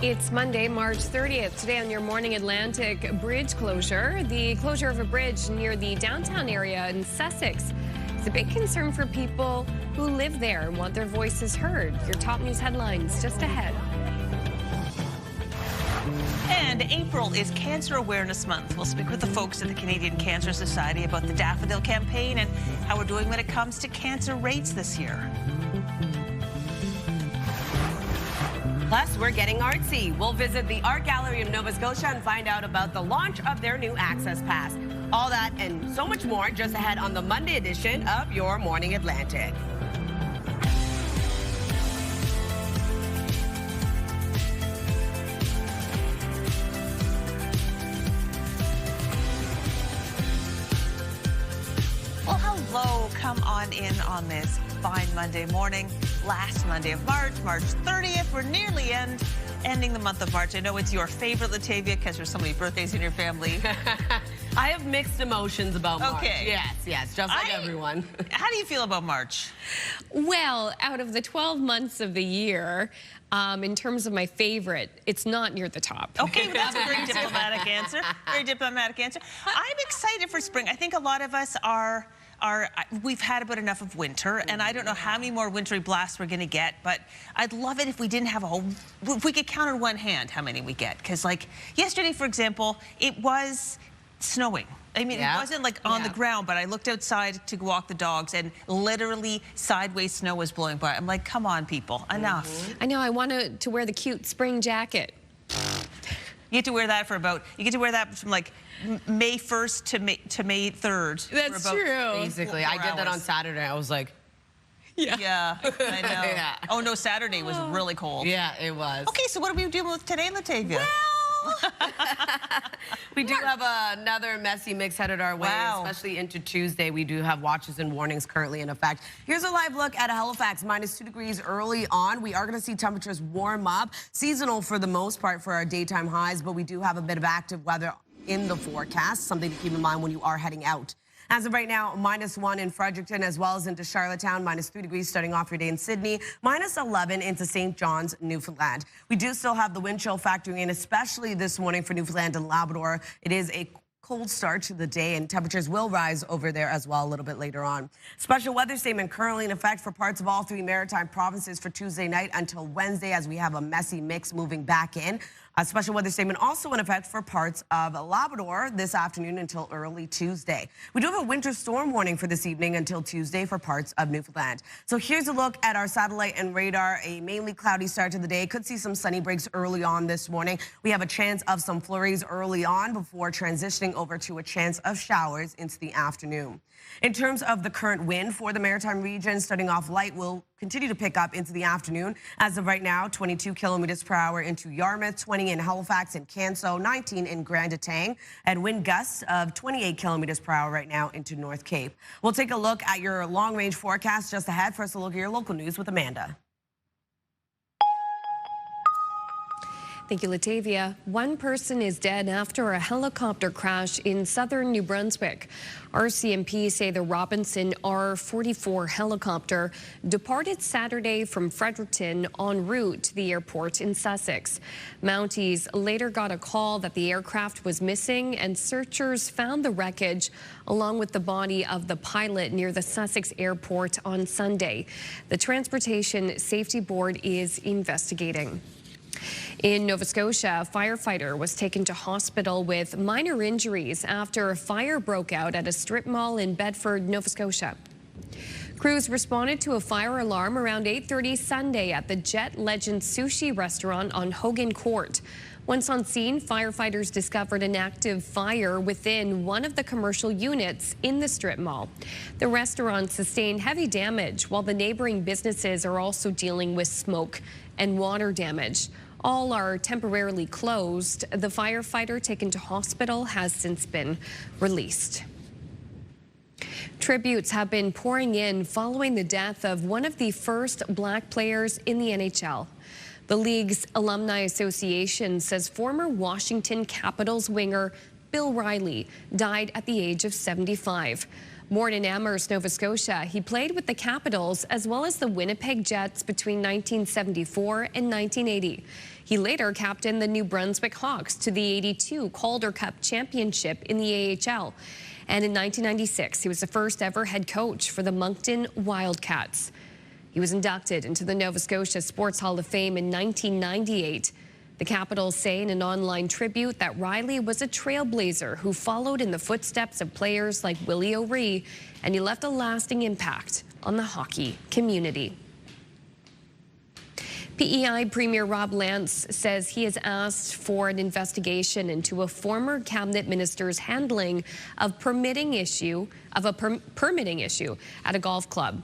It's Monday, March 30th. Today on your Morning Atlantic, bridge closure. The closure of a bridge near the downtown area in Sussex is a big concern for people who live there and want their voices heard. Your top news headlines just ahead. And April is Cancer Awareness Month. We'll speak with the folks at the Canadian Cancer Society about the Daffodil campaign and how we're doing when it comes to cancer rates this year. Plus, we're getting artsy. We'll visit the Art Gallery of Nova Scotia and find out about the launch of their new Access Pass. All that and so much more just ahead on the Monday edition of Your Morning Atlantic. Well, hello. Come on in on this fine Monday morning. Last Monday of March, March 30th. We're nearly ending the month of March. I know it's your favorite, Latavia, because there's so many birthdays in your family. I have mixed emotions about March. Okay. Yes, just like everyone. How do you feel about March? Well, out of the 12 months of the year, in terms of my favorite, it's not near the top. Okay, that's a very diplomatic answer. Very diplomatic answer. I'm excited for spring. I think a lot of us we've had about enough of winter, and I don't know how many more wintry blasts we're going to get, but I'd love it if we didn't have if we could count on one hand how many we get. Because, like, yesterday, for example, it was snowing. I mean, it wasn't like on the ground, but I looked outside to walk the dogs, and literally sideways snow was blowing by. I'm like, come on, people, enough. I know, I wanted to wear the cute spring jacket. You get to wear that from like May 1st to May 3rd. That's true. Basically, I did that on Saturday. I was like, yeah, I know. Yeah. Oh no, Saturday was really cold. Yeah, it was. Okay, so what are we dealing with today, Latavia? Well, we do have another messy mix headed our way, especially into Tuesday. We do have watches and warnings currently in effect. Here's a live look at Halifax, -2 degrees early on. We are going to see temperatures warm up, seasonal for the most part for our daytime highs, but we do have a bit of active weather in the forecast, something to keep in mind when you are heading out. As of right now, -1 in Fredericton as well as into Charlottetown, -3 degrees starting off your day in Sydney, -11 into St. John's, Newfoundland. We do still have the wind chill factoring in, especially this morning for Newfoundland and Labrador. It is a cold start to the day, and temperatures will rise over there as well a little bit later on. Special weather statement currently in effect for parts of all 3 maritime provinces for Tuesday night until Wednesday, as we have a messy mix moving back in. A special weather statement also in effect for parts of Labrador this afternoon until early Tuesday. We do have a winter storm warning for this evening until Tuesday for parts of Newfoundland. So here's a look at our satellite and radar. A mainly cloudy start to the day. Could see some sunny breaks early on this morning. We have a chance of some flurries early on before transitioning over to a chance of showers into the afternoon. In terms of the current wind for the maritime region, starting off light, will continue to pick up into the afternoon. As of right now, 22 kilometers per hour into Yarmouth, 20 in Halifax and Canso, 19 in Grand Etang, and wind gusts of 28 kilometers per hour right now into North Cape. We'll take a look at your long-range forecast just ahead. First, a look at your local news with Amanda. Thank you, Latavia. One person is dead after a helicopter crash in southern New Brunswick. RCMP say the Robinson R-44 helicopter departed Saturday from Fredericton en route to the airport in Sussex. Mounties later got a call that the aircraft was missing, and searchers found the wreckage along with the body of the pilot near the Sussex airport on Sunday. The Transportation Safety Board is investigating. In Nova Scotia, a firefighter was taken to hospital with minor injuries after a fire broke out at a strip mall in Bedford, Nova Scotia. Crews responded to a fire alarm around 8:30 Sunday at the Jet Legend Sushi restaurant on Hogan Court. Once on scene, firefighters discovered an active fire within one of the commercial units in the strip mall. The restaurant sustained heavy damage, while the neighboring businesses are also dealing with smoke and water damage. All are temporarily closed. The firefighter taken to hospital has since been released. Tributes have been pouring in following the death of one of the first black players in the NHL. The league's Alumni Association says former Washington Capitals winger Bill Riley died at the age of 75. Born in Amherst, Nova Scotia, he played with the Capitals as well as the Winnipeg Jets between 1974 and 1980. He later captained the New Brunswick Hawks to the '82 Calder Cup championship in the AHL. And in 1996, he was the first ever head coach for the Moncton Wildcats. He was inducted into the Nova Scotia Sports Hall of Fame in 1998. The Capitals say in an online tribute that Riley was a trailblazer who followed in the footsteps of players like Willie O'Ree, and he left a lasting impact on the hockey community. P.E.I. Premier Rob Lance says he has asked for an investigation into a former cabinet minister's handling of permitting issue at a golf club.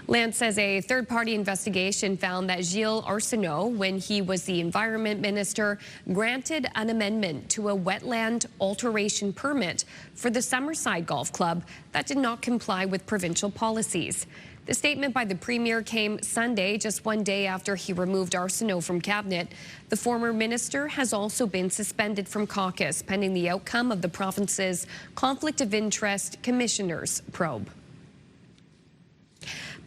Lance says a third-party investigation found that Gilles Arsenault, when he was the environment minister, granted an amendment to a wetland alteration permit for the Summerside Golf Club that did not comply with provincial policies. The statement by the Premier came Sunday, just one day after he removed Arsenault from cabinet. The former minister has also been suspended from caucus pending the outcome of the province's Conflict of Interest Commissioner's probe.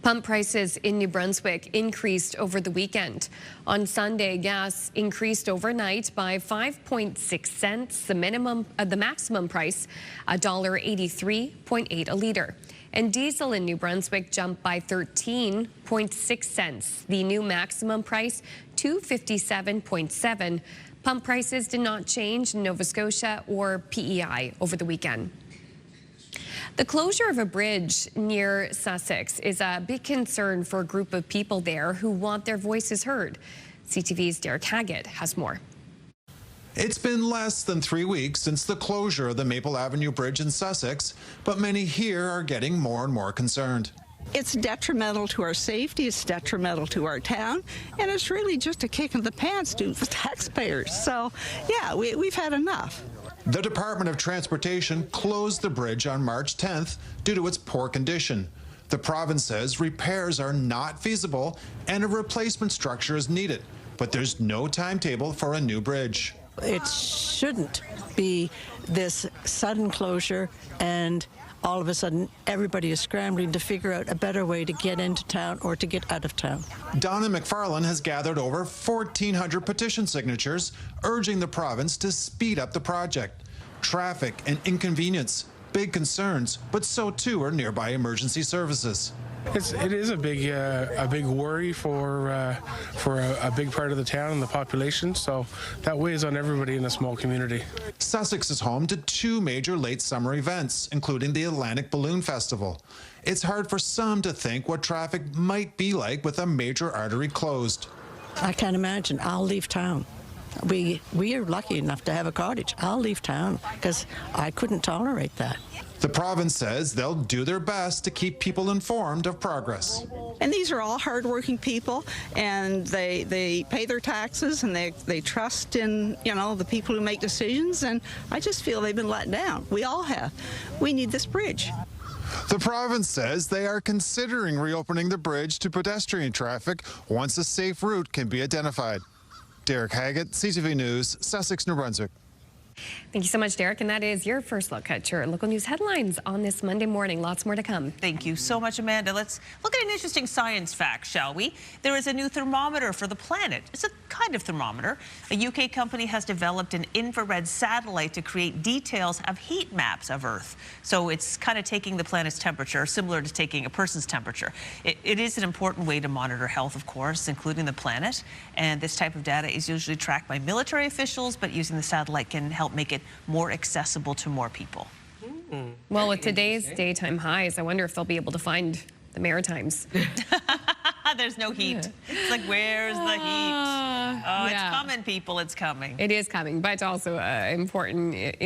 Pump prices in New Brunswick increased over the weekend. On Sunday, gas increased overnight by 5.6 cents. The maximum price, $1.83.8 a liter. And diesel in New Brunswick jumped by 13.6 cents. The new maximum price, $2.57.7. Pump prices did not change in Nova Scotia or P.E.I. over the weekend. The closure of a bridge near Sussex is a big concern for a group of people there who want their voices heard. CTV's Derek Haggett has more. It's been less than 3 weeks since the closure of the Maple Avenue Bridge in Sussex, but many here are getting more and more concerned. It's detrimental to our safety, it's detrimental to our town, and it's really just a kick in the pants to the taxpayers. So, yeah, we've had enough. The Department of Transportation closed the bridge on March 10th due to its poor condition. The province says repairs are not feasible and a replacement structure is needed, but there's no timetable for a new bridge. It shouldn't be this sudden closure and all of a sudden everybody is scrambling to figure out a better way to get into town or to get out of town. Donna McFarlane has gathered over 1,400 petition signatures urging the province to speed up the project. Traffic and inconvenience, big concerns, but so too are nearby emergency services. It is a big worry for a big part of the town and the population, so that weighs on everybody in a small community. Sussex is home to 2 major late summer events, including the Atlantic Balloon Festival. It's hard for some to think what traffic might be like with a major artery closed. I can't imagine. I'll leave town. We are lucky enough to have a cottage. I'll leave town because I couldn't tolerate that. The province says they'll do their best to keep people informed of progress. And these are all hardworking people, and they pay their taxes, and they trust in, the people who make decisions, and I just feel they've been let down. We all have. We need this bridge. The province says they are considering reopening the bridge to pedestrian traffic once a safe route can be identified. Derek Haggett, CTV News, Sussex, New Brunswick. Thank you so much, Derek. And that is your first look at your local news headlines on this Monday morning. Lots more to come. Thank you so much, Amanda. Let's look at an interesting science fact, shall we? There is a new thermometer for the planet. It's a kind of thermometer. A UK company has developed an infrared satellite to create details of heat maps of Earth. So it's kind of taking the planet's temperature, similar to taking a person's temperature. It is an important way to monitor health, of course, including the planet. And this type of data is usually tracked by military officials, but using the satellite can help make it more accessible to more people. Well, with today's daytime highs, I wonder if they'll be able to find the Maritimes. There's no heat. It's like, where's the heat? Oh, yeah. It's coming, people. It's coming. It is coming, but also important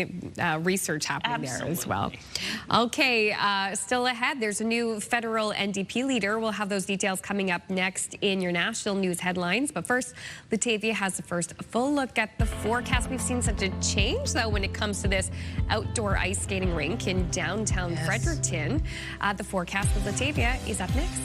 research happening there as well. Okay, still ahead, there's a new federal NDP leader. We'll have those details coming up next in your national news headlines. But first, Latavia has the first full look at the forecast. We've seen such a change, though, when it comes to this outdoor ice skating rink in downtown Fredericton. The forecast with Latavia is up next.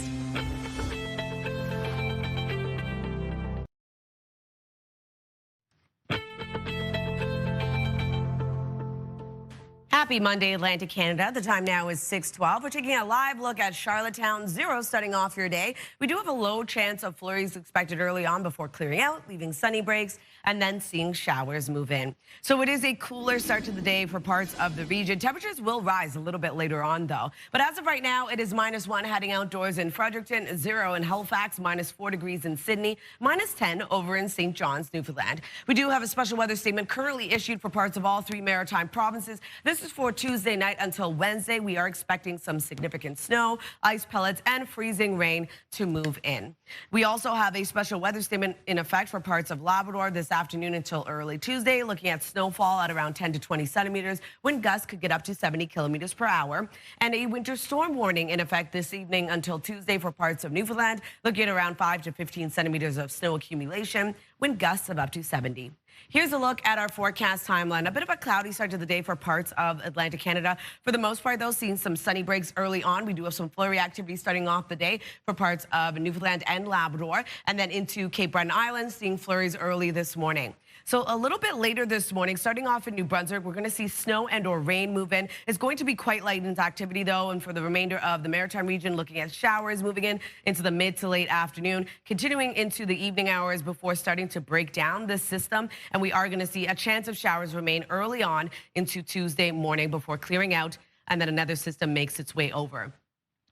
Happy Monday, Atlantic Canada. The time now is 6:12. We're taking a live look at Charlottetown 0 starting off your day. We do have a low chance of flurries expected early on before clearing out, leaving sunny breaks, and then seeing showers move in. So it is a cooler start to the day for parts of the region. Temperatures will rise a little bit later on, though. But as of right now, it is -1 heading outdoors in Fredericton, 0 in Halifax, -4 degrees in Sydney, -10 over in St. John's, Newfoundland. We do have a special weather statement currently issued for parts of all 3 maritime provinces. This is for Tuesday night until Wednesday. We are expecting some significant snow, ice pellets, and freezing rain to move in. We also have a special weather statement in effect for parts of Labrador this afternoon until early Tuesday, looking at snowfall at around 10 to 20 centimeters. Wind gusts could get up to 70 kilometers per hour. And a winter storm warning in effect this evening until Tuesday for parts of Newfoundland, looking at around 5 to 15 centimeters of snow accumulation, wind gusts of up to 70. Here's a look at our forecast timeline. A bit of a cloudy start to the day for parts of Atlantic Canada. For the most part, though, seeing some sunny breaks early on. We do have some flurry activity starting off the day for parts of Newfoundland and Labrador, and then into Cape Breton Island, seeing flurries early this morning. So a little bit later this morning, starting off in New Brunswick, we're going to see snow and or rain move in. It's going to be quite light in activity, though, and for the remainder of the maritime region, looking at showers moving in into the mid to late afternoon, continuing into the evening hours before starting to break down this system. And we are going to see a chance of showers remain early on into Tuesday morning before clearing out, and then another system makes its way over.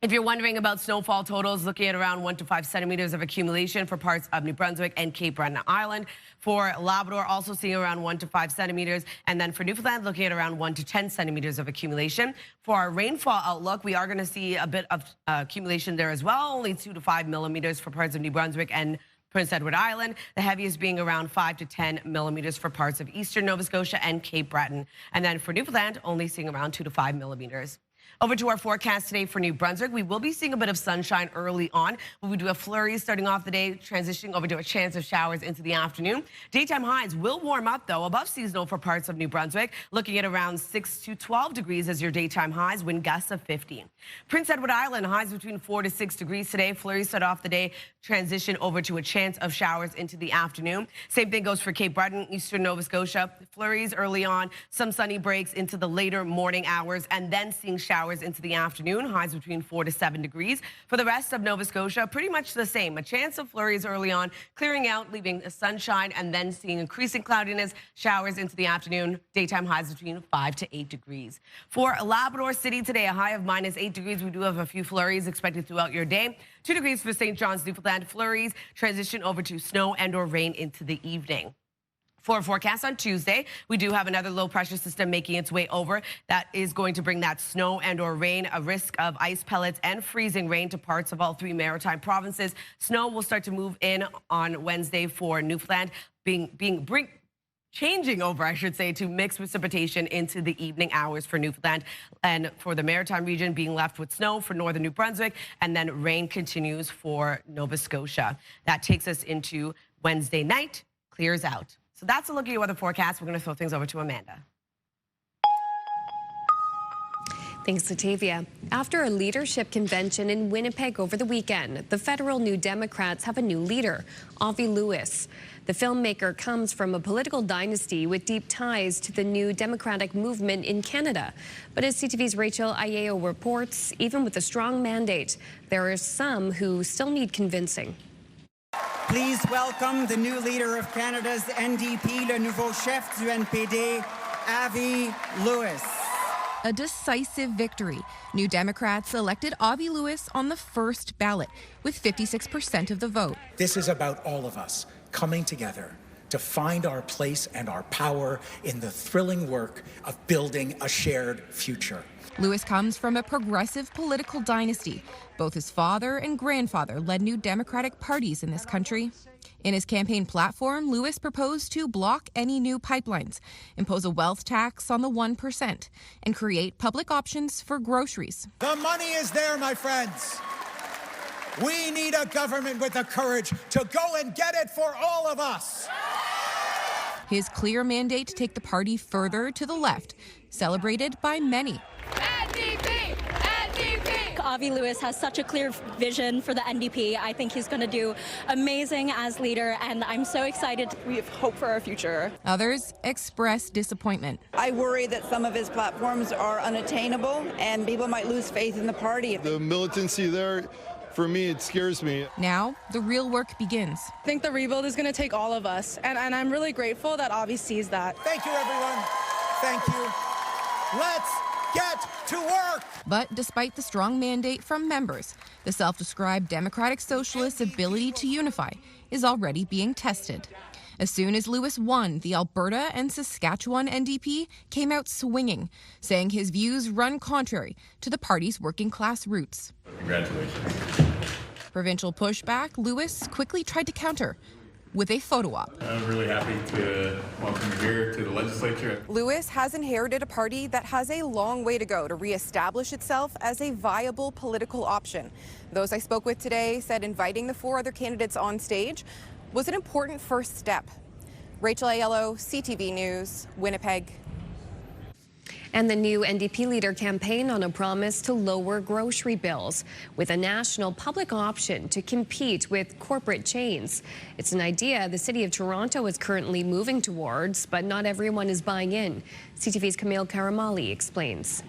If you're wondering about snowfall totals, looking at around 1 to 5 centimeters of accumulation for parts of New Brunswick and Cape Breton Island. For Labrador, also seeing around 1 to 5 centimeters. And then for Newfoundland, looking at around 1 to 10 centimeters of accumulation. For our rainfall outlook, we are going to see a bit of accumulation there as well, only 2 to 5 millimeters for parts of New Brunswick and Prince Edward Island, the heaviest being around 5 to 10 millimeters for parts of eastern Nova Scotia and Cape Breton. And then for Newfoundland, only seeing around 2 to 5 millimeters. Over to our forecast today for New Brunswick. We will be seeing a bit of sunshine early on. We do have flurries starting off the day, transitioning over to a chance of showers into the afternoon. Daytime highs will warm up, though, above seasonal for parts of New Brunswick, looking at around 6 to 12 degrees as your daytime highs, wind gusts of 50. Prince Edward Island, highs between 4 to 6 degrees today. Flurries start off the day, transition over to a chance of showers into the afternoon. Same thing goes for Cape Breton, eastern Nova Scotia. Flurries early on, some sunny breaks into the later morning hours, and then seeing showers into the afternoon, highs between 4 to 7 degrees. For the rest of Nova Scotia, pretty much the same. A chance of flurries early on, clearing out, leaving sunshine, and then seeing increasing cloudiness, showers into the afternoon, daytime highs between 5 to 8 degrees. For Labrador City today, a high of -8 degrees. We do have a few flurries expected throughout your day. 2 degrees for St. John's, Newfoundland. Flurries transition over to snow and or rain into the evening. For a forecast on Tuesday, we do have another low pressure system making its way over. That is going to bring that snow and or rain, a risk of ice pellets and freezing rain to parts of all 3 maritime provinces. Snow will start to move in on Wednesday for Newfoundland, changing over, I should say, to mixed precipitation into the evening hours for Newfoundland, and for the maritime region being left with snow for northern New Brunswick, and then rain continues for Nova Scotia. That takes us into Wednesday night, clears out. So that's a look at your weather forecast. We're going to throw things over to Amanda. Thanks, Latavia. After a leadership convention in Winnipeg over the weekend, the federal New Democrats have a new leader, Avi Lewis. The filmmaker comes from a political dynasty with deep ties to the New Democratic movement in Canada. But as CTV's Rachel Aiello reports, even with a strong mandate, there are some who still need convincing. Please welcome the new leader of Canada's NDP, le nouveau chef du NPD, Avi Lewis. A decisive victory. New Democrats elected Avi Lewis on the first ballot with 56% of the vote. This is about all of us coming together to find our place and our power in the thrilling work of building a shared future. Lewis comes from a progressive political dynasty. Both his father and grandfather led New Democratic parties in this country. In his campaign platform, Lewis proposed to block any new pipelines, impose a wealth tax on the 1%, and create public options for groceries. The money is there, my friends. We need a government with the courage to go and get it for all of us. His clear mandate to take the party further to the left, celebrated by many. Avi Lewis has such a clear vision for the NDP. I think he's going to do amazing as leader, and I'm so excited. We have hope for our future. Others express disappointment. I worry that some of his platforms are unattainable and people might lose faith in the party. The militancy there, for me, it scares me. Now, the real work begins. I think the rebuild is going to take all of us, and I'm really grateful that Avi sees that. Thank you, everyone. Thank you. Let's get to work. But despite the strong mandate from members, the self-described Democratic Socialists' ability to unify is already being tested. As soon as Lewis won, the Alberta and Saskatchewan NDP came out swinging, saying his views run contrary to the party's working-class roots. Congratulations. Provincial pushback, Lewis quickly tried to counter with a photo op. I'm really happy to welcome you here to the legislature. Lewis has inherited a party that has a long way to go to reestablish itself as a viable political option. Those I spoke with today said inviting the 4 other candidates on stage was an important first step. Rachel Aiello, CTV News, Winnipeg. And the new NDP leader campaigned on a promise to lower grocery bills with a national public option to compete with corporate chains. It's an idea the City of Toronto is currently moving towards, but not everyone is buying in. CTV's Camille Karamali explains.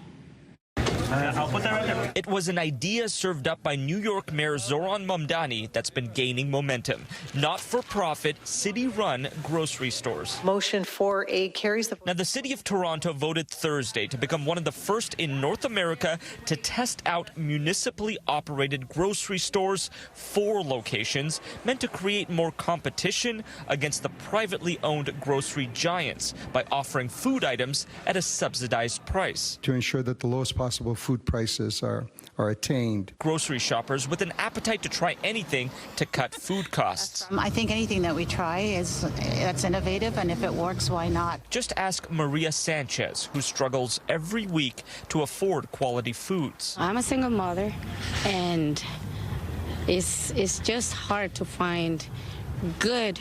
I'll put that right there. It was an idea served up by New York Mayor Zoran Mamdani that's been gaining momentum. Not-for-profit, city-run grocery stores. Motion 4A carries the... Now, the City of Toronto voted Thursday to become one of the first in North America to test out municipally operated grocery stores, 4 locations, meant to create more competition against the privately owned grocery giants by offering food items at a subsidized price. To ensure that the lowest possible food prices are attained. Grocery shoppers with an appetite to try anything to cut food costs. I think anything that we try that's innovative, and if it works, why not? Just ask Maria Sanchez, who struggles every week to afford quality foods. I'm a single mother, and it's just hard to find good,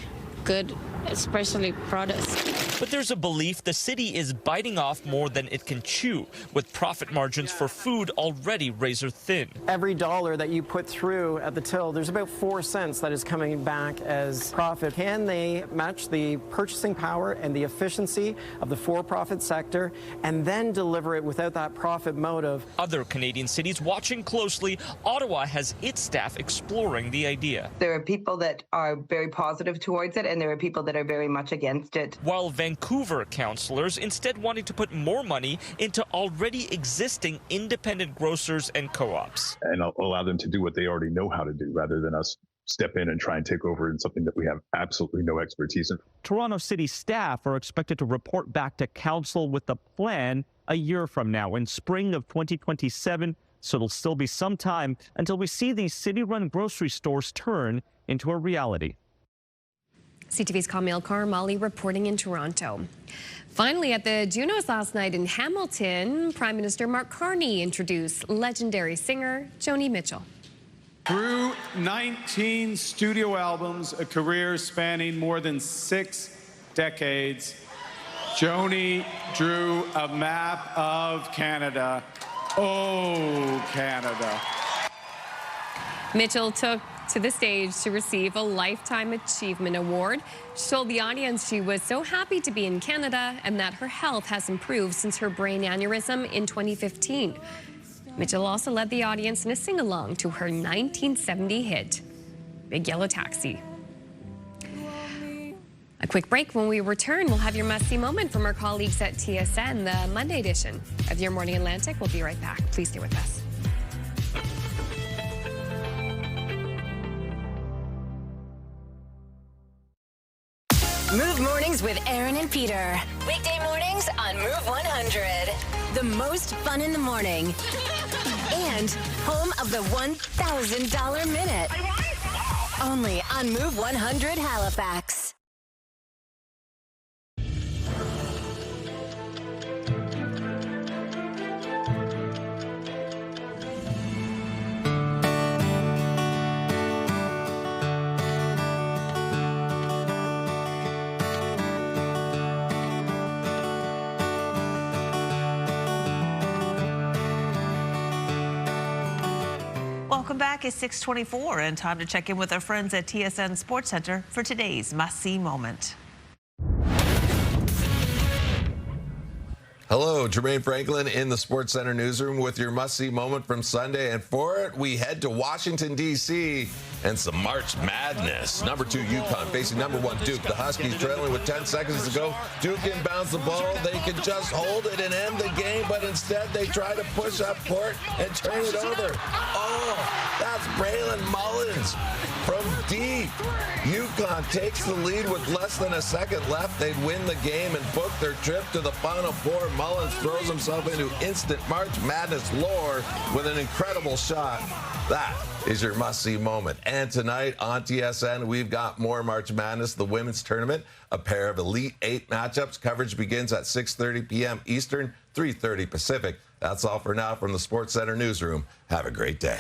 especially products. But there's a belief the city is biting off more than it can chew, with profit margins for food already razor thin. Every dollar that you put through at the till, there's about 4 cents that is coming back as profit. Can they match the purchasing power and the efficiency of the for-profit sector and then deliver it without that profit motive? Other Canadian cities watching closely. Ottawa has its staff exploring the idea. There are people that are very positive towards it, and there are people that are very much against it. While Vancouver councillors instead wanting to put more money into already existing independent grocers and co-ops. And allow them to do what they already know how to do rather than us step in and try and take over in something that we have absolutely no expertise in. Toronto City staff are expected to report back to council with a plan a year from now in spring of 2027. So it'll still be some time until we see these city-run grocery stores turn into a reality. CTV's Camille Karamali reporting in Toronto. Finally, at the Junos last night in Hamilton, Prime Minister Mark Carney introduced legendary singer Joni Mitchell. Through 19 studio albums, a career spanning more than 6 decades, Joni drew a map of Canada. Oh, Canada. Mitchell took to the stage to receive a Lifetime Achievement Award. She told the audience she was so happy to be in Canada and that her health has improved since her brain aneurysm in 2015. Mitchell also led the audience in a sing-along to her 1970 hit, Big Yellow Taxi. A quick break. When we return, we'll have your must-see moment from our colleagues at TSN, the Monday edition of Your Morning Atlantic. We'll be right back. Please stay with us. Move Mornings with Aaron and Peter. Weekday mornings on Move 100. The most fun in the morning. And home of the $1,000 minute. Only on Move 100 Halifax. welcome back. It's 6:24 and time to check in with our friends at TSN Sports Center for today's must-see moment. Hello, Jermaine Franklin in the Sports Center newsroom with your must-see moment from Sunday. And for it, we head to Washington, D.C. and some March Madness. Number 2 UConn facing number 1 Duke. The Huskies trailing with 10 seconds to go. Duke inbounds the ball. They can just hold it and end the game, but instead they try to push up court and turn it over. Oh, that's Braylon Mullins from deep. UConn takes the lead with less than a second left. They'd win the game and book their trip to the Final Four. Mullins throws himself into instant March Madness lore with an incredible shot. That is your must-see moment. And tonight on TSN, we've got more March Madness, the women's tournament, a pair of Elite 8 matchups. Coverage begins at 6:30 p.m. Eastern, 3:30 Pacific. That's all for now from the Sports Center newsroom. Have a great day.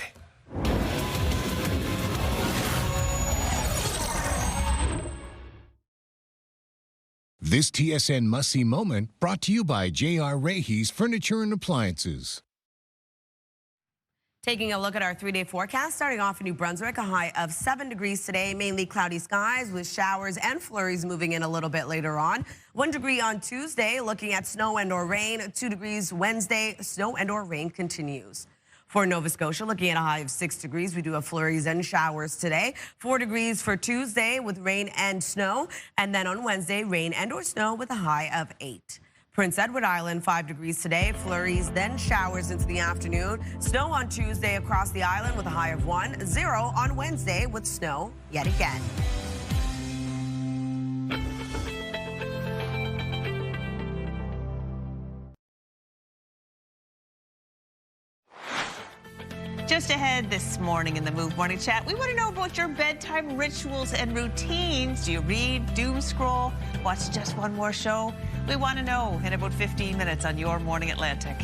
This TSN must-see moment brought to you by J.R. Rahe's Furniture and Appliances. Taking a look at our 3-day forecast, starting off in New Brunswick, a high of 7 degrees today, mainly cloudy skies with showers and flurries moving in a little bit later on. 1 degree on Tuesday, looking at snow and or rain. 2 degrees Wednesday, snow and or rain continues. For Nova Scotia, looking at a high of 6 degrees. We do have flurries and showers today. 4 degrees for Tuesday with rain and snow. And then on Wednesday, rain and or snow with a high of 8. Prince Edward Island, 5 degrees today. Flurries, then showers into the afternoon. Snow on Tuesday across the island with a high of 1. 0 on Wednesday with snow yet again. Just ahead this morning in the Move Morning Chat, we want to know about your bedtime rituals and routines. Do you read, doom scroll, watch just one more show? We want to know in about 15 minutes on Your Morning Atlantic.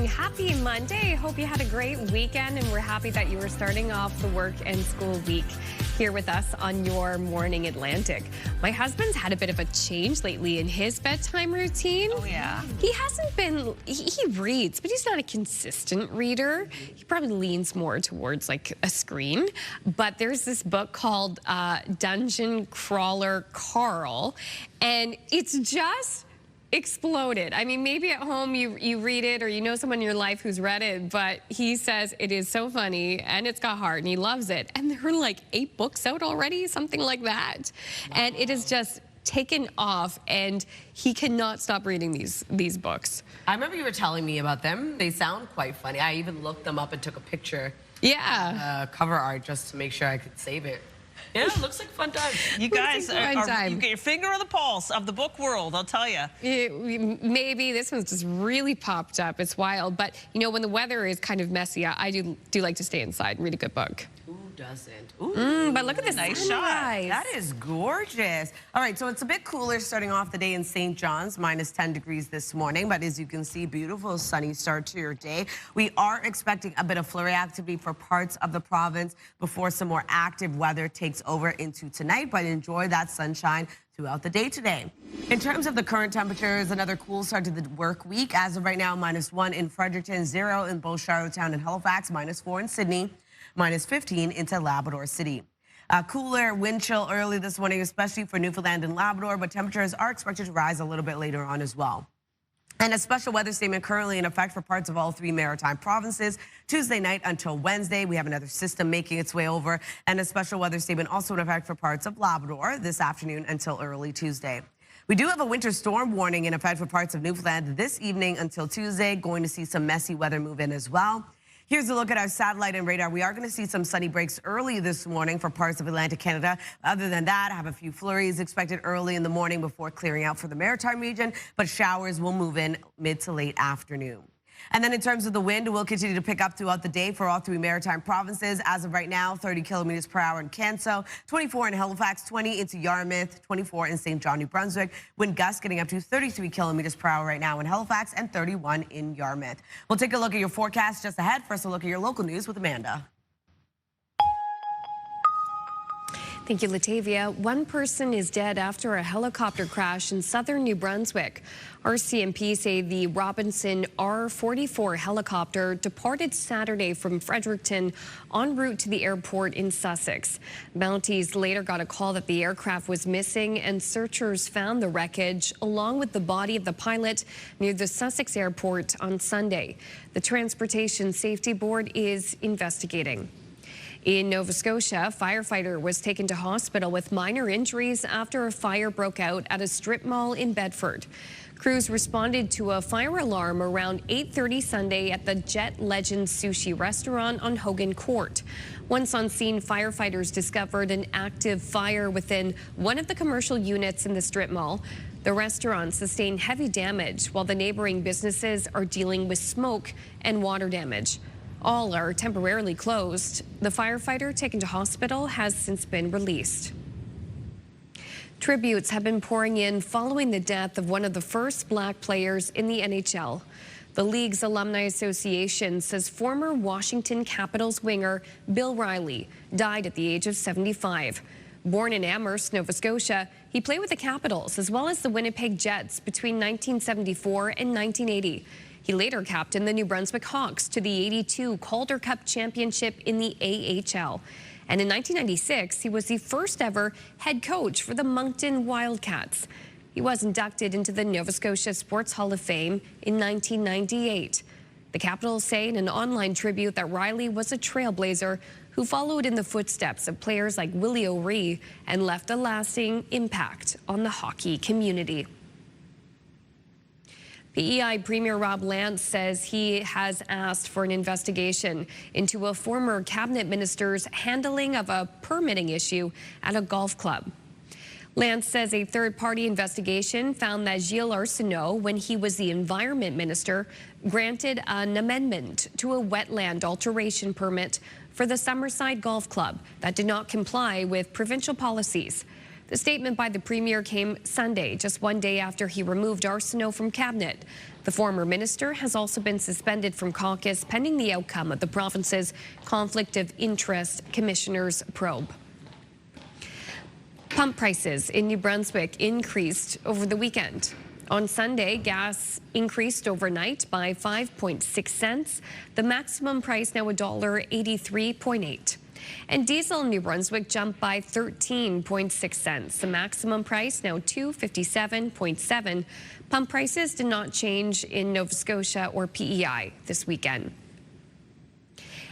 Happy Monday. Hope you had a great weekend, and we're happy that you were starting off the work and school week here with us on Your Morning Atlantic. My husband's had a bit of a change lately in his bedtime routine. Oh, yeah? He hasn't been, he reads, but he's not a consistent reader. He probably leans more towards like a screen. But there's this book called Dungeon Crawler Carl, and it's just exploded. I mean, maybe at home you read it or you know someone in your life who's read it, but he says it is so funny and it's got heart and he loves it. And there are like 8 books out already, something like that. And it is just taken off and he cannot stop reading these books. I remember you were telling me about them. They sound quite funny. I even looked them up and took a picture. Yeah. Cover art just to make sure I could save it. Yeah, it looks like fun time. You guys you get your finger on the pulse of the book world, I'll tell you. Maybe this one's just really popped up. It's wild. But, you know, when the weather is kind of messy, I do like to stay inside and read a good book. Who doesn't? Ooh, but look at this nice sunrise. shot. That is gorgeous. All right, so it's a bit cooler starting off the day in St. John's, minus 10 degrees this morning. But as you can see, beautiful sunny start to your day. We are expecting a bit of flurry activity for parts of the province before some more active weather takes over into tonight. But enjoy that sunshine throughout the day today. In terms of the current temperatures, another cool start to the work week. As of right now, -1 in Fredericton, 0 in both Charlottetown and Halifax, -4 in Sydney, -15 into Labrador City. Cooler wind chill early this morning, especially for Newfoundland and Labrador, but temperatures are expected to rise a little bit later on as well. And a special weather statement currently in effect for parts of all 3 maritime provinces. Tuesday night until Wednesday, we have another system making its way over, and a special weather statement also in effect for parts of Labrador this afternoon until early Tuesday. We do have a winter storm warning in effect for parts of Newfoundland this evening until Tuesday. Going to see some messy weather move in as well. Here's a look at our satellite and radar. We are going to see some sunny breaks early this morning for parts of Atlantic Canada. Other than that, I have a few flurries expected early in the morning before clearing out for the maritime region, but showers will move in mid to late afternoon. And then in terms of the wind, it will continue to pick up throughout the day for all 3 maritime provinces. As of right now, 30 kilometers per hour in Canso, 24 in Halifax, 20 into Yarmouth, 24 in St. John, New Brunswick. Wind gusts getting up to 33 kilometers per hour right now in Halifax and 31 in Yarmouth. We'll take a look at your forecast just ahead. First, a look at your local news with Amanda. Thank you, Latavia. One person is dead after a helicopter crash in southern New Brunswick. RCMP say the Robinson R-44 helicopter departed Saturday from Fredericton en route to the airport in Sussex. Mounties later got a call that the aircraft was missing, and searchers found the wreckage along with the body of the pilot near the Sussex airport on Sunday. The Transportation Safety Board is investigating. In Nova Scotia, a firefighter was taken to hospital with minor injuries after a fire broke out at a strip mall in Bedford. Crews responded to a fire alarm around 8:30 Sunday at the Jet Legend Sushi restaurant on Hogan Court. Once on scene, firefighters discovered an active fire within one of the commercial units in the strip mall. The restaurant sustained heavy damage, while the neighboring businesses are dealing with smoke and water damage. All are temporarily closed. The firefighter taken to hospital has since been released. Tributes have been pouring in following the death of one of the first black players in the NHL. The league's Alumni Association says former Washington Capitals winger Bill Riley died at the age of 75. Born in Amherst, Nova Scotia, he played with the Capitals as well as the Winnipeg Jets between 1974 and 1980. He later captained the New Brunswick Hawks to the '82 Calder Cup championship in the AHL. And in 1996, he was the first ever head coach for the Moncton Wildcats. He was inducted into the Nova Scotia Sports Hall of Fame in 1998. The Capitals say in an online tribute that Riley was a trailblazer who followed in the footsteps of players like Willie O'Ree and left a lasting impact on the hockey community. P.E.I. Premier Rob Lance says he has asked for an investigation into a former cabinet minister's handling of a permitting issue at a golf club. Lance says a third-party investigation found that Gilles Arsenault, when he was the environment minister, granted an amendment to a wetland alteration permit for the Summerside Golf Club that did not comply with provincial policies. The statement by the Premier came Sunday, just one day after he removed Arsenault from cabinet. The former minister has also been suspended from caucus pending the outcome of the province's Conflict of Interest Commissioner's probe. Pump prices in New Brunswick increased over the weekend. On Sunday, gas increased overnight by 5.6 cents. The maximum price now $1.83.8. And diesel in New Brunswick jumped by 13.6 cents. The maximum price now $2.57.7. Pump prices did not change in Nova Scotia or P.E.I. this weekend.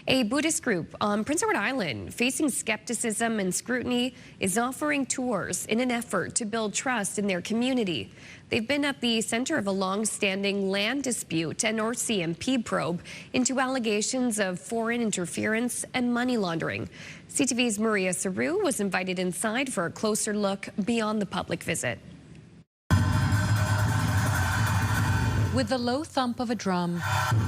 A Buddhist group on Prince Edward Island, facing skepticism and scrutiny, is offering tours in an effort to build trust in their community. They've been at the center of a long-standing land dispute and RCMP probe into allegations of foreign interference and money laundering. CTV's Maria Saru was invited inside for a closer look beyond the public visit. With the low thump of a drum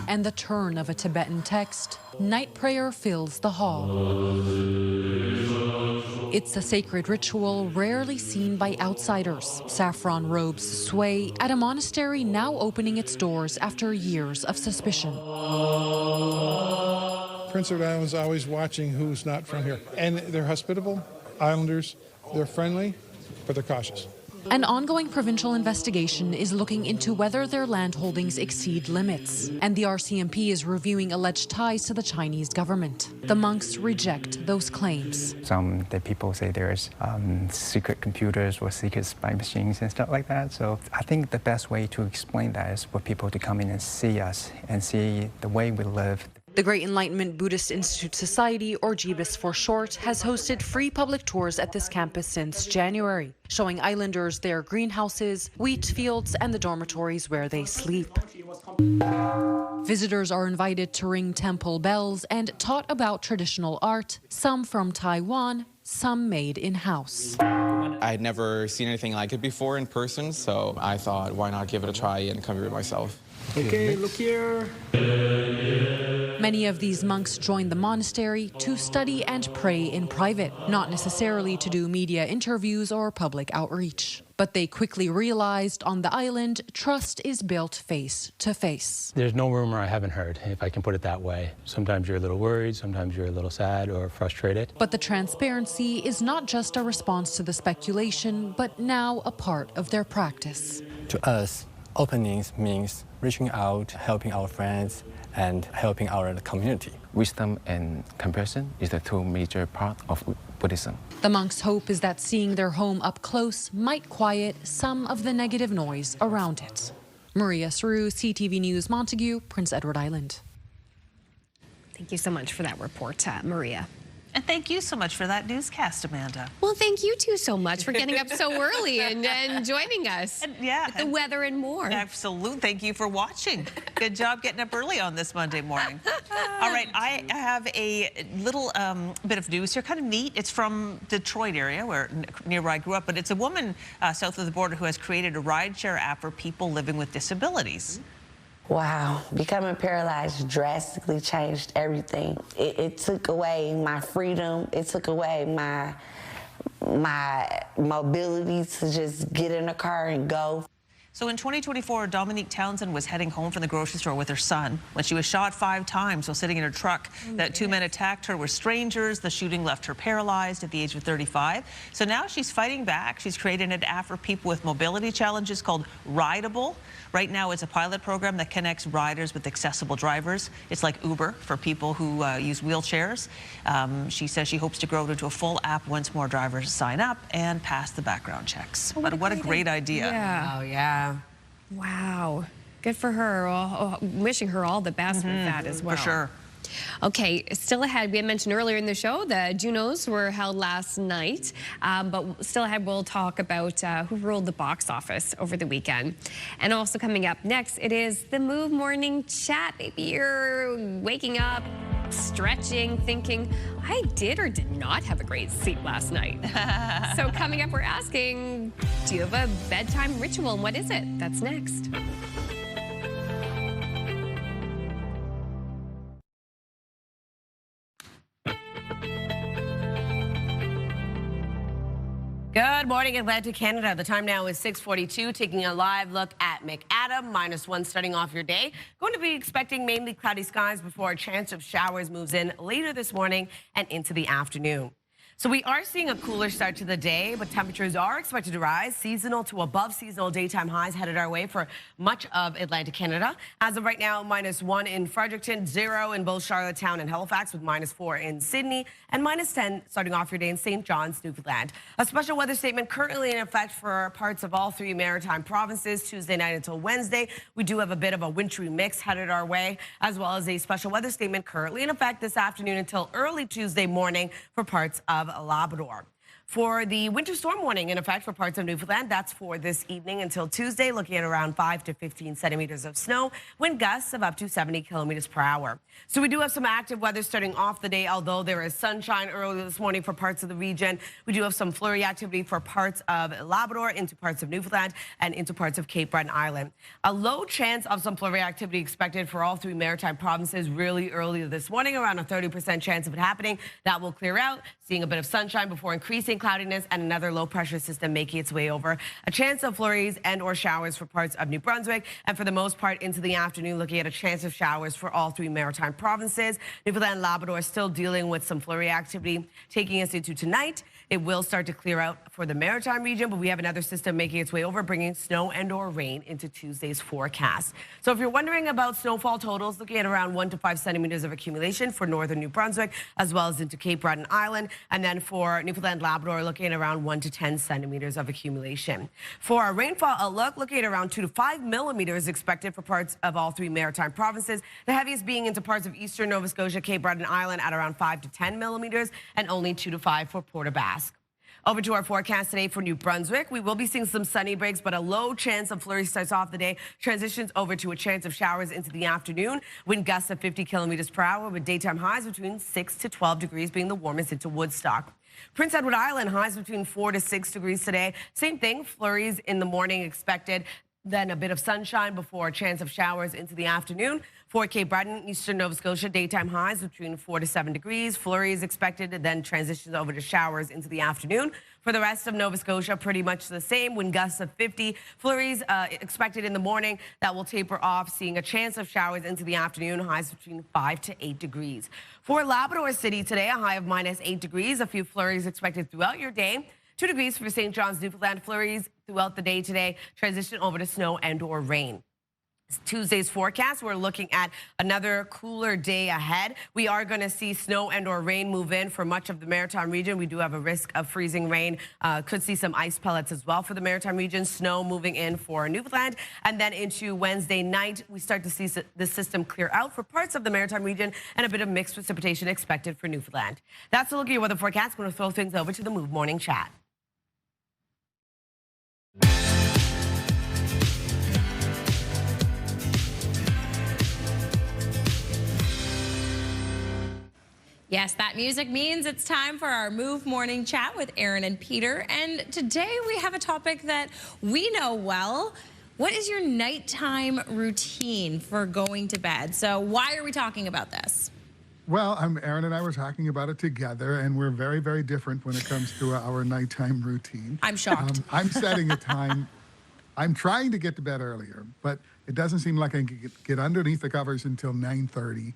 and the turn of a Tibetan text, night prayer fills the hall. It's a sacred ritual rarely seen by outsiders. Saffron robes sway at a monastery now opening its doors after years of suspicion. Prince Edward Island is always watching who's not from here. And they're hospitable, islanders, they're friendly, but they're cautious. An ongoing provincial investigation is looking into whether their land holdings exceed limits, and the RCMP is reviewing alleged ties to the Chinese government. The monks reject those claims. Some the people say there's secret computers or secret spy machines and stuff like that. So I think the best way to explain that is for people to come in and see us and see the way we live. The Great Enlightenment Buddhist Institute Society, or GBIS for short, has hosted free public tours at this campus since January, showing islanders their greenhouses, wheat fields, and the dormitories where they sleep. Visitors are invited to ring temple bells and taught about traditional art, some from Taiwan, some made in-house. I had never seen anything like it before in person, so I thought, why not give it a try and come here myself. Okay, look here. Many of these monks joined the monastery to study and pray in private, not necessarily to do media interviews or public outreach. But they quickly realized on the island, trust is built face to face. There's no rumor I haven't heard, if I can put it that way. Sometimes you're a little worried, sometimes you're a little sad or frustrated. But the transparency is not just a response to the speculation, but now a part of their practice. To us, openings means reaching out, helping our friends, and helping our community. Wisdom and compassion is the two major parts of Buddhism. The monks' hope is that seeing their home up close might quiet some of the negative noise around it. Maria Saru, CTV News, Montague, Prince Edward Island. Thank you so much for that report, Maria. And thank you so much for that newscast, Amanda. Well, thank you two so much for getting up so early and joining us. And, yeah. With the weather and more. Absolutely. Thank you for watching. Good job getting up early on this Monday morning. All right. I have a little bit of news here. Kind of neat. It's from Detroit area, near where I grew up. But it's a woman south of the border who has created a rideshare app for people living with disabilities. Wow, becoming paralyzed drastically changed everything. It took away my freedom. It took away my mobility to just get in a car and go. So in 2024, Dominique Townsend was heading home from the grocery store with her son when she was shot 5 times while sitting in her truck. That 2 men attacked her were strangers. The shooting left her paralyzed at the age of 35. So now she's fighting back. She's created an app for people with mobility challenges called Rideable. Right now, it's a pilot program that connects riders with accessible drivers. It's like Uber for people who use wheelchairs. She says she hopes to grow it into a full app once more drivers sign up and pass the background checks. But what a great idea. Yeah. Oh, yeah. Wow. Good for her. Wishing her all the best with that as well. For sure. Okay, still ahead, we had mentioned earlier in the show the Junos were held last night, but still ahead we'll talk about who ruled the box office over the weekend. And also coming up next, it is the Move Morning Chat. Maybe you're waking up, stretching, thinking, I did or did not have a great sleep last night. So coming up, we're asking, do you have a bedtime ritual and what is it? That's next. Good morning, Atlantic Canada. The time now is 6:42, taking a live look at McAdam, -1 starting off your day. Going to be expecting mainly cloudy skies before a chance of showers moves in later this morning and into the afternoon. So we are seeing a cooler start to the day, but temperatures are expected to rise. Seasonal to above seasonal daytime highs headed our way for much of Atlantic Canada. As of right now, -1 in Fredericton, 0 in both Charlottetown and Halifax, with -4 in Sydney, and -10 starting off your day in St. John's, Newfoundland. A special weather statement currently in effect for parts of all 3 maritime provinces Tuesday night until Wednesday. We do have a bit of a wintry mix headed our way, as well as a special weather statement currently in effect this afternoon until early Tuesday morning for parts of Labrador. For the winter storm warning in effect for parts of Newfoundland, that's for this evening until Tuesday, looking at around 5 to 15 centimeters of snow, wind gusts of up to 70 kilometers per hour. So we do have some active weather starting off the day, although there is sunshine earlier this morning for parts of the region. We do have some flurry activity for parts of Labrador, into parts of Newfoundland, and into parts of Cape Breton Island. A low chance of some flurry activity expected for all 3 maritime provinces really early this morning, around a 30% chance of it happening. That will clear out, seeing a bit of sunshine before increasing cloudiness and another low pressure system making its way over. A chance of flurries and or showers for parts of New Brunswick, and for the most part into the afternoon, looking at a chance of showers for all 3 maritime provinces. Newfoundland and Labrador is still dealing with some flurry activity taking us into tonight. It will start to clear out for the maritime region, but we have another system making its way over, bringing snow and or rain into Tuesday's forecast. So if you're wondering about snowfall totals, looking at around 1 to 5 centimeters of accumulation for northern New Brunswick, as well as into Cape Breton Island. And then for Newfoundland Labrador, looking at around 1 to 10 centimeters of accumulation. For our rainfall outlook, looking at around 2 to 5 millimeters expected for parts of all 3 maritime provinces. The heaviest being into parts of eastern Nova Scotia, Cape Breton Island at around 5 to 10 millimeters, and only 2 to 5 for Port aux Basques. Over to our forecast today for New Brunswick. We will be seeing some sunny breaks, but a low chance of flurries starts off the day, transitions over to a chance of showers into the afternoon. Wind gusts of 50 kilometers per hour, with daytime highs between 6 to 12 degrees being the warmest into Woodstock. Prince Edward Island, highs between 4 to 6 degrees today. Same thing, flurries in the morning expected. Then a bit of sunshine before a chance of showers into the afternoon. For Cape Breton, eastern Nova Scotia, daytime highs between 4 to 7 degrees. Flurries expected, then transitions over to showers into the afternoon. For the rest of Nova Scotia, pretty much the same. Wind gusts of 50. Flurries expected in the morning. That will taper off, seeing a chance of showers into the afternoon. Highs between 5 to 8 degrees. For Labrador City today, a high of -8 degrees. A few flurries expected throughout your day. 2 degrees for St. John's, Newfoundland. Flurries throughout the day today. Transition over to snow and or rain. Tuesday's forecast, we're looking at another cooler day ahead. We are going to see snow and or rain move in for much of the Maritime region. We do have a risk of freezing rain. Could see some ice pellets as well for the Maritime region. Snow moving in for Newfoundland. And then into Wednesday night, we start to see the system clear out for parts of the Maritime region and a bit of mixed precipitation expected for Newfoundland. That's a look at your weather forecast. I'm going to throw things over to the Move Morning Chat. Yes, that music means it's time for our Move Morning Chat with Aaron and Peter. And today we have a topic that we know well. What is your nighttime routine for going to bed? So why are we talking about this? Well, Aaron and I were talking about it together, and we're very, very different when it comes to our nighttime routine. I'm shocked. I'm setting a time. I'm trying to get to bed earlier, but it doesn't seem like I can get underneath the covers until 9:30.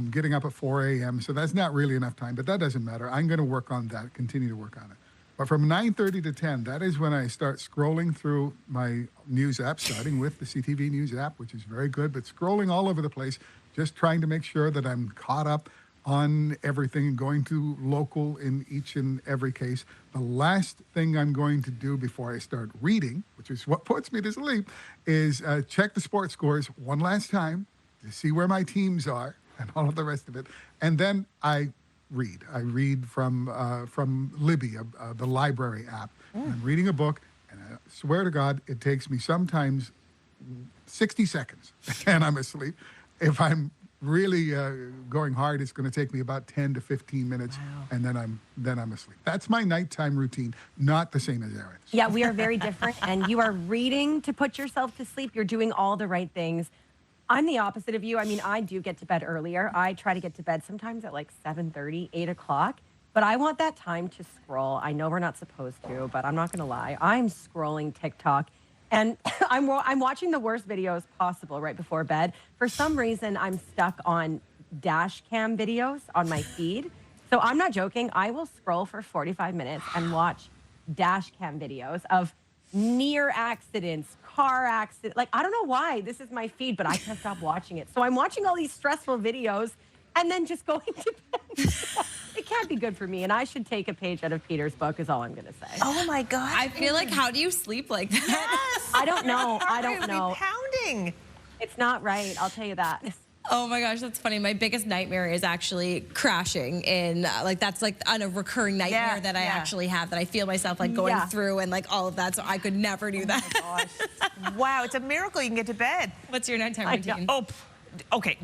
Getting up at 4 a.m., so that's not really enough time, but that doesn't matter. I'm going to work on that, continue to work on it. But from 9:30 to 10, that is when I start scrolling through my news app, starting with the CTV News app, which is very good, but scrolling all over the place, just trying to make sure that I'm caught up on everything, going to local in each and every case. The last thing I'm going to do before I start reading, which is what puts me to sleep, is check the sports scores one last time to see where my teams are and all of the rest of it. And then I read. I read from Libby, the library app. I'm reading a book, and I swear to God, it takes me sometimes 60 seconds, and I'm asleep. If I'm really going hard, it's going to take me about 10 to 15 minutes, and then I'm asleep. That's my nighttime routine, not the same as Aaron's. Yeah, we are very different, and you are reading to put yourself to sleep. You're doing all the right things. I'm the opposite of you. I mean, I do get to bed earlier. I try to get to bed sometimes at like 7:30, 8 o'clock. But I want that time to scroll. I know we're not supposed to, but I'm not going to lie. I'm scrolling TikTok, and I'm watching the worst videos possible right before bed. For some reason, I'm stuck on dash cam videos on my feed. So I'm not joking. I will scroll for 45 minutes and watch dash cam videos of near accidents, car accident. Like, I don't know why this is my feed, but I can't stop watching it. So I'm watching all these stressful videos and then just going to bed. It can't be good for me, and I should take a page out of Peter's book is all I'm going to say. Oh my gosh. I feel like, how do you sleep like that? Yes. I don't know. I don't know. Pounding. It's not right. I'll tell you that. Oh my gosh, that's funny. My biggest nightmare is actually crashing in, like, that's like on a recurring nightmare that I actually have, that I feel myself like going through and like all of that. So I could never do that. Oh my gosh. Wow, it's a miracle you can get to bed. What's your nighttime routine? Oh, okay.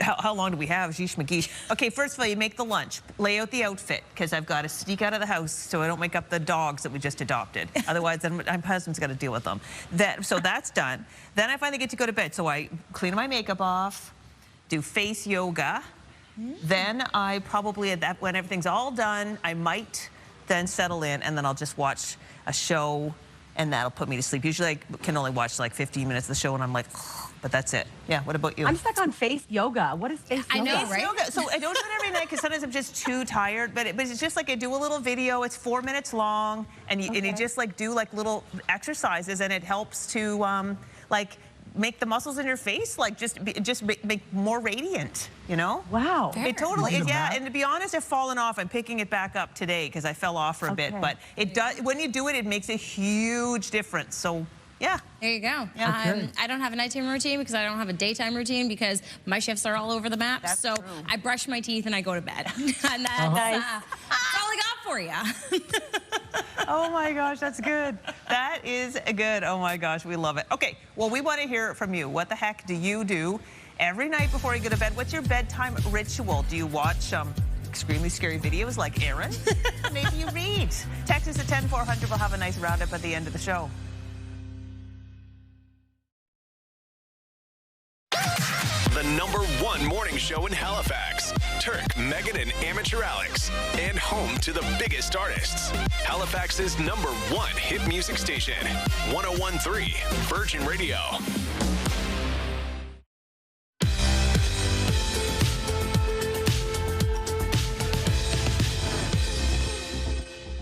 How long do we have? Sheesh McGeesh. Okay, first of all, you make the lunch. Lay out the outfit, because I've got to sneak out of the house so I don't wake up the dogs that we just adopted. Otherwise, then my husband's got to deal with them. So that's done. Then I finally get to go to bed. So I clean my makeup off, do face yoga. Then I probably, when everything's all done, I might then settle in, and then I'll just watch a show, and that'll put me to sleep. Usually I can only watch like 15 minutes of the show, and I'm like, but that's it. Yeah, what about you? I'm stuck on face yoga. What is face yoga? I know, right? Yoga. So I don't do it every night because sometimes I'm just too tired. But it's just like I do a little video. It's 4 minutes long, and you just like do like little exercises, and it helps to like make the muscles in your face like just make more radiant. You know? Wow. It totally is. Yeah. And to be honest, I've fallen off. I'm picking it back up today because I fell off for a bit. But it does. When you do it, it makes a huge difference. So. Yeah. There you go. Yeah. I don't have a nighttime routine because I don't have a daytime routine because my shifts are all over the map. That's so true. I brush my teeth and I go to bed. And that's all I got for you. Oh my gosh, that's good. That is good. Oh my gosh, we love it. Okay, well, we want to hear it from you. What the heck do you do every night before you go to bed? What's your bedtime ritual? Do you watch extremely scary videos like Aaron? Maybe you read. Text us at 10400. We'll have a nice roundup at the end of the show. #1 morning show in Halifax. Turk, Megan, and Amateur Alex. And home to the biggest artists. Halifax's #1 hit music station. 101.3 Virgin Radio.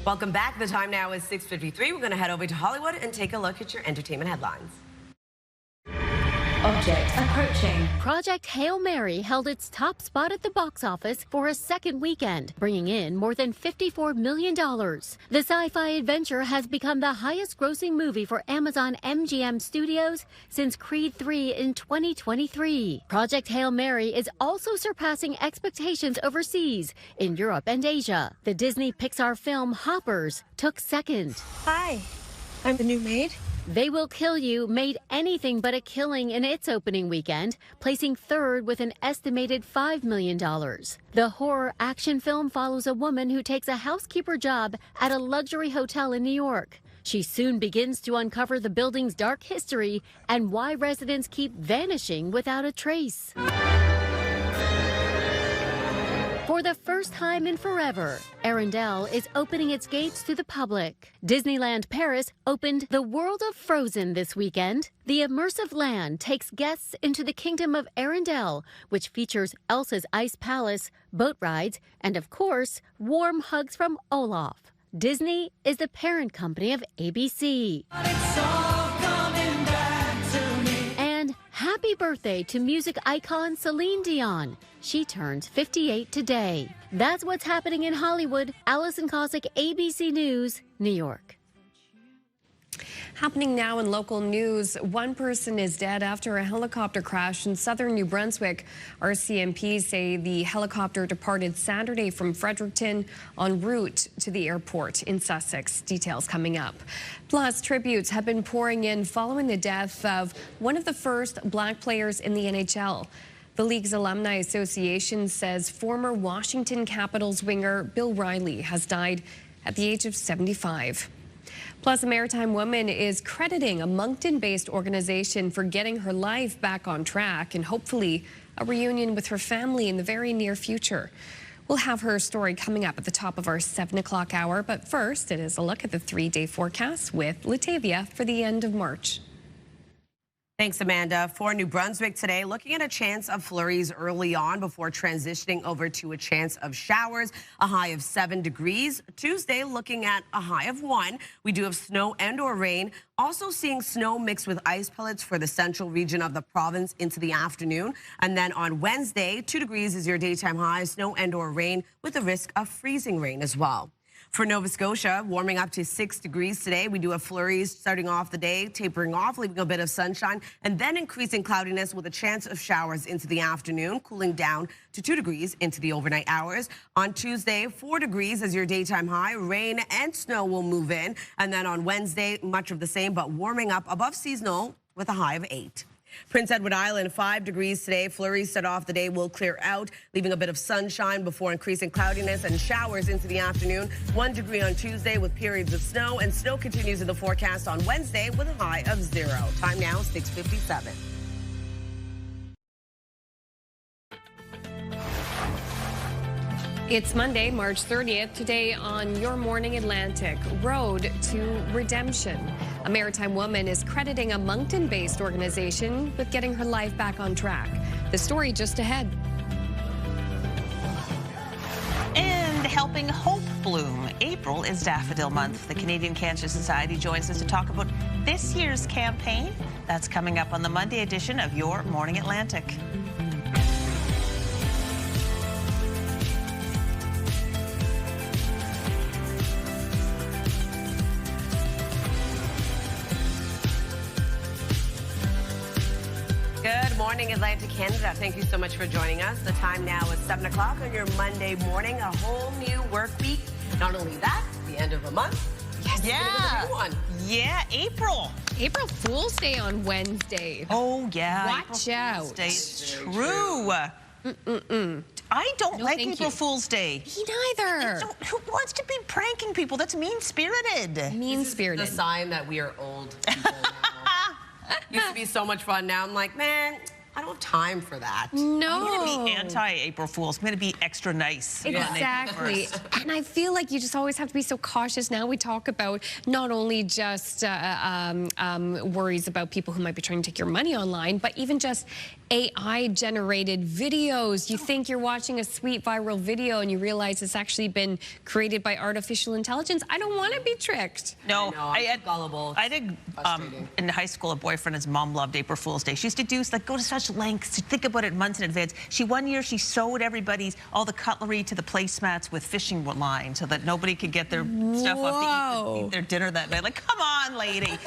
Welcome back. The time now is 6:53. We're going to head over to Hollywood and take a look at your entertainment headlines. Object approaching. Project Hail Mary held its top spot at the box office for a second weekend, bringing in more than $54 million. The sci-fi adventure has become the highest-grossing movie for Amazon MGM Studios since Creed 3 in 2023. Project Hail Mary is also surpassing expectations overseas in Europe and Asia. The Disney Pixar film Hoppers took second. Hi, I'm the new maid. They Will Kill You made anything but a killing in its opening weekend, placing third with an estimated $5 million. The horror action film follows a woman who takes a housekeeper job at a luxury hotel in New York. She soon begins to uncover the building's dark history and why residents keep vanishing without a trace. For the first time in forever, Arendelle is opening its gates to the public. Disneyland Paris opened The World of Frozen this weekend. The immersive land takes guests into the kingdom of Arendelle, which features Elsa's Ice Palace, boat rides, and of course, warm hugs from Olaf. Disney is the parent company of ABC. And happy birthday to music icon Celine Dion. She turns 58 today. That's what's happening in Hollywood. Allison Cossack, ABC News, New York. Happening now in local news, one person is dead after a helicopter crash in southern New Brunswick. RCMP say the helicopter departed Saturday from Fredericton en route to the airport in Sussex. Details coming up. Plus, tributes have been pouring in following the death of one of the first black players in the NHL. The league's Alumni Association says former Washington Capitals winger Bill Riley has died at the age of 75. Plus, a maritime woman is crediting a Moncton-based organization for getting her life back on track and hopefully a reunion with her family in the very near future. We'll have her story coming up at the top of our 7 o'clock hour. But first, it is a look at the 3-day forecast with Latavia for the end of March. Thanks, Amanda. For New Brunswick today, looking at a chance of flurries early on before transitioning over to a chance of showers, a high of 7 degrees. Tuesday, looking at a high of 1. We do have snow and or rain. Also seeing snow mixed with ice pellets for the central region of the province into the afternoon. And then on Wednesday, 2 degrees is your daytime high, snow and or rain with the risk of freezing rain as well. For Nova Scotia, warming up to 6 degrees today. We do have flurries starting off the day, tapering off, leaving a bit of sunshine, and then increasing cloudiness with a chance of showers into the afternoon, cooling down to 2 degrees into the overnight hours. On Tuesday, 4 degrees as your daytime high. Rain and snow will move in. And then on Wednesday, much of the same, but warming up above seasonal with a high of 8. Prince Edward Island, 5 degrees today. Flurries start off the day will clear out, leaving a bit of sunshine before increasing cloudiness and showers into the afternoon. 1 degree on Tuesday with periods of snow, and snow continues in the forecast on Wednesday with a high of 0. Time now, 6:57. It's Monday, March 30th. Today on Your Morning Atlantic, Road to Redemption. A maritime woman is crediting a Moncton-based organization with getting her life back on track. The story just ahead. And helping hope bloom. April is Daffodil Month. The Canadian Cancer Society joins us to talk about this year's campaign. That's coming up on the Monday edition of Your Morning Atlantic. Good morning, Atlantic Canada. Thank you so much for joining us. The time now is 7 o'clock on your Monday morning, a whole new work week. Not only that, the end of a month. Yes, yeah. A new one. Yeah, April. April Fool's Day on Wednesday. Oh, yeah. Watch out. Fool's Day is true. I don't like April Fool's Day. Me neither. Who wants to be pranking people? That's mean-spirited. Mean-spirited. The sign that we are old people now. Used to be so much fun. Now I'm like, man, I don't have time for that. No. I'm going to be anti-April Fool's. I'm going to be extra nice. Exactly. And I feel like you just always have to be so cautious. Now we talk about not only just worries about people who might be trying to take your money online, but even just AI-generated videos. You think you're watching a sweet viral video and you realize it's actually been created by artificial intelligence. I don't want to be tricked. No, I had gullible. I did in high school. A boyfriend, his mom loved April Fool's Day. She used to do like go to such lengths to think about it months in advance. One year she sewed all the cutlery to the placemats with fishing line so that nobody could get their stuff off to eat their dinner that night. Like, come on, lady. Who's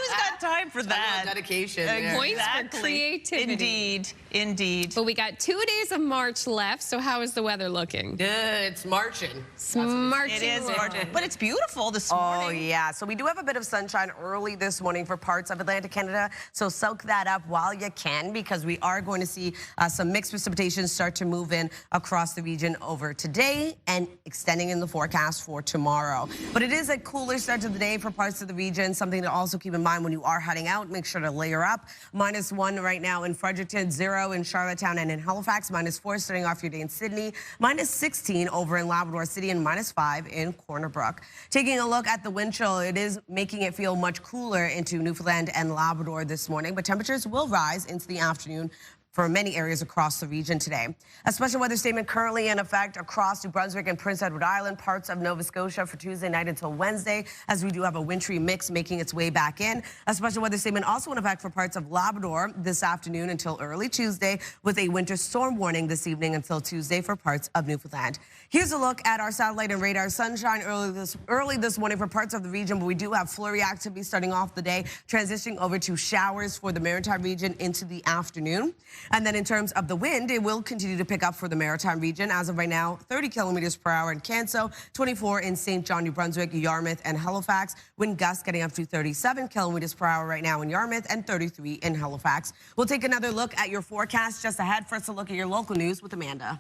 got time for that? Dedication. Points for creativity. Indeed. But we got 2 days of March left, so how is the weather looking? It's marching. Marching. It is marching. But it's beautiful this morning. Oh, yeah. So we do have a bit of sunshine early this morning for parts of Atlantic Canada. So soak that up while you can, because we are going to see some mixed precipitation start to move in across the region over today and extending in the forecast for tomorrow. But it is a cooler start to the day for parts of the region. Something to also keep in mind when you are heading out. Make sure to layer up. -1 right now in Fredericton, 0 in Charlottetown and in Halifax, -4 starting off your day in Sydney, -16 over in Labrador City, and -5 in Corner Brook. Taking a look at the wind chill, it is making it feel much cooler into Newfoundland and Labrador this morning, but temperatures will rise into the afternoon for many areas across the region today. A special weather statement currently in effect across New Brunswick and Prince Edward Island, parts of Nova Scotia for Tuesday night until Wednesday, as we do have a wintry mix making its way back in. A special weather statement also in effect for parts of Labrador this afternoon until early Tuesday, with a winter storm warning this evening until Tuesday for parts of Newfoundland. Here's a look at our satellite and radar. Sunshine early this morning for parts of the region, but we do have flurry activity starting off the day, transitioning over to showers for the Maritime region into the afternoon. And then in terms of the wind, it will continue to pick up for the Maritime region. As of right now, 30 kilometers per hour in Canso, 24 in St. John, New Brunswick, Yarmouth, and Halifax. Wind gusts getting up to 37 kilometers per hour right now in Yarmouth and 33 in Halifax. We'll take another look at your forecast just ahead. First, a look at your local news with Amanda.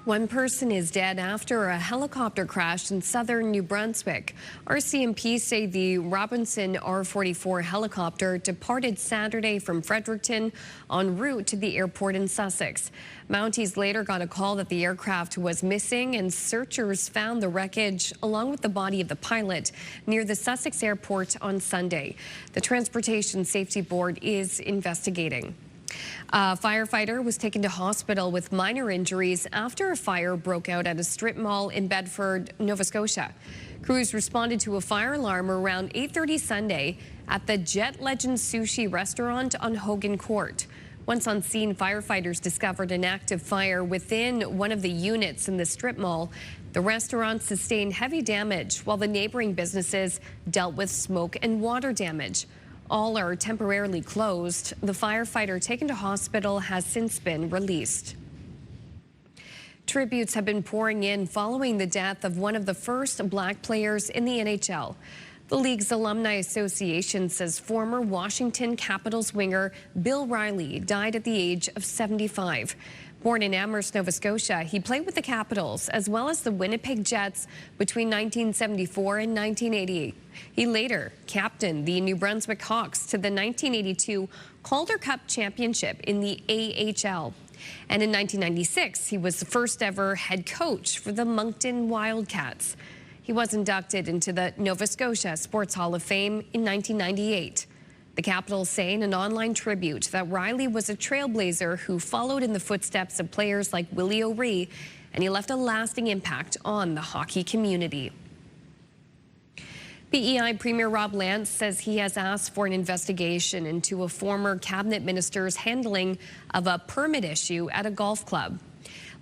One person is dead after a helicopter crash in southern New Brunswick. RCMP say the Robinson R-44 helicopter departed Saturday from Fredericton en route to the airport in Sussex. Mounties later got a call that the aircraft was missing, and searchers found the wreckage along with the body of the pilot near the Sussex airport on Sunday. The Transportation Safety Board is investigating. A firefighter was taken to hospital with minor injuries after a fire broke out at a strip mall in Bedford, Nova Scotia. Crews responded to a fire alarm around 8:30 Sunday at the Jet Legend Sushi restaurant on Hogan Court. Once on scene, firefighters discovered an active fire within one of the units in the strip mall. The restaurant sustained heavy damage, while the neighboring businesses dealt with smoke and water damage. All are temporarily closed. The firefighter taken to hospital has since been released. Tributes have been pouring in following the death of one of the first black players in the NHL. The league's Alumni Association says former Washington Capitals winger Bill Riley died at the age of 75. Born in Amherst, Nova Scotia, he played with the Capitals as well as the Winnipeg Jets between 1974 and 1988. He later captained the New Brunswick Hawks to the 1982 Calder Cup championship in the AHL. And in 1996, he was the first ever head coach for the Moncton Wildcats. He was inducted into the Nova Scotia Sports Hall of Fame in 1998. The Capitals say in an online tribute that Riley was a trailblazer who followed in the footsteps of players like Willie O'Ree, and he left a lasting impact on the hockey community. P.E.I. Premier Rob Lance says he has asked for an investigation into a former cabinet minister's handling of a permit issue at a golf club.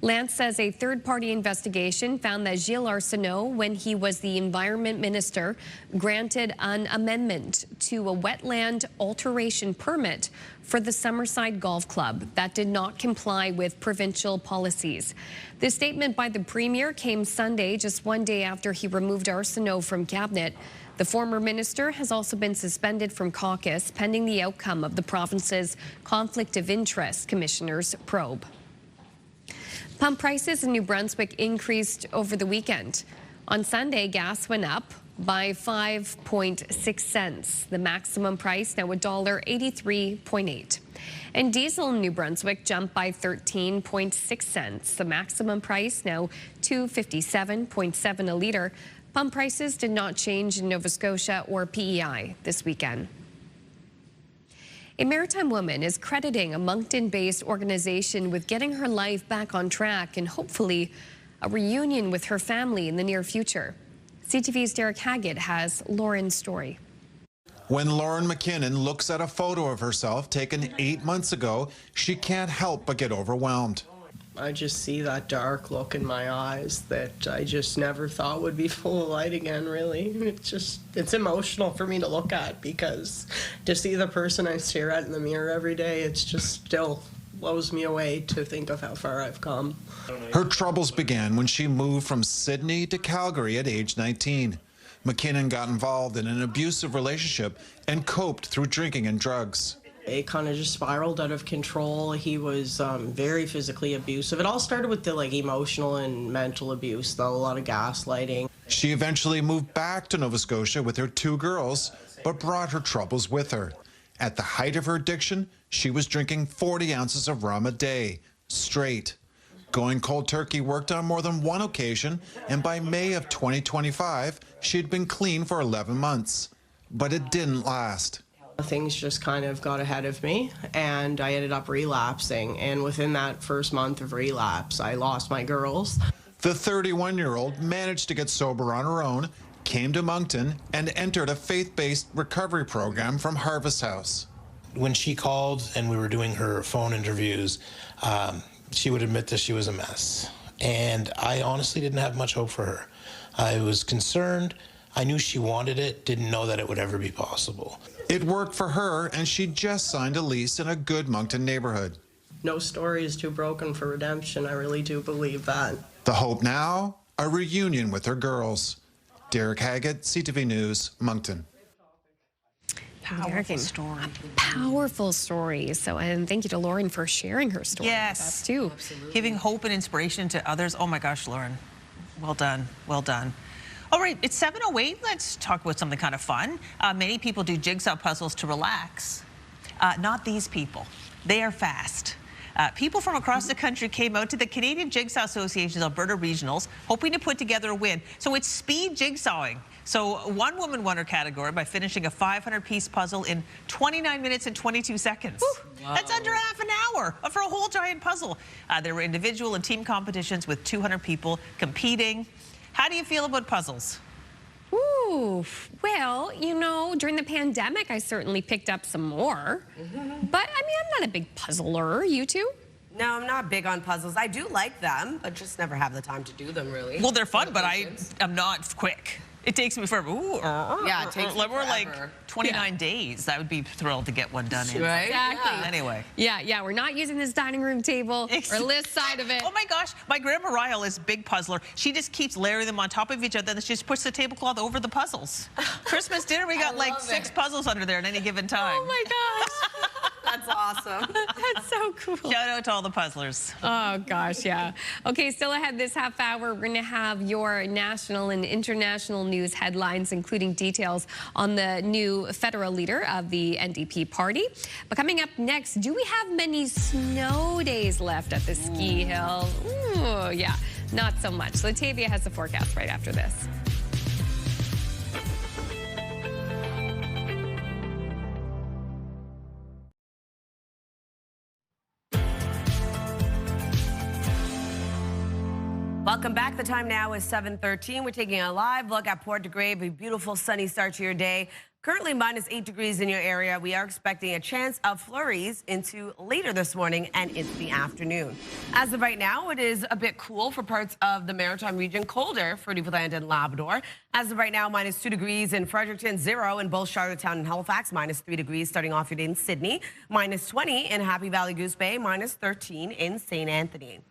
Lance says a third-party investigation found that Gilles Arsenault, when he was the environment minister, granted an amendment to a wetland alteration permit for the Summerside Golf Club that did not comply with provincial policies. This statement by the Premier came Sunday, just one day after he removed Arsenault from cabinet. The former minister has also been suspended from caucus pending the outcome of the province's Conflict of Interest Commissioner's probe. Pump prices in New Brunswick increased over the weekend. On Sunday, gas went up, by 5.6 cents. The maximum price now $1.83.8. And diesel in New Brunswick jumped by 13.6 cents. The maximum price now $2.57.7 a litre. Pump prices did not change in Nova Scotia or P.E.I. this weekend. A maritime woman is crediting a Moncton-based organization with getting her life back on track and hopefully a reunion with her family in the near future. CTV's Derek Haggett has Lauren's story. When Lauren McKinnon looks at a photo of herself taken 8 months ago, she can't help but get overwhelmed. I just see that dark look in my eyes that I just never thought would be full of light again, really. It's emotional for me to look at, because to see the person I stare at in the mirror every day, it's just still blows me away to think of how far I've come. Her troubles began when she moved from Sydney to Calgary at age 19. McKinnon got involved in an abusive relationship and coped through drinking and drugs. It kind of just spiraled out of control. He was very physically abusive. It all started with the emotional and mental abuse, though, a lot of gaslighting. She eventually moved back to Nova Scotia with her 2 girls, but brought her troubles with her. At the height of her addiction, she was drinking 40 ounces of rum a day, straight. Going cold turkey worked on more than one occasion, and by May of 2025, she had been clean for 11 months. But it didn't last. Things just kind of got ahead of me, and I ended up relapsing. And within that first month of relapse, I lost my girls. The 31-year-old managed to get sober on her own, came to Moncton, and entered a faith-based recovery program from Harvest House. When she called and we were doing her phone interviews, she would admit that she was a mess. And I honestly didn't have much hope for her. I was concerned. I knew she wanted it, didn't know that it would ever be possible. It worked for her, and she just signed a lease in a good Moncton neighborhood. No story is too broken for redemption. I really do believe that. The hope now, a reunion with her girls. Derek Haggett, CTV News, Moncton. Powerful story. Powerful story. So, and thank you to Lauren for sharing her story. Yes. With us too. Giving hope and inspiration to others. Oh my gosh, Lauren. Well done. Well done. All right, it's 7:08. Let's talk about something kind of fun. Many people do jigsaw puzzles to relax. Not these people. They are fast. People from across the country came out to the Canadian Jigsaw Association's Alberta Regionals, hoping to put together a win. So it's speed jigsawing. So one woman won her category by finishing a 500-piece puzzle in 29 minutes and 22 seconds. Wow. That's under half an hour for a whole giant puzzle. There were individual and team competitions with 200 people competing. How do you feel about puzzles? Ooh, well, you know, during the pandemic, I certainly picked up some more. But, I mean, I'm not a big puzzler. You two? No, I'm not big on puzzles. I do like them, but just never have the time to do them, really. Well, they're fun, but I'm not quick. It takes me forever. Ooh, yeah, it takes me we're forever. like 29 days. I would be thrilled to get one done in. Right? Exactly. Yeah. Anyway. Yeah, we're not using this dining room table or this side of it. Oh my gosh, my grandma Ryle is a big puzzler. She just keeps layering them on top of each other and she just puts the tablecloth over the puzzles. Christmas dinner, we got like 6 puzzles under there at any given time. Oh my gosh. That's awesome. That's so cool. Shout out to all the puzzlers. Oh gosh, yeah. Okay, still ahead this half hour, we're going to have your national and international news headlines, including details on the new federal leader of the NDP party. But coming up next, do we have many snow days left at the ski hill? Ooh, yeah, not so much. Latavia has the forecast right after this. Welcome back. The time now is 7:13. We're taking a live look at Port de Grave, a beautiful sunny start to your day. Currently -8 degrees in your area. We are expecting a chance of flurries into later this morning and into the afternoon. As of right now, it is a bit cool for parts of the Maritime region, colder for Newfoundland and Labrador. As of right now, -2 degrees in Fredericton, 0 in both Charlottetown and Halifax, -3 degrees starting off your day in Sydney, -20 in Happy Valley Goose Bay, -13 in St. Anthony.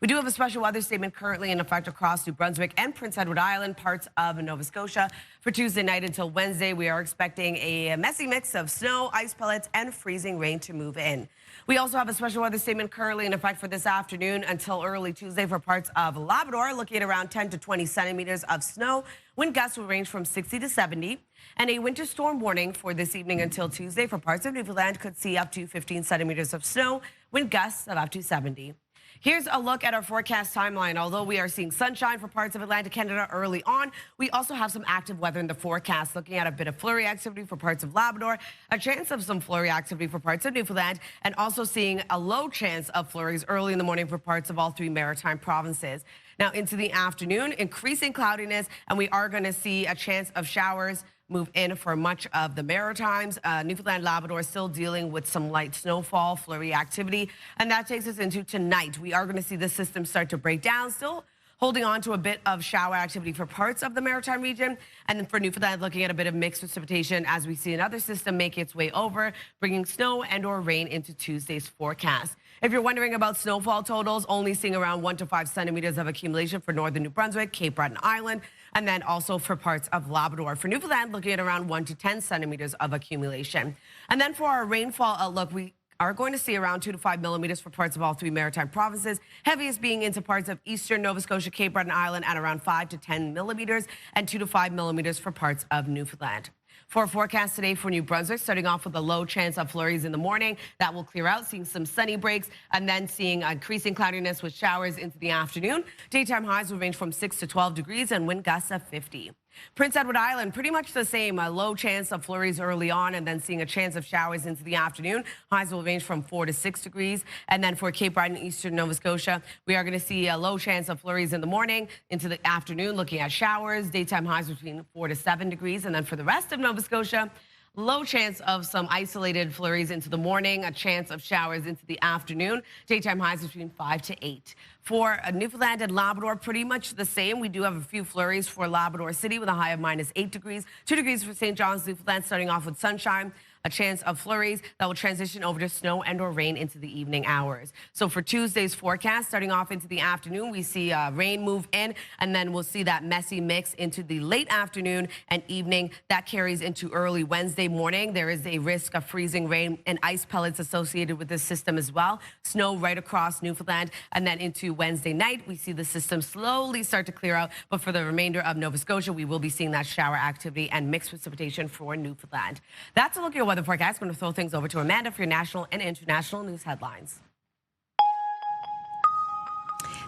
We do have a special weather statement currently in effect across New Brunswick and Prince Edward Island, parts of Nova Scotia. For Tuesday night until Wednesday, we are expecting a messy mix of snow, ice pellets, and freezing rain to move in. We also have a special weather statement currently in effect for this afternoon until early Tuesday for parts of Labrador, looking at around 10 to 20 centimeters of snow. Wind gusts will range from 60 to 70. And a winter storm warning for this evening until Tuesday for parts of Newfoundland could see up to 15 centimeters of snow, wind gusts of up to 70. Here's a look at our forecast timeline. Although we are seeing sunshine for parts of Atlantic Canada early on, we also have some active weather in the forecast, looking at a bit of flurry activity for parts of Labrador, a chance of some flurry activity for parts of Newfoundland, and also seeing a low chance of flurries early in the morning for parts of all three maritime provinces. Now into the afternoon, increasing cloudiness, and we are going to see a chance of showers move in for much of the Maritimes. Newfoundland, Labrador still dealing with some light snowfall, flurry activity, and that takes us into tonight. We are going to see the system start to break down, still holding on to a bit of shower activity for parts of the Maritime region. And then for Newfoundland, looking at a bit of mixed precipitation as we see another system make its way over, bringing snow and or rain into Tuesday's forecast. If you're wondering about snowfall totals, only seeing around 1 to 5 centimeters of accumulation for northern New Brunswick, Cape Breton Island, and then also for parts of Labrador. For Newfoundland, looking at around 1 to 10 centimeters of accumulation. And then for our rainfall outlook, we are going to see around 2 to 5 millimeters for parts of all three maritime provinces, heaviest being into parts of eastern Nova Scotia, Cape Breton Island at around 5 to 10 millimeters, and 2 to 5 millimeters for parts of Newfoundland. For our forecast today for New Brunswick, starting off with a low chance of flurries in the morning. That will clear out, seeing some sunny breaks, and then seeing increasing cloudiness with showers into the afternoon. Daytime highs will range from 6 to 12 degrees and wind gusts of 50. Prince Edward Island, pretty much the same. A low chance of flurries early on and then seeing a chance of showers into the afternoon. Highs will range from 4 to 6 degrees. And then for Cape Breton, eastern Nova Scotia, we are going to see a low chance of flurries in the morning into the afternoon, looking at showers. Daytime highs between 4 to 7 degrees. And then for the rest of Nova Scotia, low chance of some isolated flurries into the morning, a chance of showers into the afternoon. Daytime highs between 5 to 8. For Newfoundland and Labrador, pretty much the same. We do have a few flurries for Labrador City with a high of -8 degrees. 2 degrees for St. John's, Newfoundland, starting off with sunshine. A chance of flurries that will transition over to snow and or rain into the evening hours. So for Tuesday's forecast, starting off into the afternoon, we see rain move in, and then we'll see that messy mix into the late afternoon and evening. That carries into early Wednesday morning. There is a risk of freezing rain and ice pellets associated with this system as well. Snow right across Newfoundland, and then into Wednesday night, we see the system slowly start to clear out. But for the remainder of Nova Scotia, we will be seeing that shower activity and mixed precipitation for Newfoundland. That's a look at your weather forecast. I'm going to throw things over to Amanda for your national and international news headlines.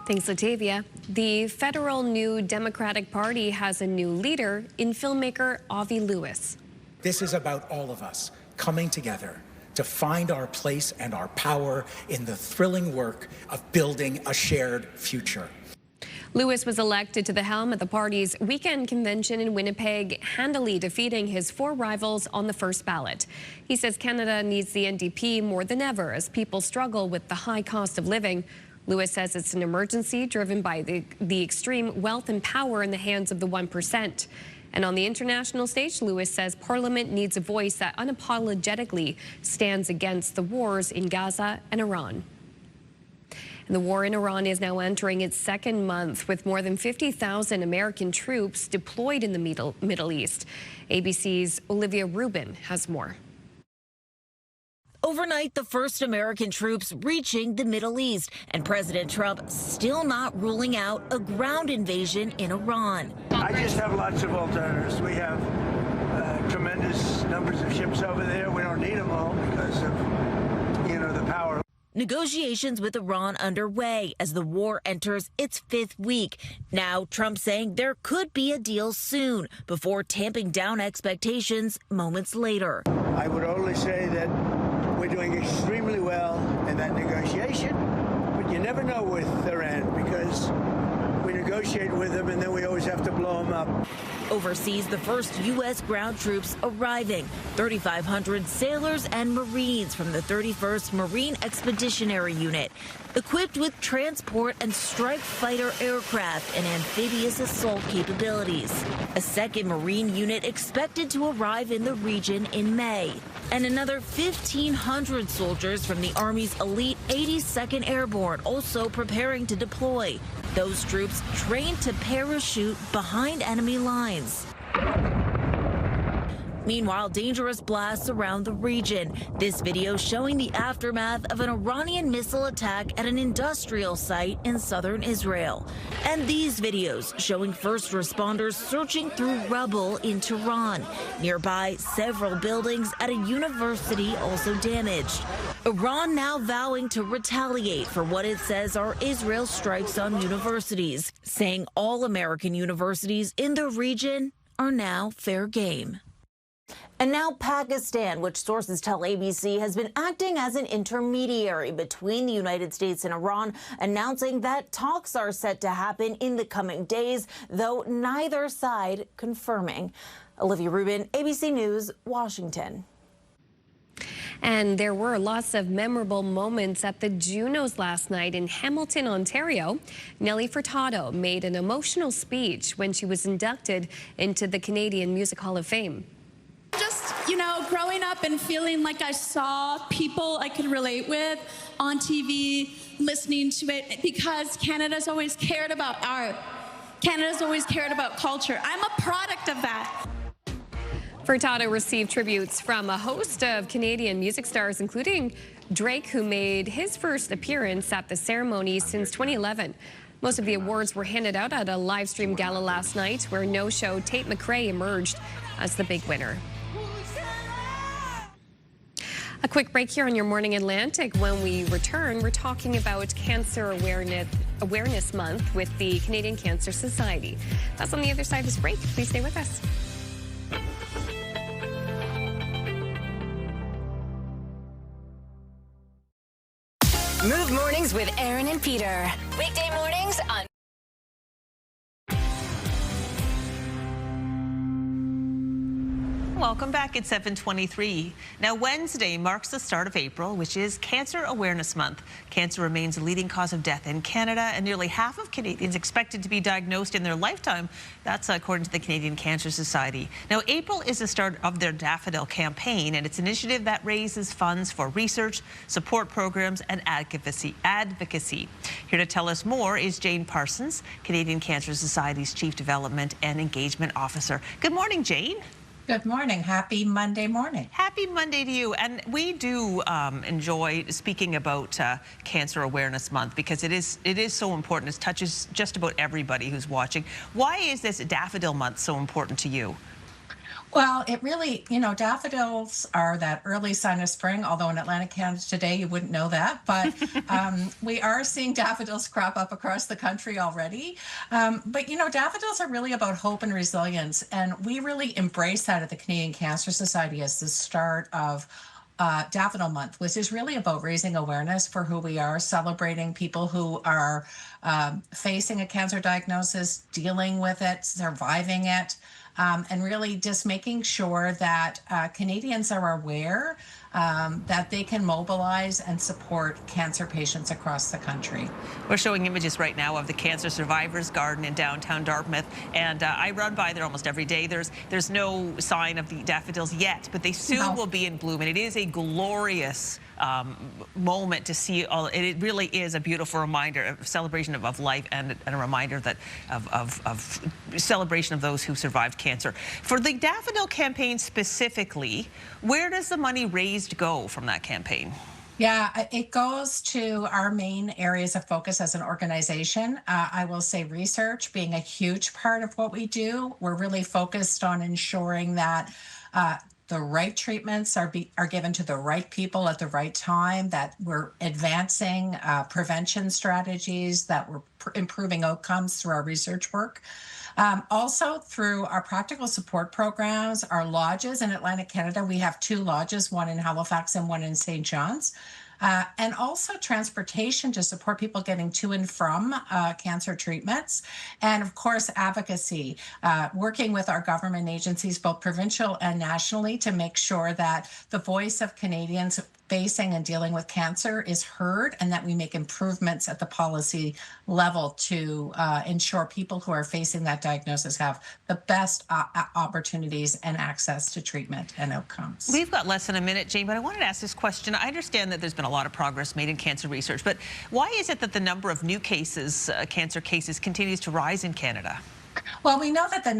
Thanks, Latavia. The federal New Democratic Party has a new leader in filmmaker Avi Lewis. This is about all of us coming together to find our place and our power in the thrilling work of building a shared future. Lewis was elected to the helm at the party's weekend convention in Winnipeg, handily defeating his 4 rivals on the first ballot. He says Canada needs the NDP more than ever as people struggle with the high cost of living. Lewis says it's an emergency driven by the extreme wealth and power in the hands of the 1%. And on the international stage, Lewis says Parliament needs a voice that unapologetically stands against the wars in Gaza and Iran. And the war in Iran is now entering its 2nd month with more than 50,000 American troops deployed in the Middle East. ABC's Olivia Rubin has more. Overnight, the first American troops reaching the Middle East, and President Trump still not ruling out a ground invasion in Iran. I just have lots of alternatives. We have tremendous numbers of ships over there. We don't need them all because of, the power. Negotiations with Iran underway as the war enters its 5th week. Now, Trump saying there could be a deal soon before tamping down expectations moments later. I would only say that we're doing extremely well in that negotiation, but you never know with Iran because we negotiate with them and then we always have to blow them up. Overseas, the first U.S. ground troops arriving, 3,500 sailors and Marines from the 31st Marine Expeditionary Unit, equipped with transport and strike fighter aircraft and amphibious assault capabilities. A 2nd Marine unit expected to arrive in the region in May. And another 1,500 soldiers from the Army's elite 82nd Airborne also preparing to deploy. Those troops trained to parachute behind enemy lines. Meanwhile, dangerous blasts around the region. This video showing the aftermath of an Iranian missile attack at an industrial site in southern Israel. And these videos showing first responders searching through rubble in Tehran. Nearby, several buildings at a university also damaged. Iran now vowing to retaliate for what it says are Israel's strikes on universities, saying all American universities in the region are now fair game. And now Pakistan, which sources tell ABC has been acting as an intermediary between the United States and Iran, announcing that talks are set to happen in the coming days, though neither side confirming. Olivia Rubin, ABC News, Washington. And there were lots of memorable moments at the Junos last night in Hamilton, Ontario. Nelly Furtado made an emotional speech when she was inducted into the Canadian Music Hall of Fame. Just, growing up and feeling like I saw people I could relate with on TV, listening to it, because Canada's always cared about art. Canada's always cared about culture. I'm a product of that. Furtado received tributes from a host of Canadian music stars, including Drake, who made his first appearance at the ceremony since 2011. Most of the awards were handed out at a live stream gala last night, where no-show Tate McRae emerged as the big winner. A quick break here on Your Morning Atlantic. When we return, we're talking about Cancer Awareness Month with the Canadian Cancer Society. That's on the other side of this break. Please stay with us. Move Mornings with Aaron and Peter. Weekday mornings on Welcome back at 7:23. Now, Wednesday marks the start of April, which is Cancer Awareness Month. Cancer remains a leading cause of death in Canada, and nearly half of Canadians expected to be diagnosed in their lifetime. That's according to the Canadian Cancer Society. Now, April is the start of their Daffodil campaign, and it's an initiative that raises funds for research, support programs, and advocacy. Here to tell us more is Jane Parsons, Canadian Cancer Society's Chief Development and Engagement Officer. Good morning, Jane. Good morning. Happy Monday morning. Happy Monday to you. And we do enjoy speaking about Cancer Awareness Month because it is so important. It touches just about everybody who's watching. Why is this Daffodil Month so important to you? Well, it really, daffodils are that early sign of spring, although in Atlantic Canada today, you wouldn't know that. But we are seeing daffodils crop up across the country already. But daffodils are really about hope and resilience. And we really embrace that at the Canadian Cancer Society as the start of Daffodil Month, which is really about raising awareness for who we are, celebrating people who are facing a cancer diagnosis, dealing with it, surviving it. And really just making sure that Canadians are aware that they can mobilize and support cancer patients across the country. We're showing images right now of the Cancer Survivors Garden in downtown Dartmouth, and I run by there almost every day. There's no sign of the daffodils yet, but they soon will be in bloom, and it is a glorious moment to see all. It really is a beautiful reminder, a celebration of life, and a reminder that of celebration of those who survived cancer. For the Daffodil campaign specifically, where does the money raised go from that campaign? Yeah, it goes to our main areas of focus as an organization. I will say research being a huge part of what we do. We're really focused on ensuring that the right treatments are given to the right people at the right time, that we're advancing prevention strategies, that we're improving outcomes through our research work. Also through our practical support programs, our lodges in Atlantic Canada. We have 2 lodges, one in Halifax and one in St. John's. And also transportation to support people getting to and from cancer treatments. And of course, advocacy, working with our government agencies, both provincial and nationally, to make sure that the voice of Canadians facing and dealing with cancer is heard, and that we make improvements at the policy level to ensure people who are facing that diagnosis have the best opportunities and access to treatment and outcomes. We've got less than a minute, Jane, but I wanted to ask this question. I understand that there's been a lot of progress made in cancer research, but why is it that the number of new cases, cancer cases, continues to rise in Canada? Well, we know that the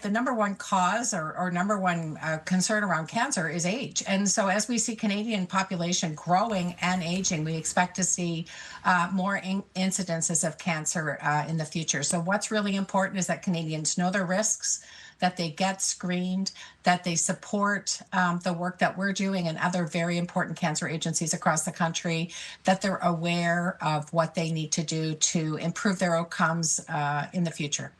number one cause or number one concern around cancer is age. And so as we see Canadian population growing and aging, we expect to see more incidences of cancer in the future. So what's really important is that Canadians know their risks, that they get screened, that they support the work that we're doing and other very important cancer agencies across the country, that they're aware of what they need to do to improve their outcomes in the future.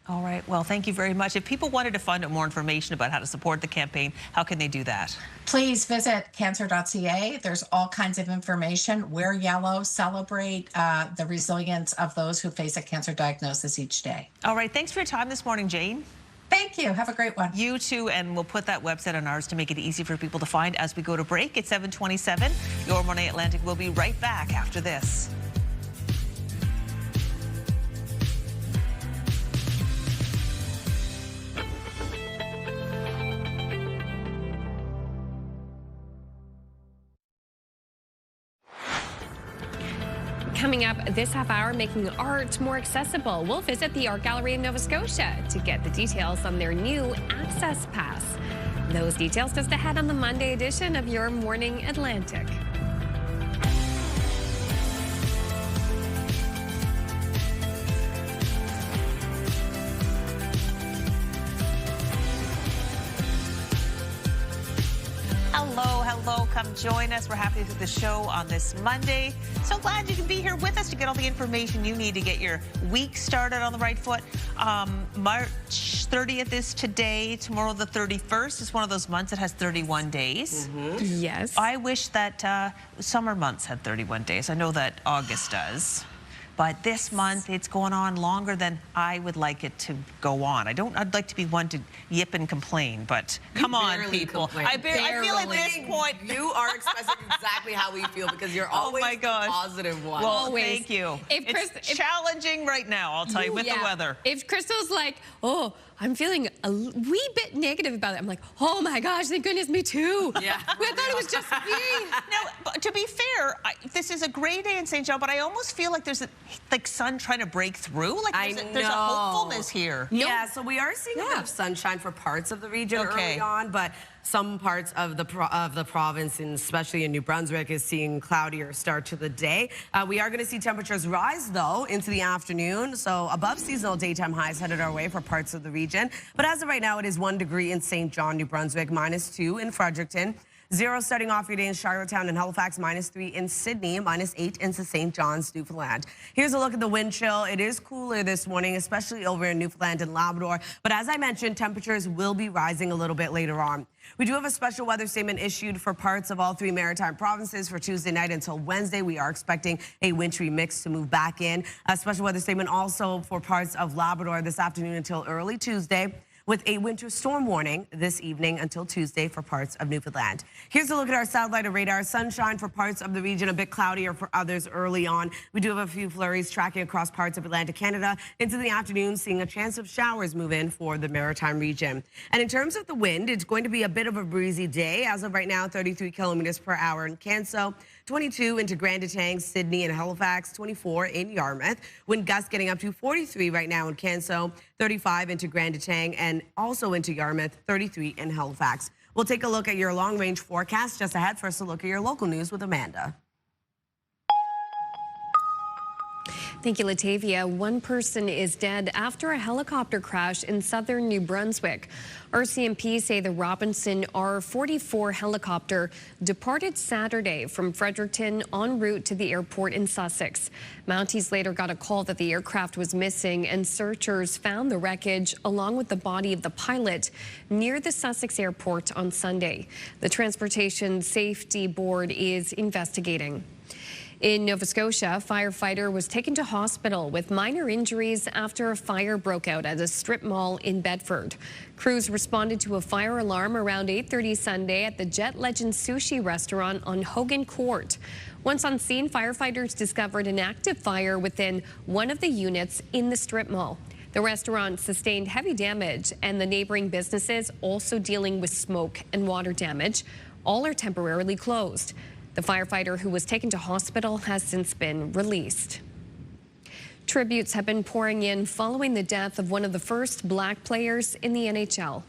All right. Well, thank you very much. If people wanted to find out more information about how to support the campaign, how can they do that? Please visit cancer.ca. There's all kinds of information. Wear yellow. Celebrate the resilience of those who face a cancer diagnosis each day. All right. Thanks for your time this morning, Jane. Thank you. Have a great one. You too, and we'll put that website on ours to make it easy for people to find as we go to break. It's 7:27. Your Morning Atlantic will be right back after this. Coming up this half hour, making art more accessible. We'll visit the Art Gallery in Nova Scotia to get the details on their new Access Pass. Those details just ahead on the Monday edition of Your Morning Atlantic. Hello, come join us. We're happy with the show on this Monday. So glad you can be here with us to get all the information you need to get your week started on the right foot. March 30th is today. Tomorrow, the 31st, is one of those months that has 31 days. Yes. I wish that summer months had 31 days. I know that August does. But this month, it's going on longer than I would like it to go on. I'd like to be one to yip and complain, but come on, people. I feel at this point. You are expressing exactly how we feel because you're always the positive one. Well, thank you. It's challenging right now, I'll tell you, with the weather. If Crystal's like, oh, I'm feeling a wee bit negative about it, I'm like, oh my gosh, thank goodness, me too. Yeah. I thought it was just me. No, but to be fair, this is a great day in St. John, but I almost feel like there's a sun trying to break through. Like there's a hopefulness here. Yeah, so we are seeing a bit of sunshine for parts of the region early on, but some parts of the province, and especially in New Brunswick, is seeing cloudier start to the day. We are going to see temperatures rise, though, into the afternoon. So above seasonal daytime highs headed our way for parts of the region. But as of right now, it is 1 degree in St. John, New Brunswick, -2 in Fredericton. 0 starting off your day in Charlottetown and Halifax, -3 in Sydney, -8 into St. John's, Newfoundland. Here's a look at the wind chill. It is cooler this morning, especially over in Newfoundland and Labrador. But as I mentioned, temperatures will be rising a little bit later on. We do have a special weather statement issued for parts of all 3 maritime provinces for Tuesday night until Wednesday. We are expecting a wintry mix to move back in. A special weather statement also for parts of Labrador this afternoon until early Tuesday, with a winter storm warning this evening until Tuesday for parts of Newfoundland. Here's a look at our satellite and radar. Sunshine for parts of the region, a bit cloudier for others early on. We do have a few flurries tracking across parts of Atlantic Canada into the afternoon, seeing a chance of showers move in for the maritime region. And in terms of the wind, it's going to be a bit of a breezy day. As of right now, 33 kilometers per hour in Canso, 22 into Grand Etang, Sydney, and Halifax, 24 in Yarmouth. Wind gusts getting up to 43 right now in Canso, 35 into Grand Etang, and also into Yarmouth, 33 in Halifax. We'll take a look at your long-range forecast just ahead. First, a look at your local news with Amanda. Thank you, Latavia. One person is dead after a helicopter crash in southern New Brunswick. RCMP say the Robinson R-44 helicopter departed Saturday from Fredericton en route to the airport in Sussex. Mounties later got a call that the aircraft was missing, and searchers found the wreckage along with the body of the pilot near the Sussex airport on Sunday. The Transportation Safety Board is investigating. In Nova Scotia, a firefighter was taken to hospital with minor injuries after a fire broke out at a strip mall in Bedford. Crews responded to a fire alarm around 8:30 Sunday at the Jet Legend Sushi restaurant on Hogan Court. Once on scene, firefighters discovered an active fire within one of the units in the strip mall. The restaurant sustained heavy damage, and the neighboring businesses also dealing with smoke and water damage. All are temporarily closed. The firefighter who was taken to hospital has since been released. Tributes have been pouring in following the death of one of the first black players in the NHL.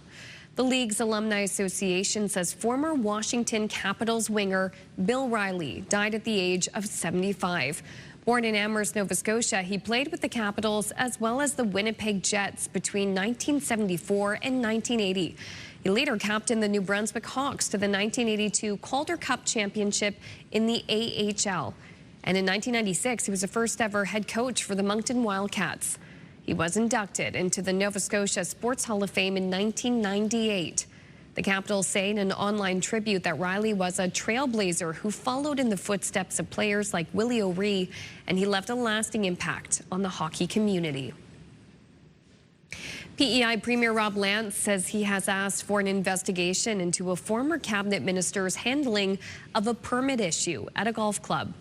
The league's Alumni Association says former Washington Capitals winger Bill Riley died at the age of 75. Born in Amherst, Nova Scotia, he played with the Capitals as well as the Winnipeg Jets between 1974 and 1980. He later captained the New Brunswick Hawks to the 1982 Calder Cup Championship in the AHL. And in 1996, he was the first ever head coach for the Moncton Wildcats. He was inducted into the Nova Scotia Sports Hall of Fame in 1998. The Capitals say in an online tribute that Riley was a trailblazer who followed in the footsteps of players like Willie O'Ree, and he left a lasting impact on the hockey community. P.E.I. Premier Rob Lance says he has asked for an investigation into a former cabinet minister's handling of a permit issue at a golf club.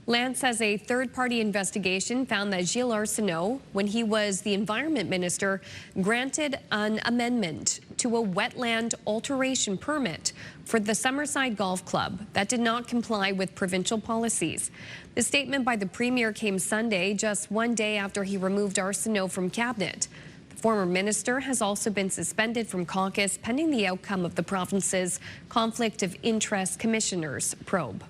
Lance says a third-party investigation found that Gilles Arsenault, when he was the environment minister, granted an amendment to a wetland alteration permit for the Summerside Golf Club that did not comply with provincial policies. The statement by the premier came Sunday, just one day after he removed Arsenault from cabinet. The former minister has also been suspended from caucus pending the outcome of the province's Conflict of Interest Commissioner's probe.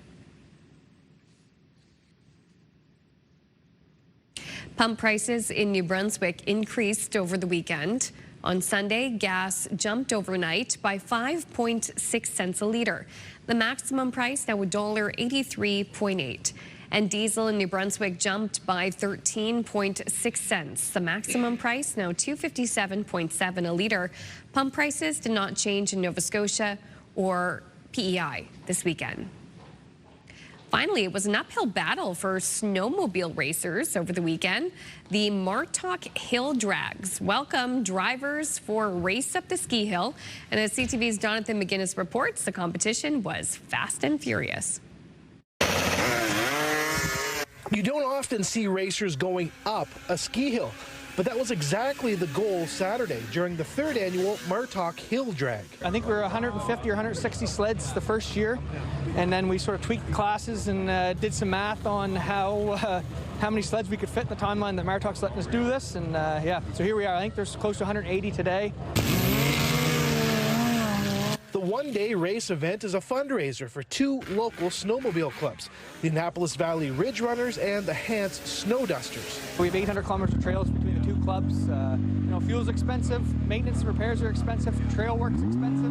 Pump prices in New Brunswick increased over the weekend. On Sunday, gas jumped overnight by 5.6 cents a litre. The maximum price now $1.83.8. And diesel in New Brunswick jumped by 13.6 cents. The maximum price now $2.57.7 a litre. Pump prices did not change in Nova Scotia or P.E.I. this weekend. Finally, it was an uphill battle for snowmobile racers over the weekend. The Martok Hill Drags welcomed drivers for a race up the ski hill. And as CTV's Jonathan McGinnis reports, the competition was fast and furious. You don't often see racers going up a ski hill, but that was exactly the goal Saturday during the third annual Martok Hill Drag. I think we were 150 or 160 sleds the first year, and then we sort of tweaked the classes and did some math on how many sleds we could fit in the timeline that Martok's letting us do this, and yeah, so here we are. I think there's close to 180 today. The one-day race event is a fundraiser for two local snowmobile clubs, the Annapolis Valley Ridge Runners and the Hants Snow Dusters. We have 800 kilometers of trails between the two clubs. You know, fuel's expensive, maintenance and repairs are expensive, trail work's expensive,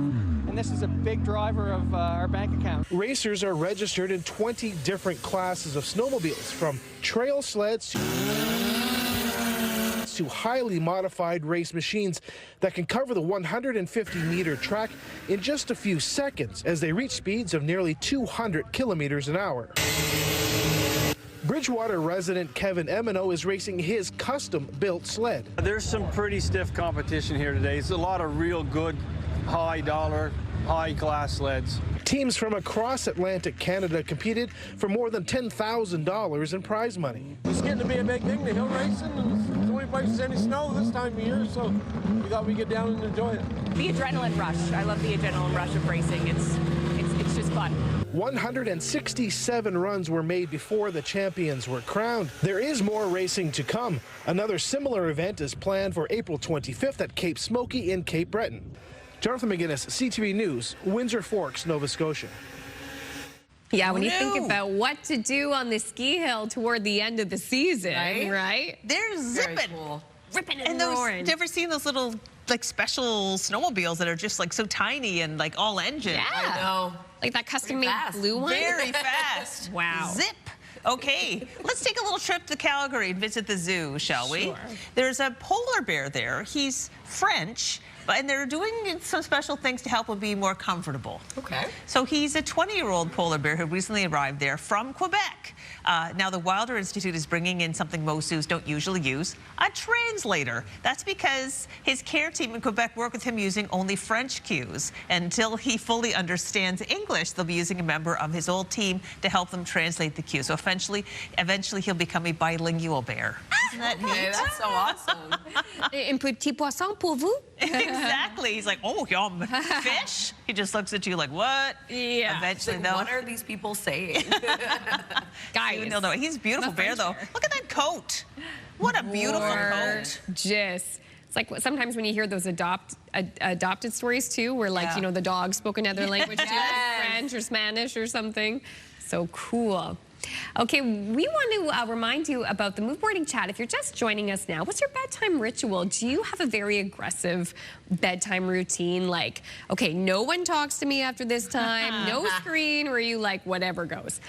and this is a big driver of our bank account. Racers are registered in 20 different classes of snowmobiles, from trail sleds to highly modified race machines that can cover the 150-meter track in just a few seconds as they reach speeds of nearly 200 kilometers an hour. Bridgewater resident Kevin Emino is racing his custom-built sled. There's some pretty stiff competition here today. It's a lot of real good, high-dollar, high-class sleds. Teams from across Atlantic Canada competed for more than $10,000 in prize money. It's getting to be a big thing, the hill racing, and there's only places any snow this time of year, so we thought we'd get down and enjoy it. The adrenaline rush. I love the adrenaline rush of racing. It's just fun. 167 runs were made before the champions were crowned. There is more racing to come. Another similar event is planned for April 25th at Cape Smoky in Cape Breton. Jonathan McGinnis, CTV News, Windsor Forks, Nova Scotia. Yeah, when you think about what to do on the ski hill toward the end of the season, right? They're zipping. Cool. Ripping and roaring. You ever seen those little like special snowmobiles that are just like so tiny and like all engine? Yeah. I know. Like that custom-made blue one? Very fast. Wow. Zip. Okay, let's take a little trip to Calgary and visit the zoo, shall we? Sure. There's a polar bear there. He's French, and they're doing some special things to help him be more comfortable. Okay. So he's a 20-year-old polar bear who recently arrived there from Quebec. Now, the Wilder Institute is bringing in something most zoos don't usually use, a translator. That's because his care team in Quebec work with him using only French cues. Until he fully understands English, they'll be using a member of his old team to help them translate the cues. So eventually he'll become a bilingual bear. Isn't that neat? That's so awesome. Un petit poisson pour vous? Exactly. He's like, oh, yum. Fish? He just looks at you like, what? Yeah. Eventually, Like, though. what are these people saying? Guys. They'll know. He's a beautiful bear, though. Look at that coat. What a beautiful coat. Gorgeous. It's like sometimes when you hear those adopted stories, too, where, like, you know, the dog spoke another language, too, like French or Spanish or something. So cool. Okay, we want to remind you about the Move Morning Chat. If you're just joining us now, what's your bedtime ritual? Do you have a very aggressive bedtime routine? Like, okay, no one talks to me after this time, no screen, or are you like, whatever goes?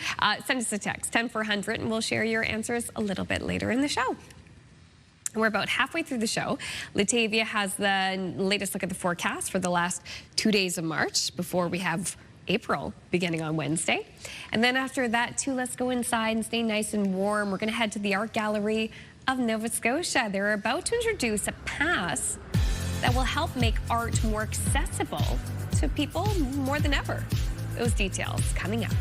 Send us a text, 10400, and we'll share your answers a little bit later in the show. We're about halfway through the show. Latavia has the latest look at the forecast for the last 2 days of March before we have April beginning on Wednesday. And then after that, too, let's go inside and stay nice and warm. We're going to head to the Art Gallery of Nova Scotia. They're about to introduce a pass that will help make art more accessible to people more than ever. Those details coming up.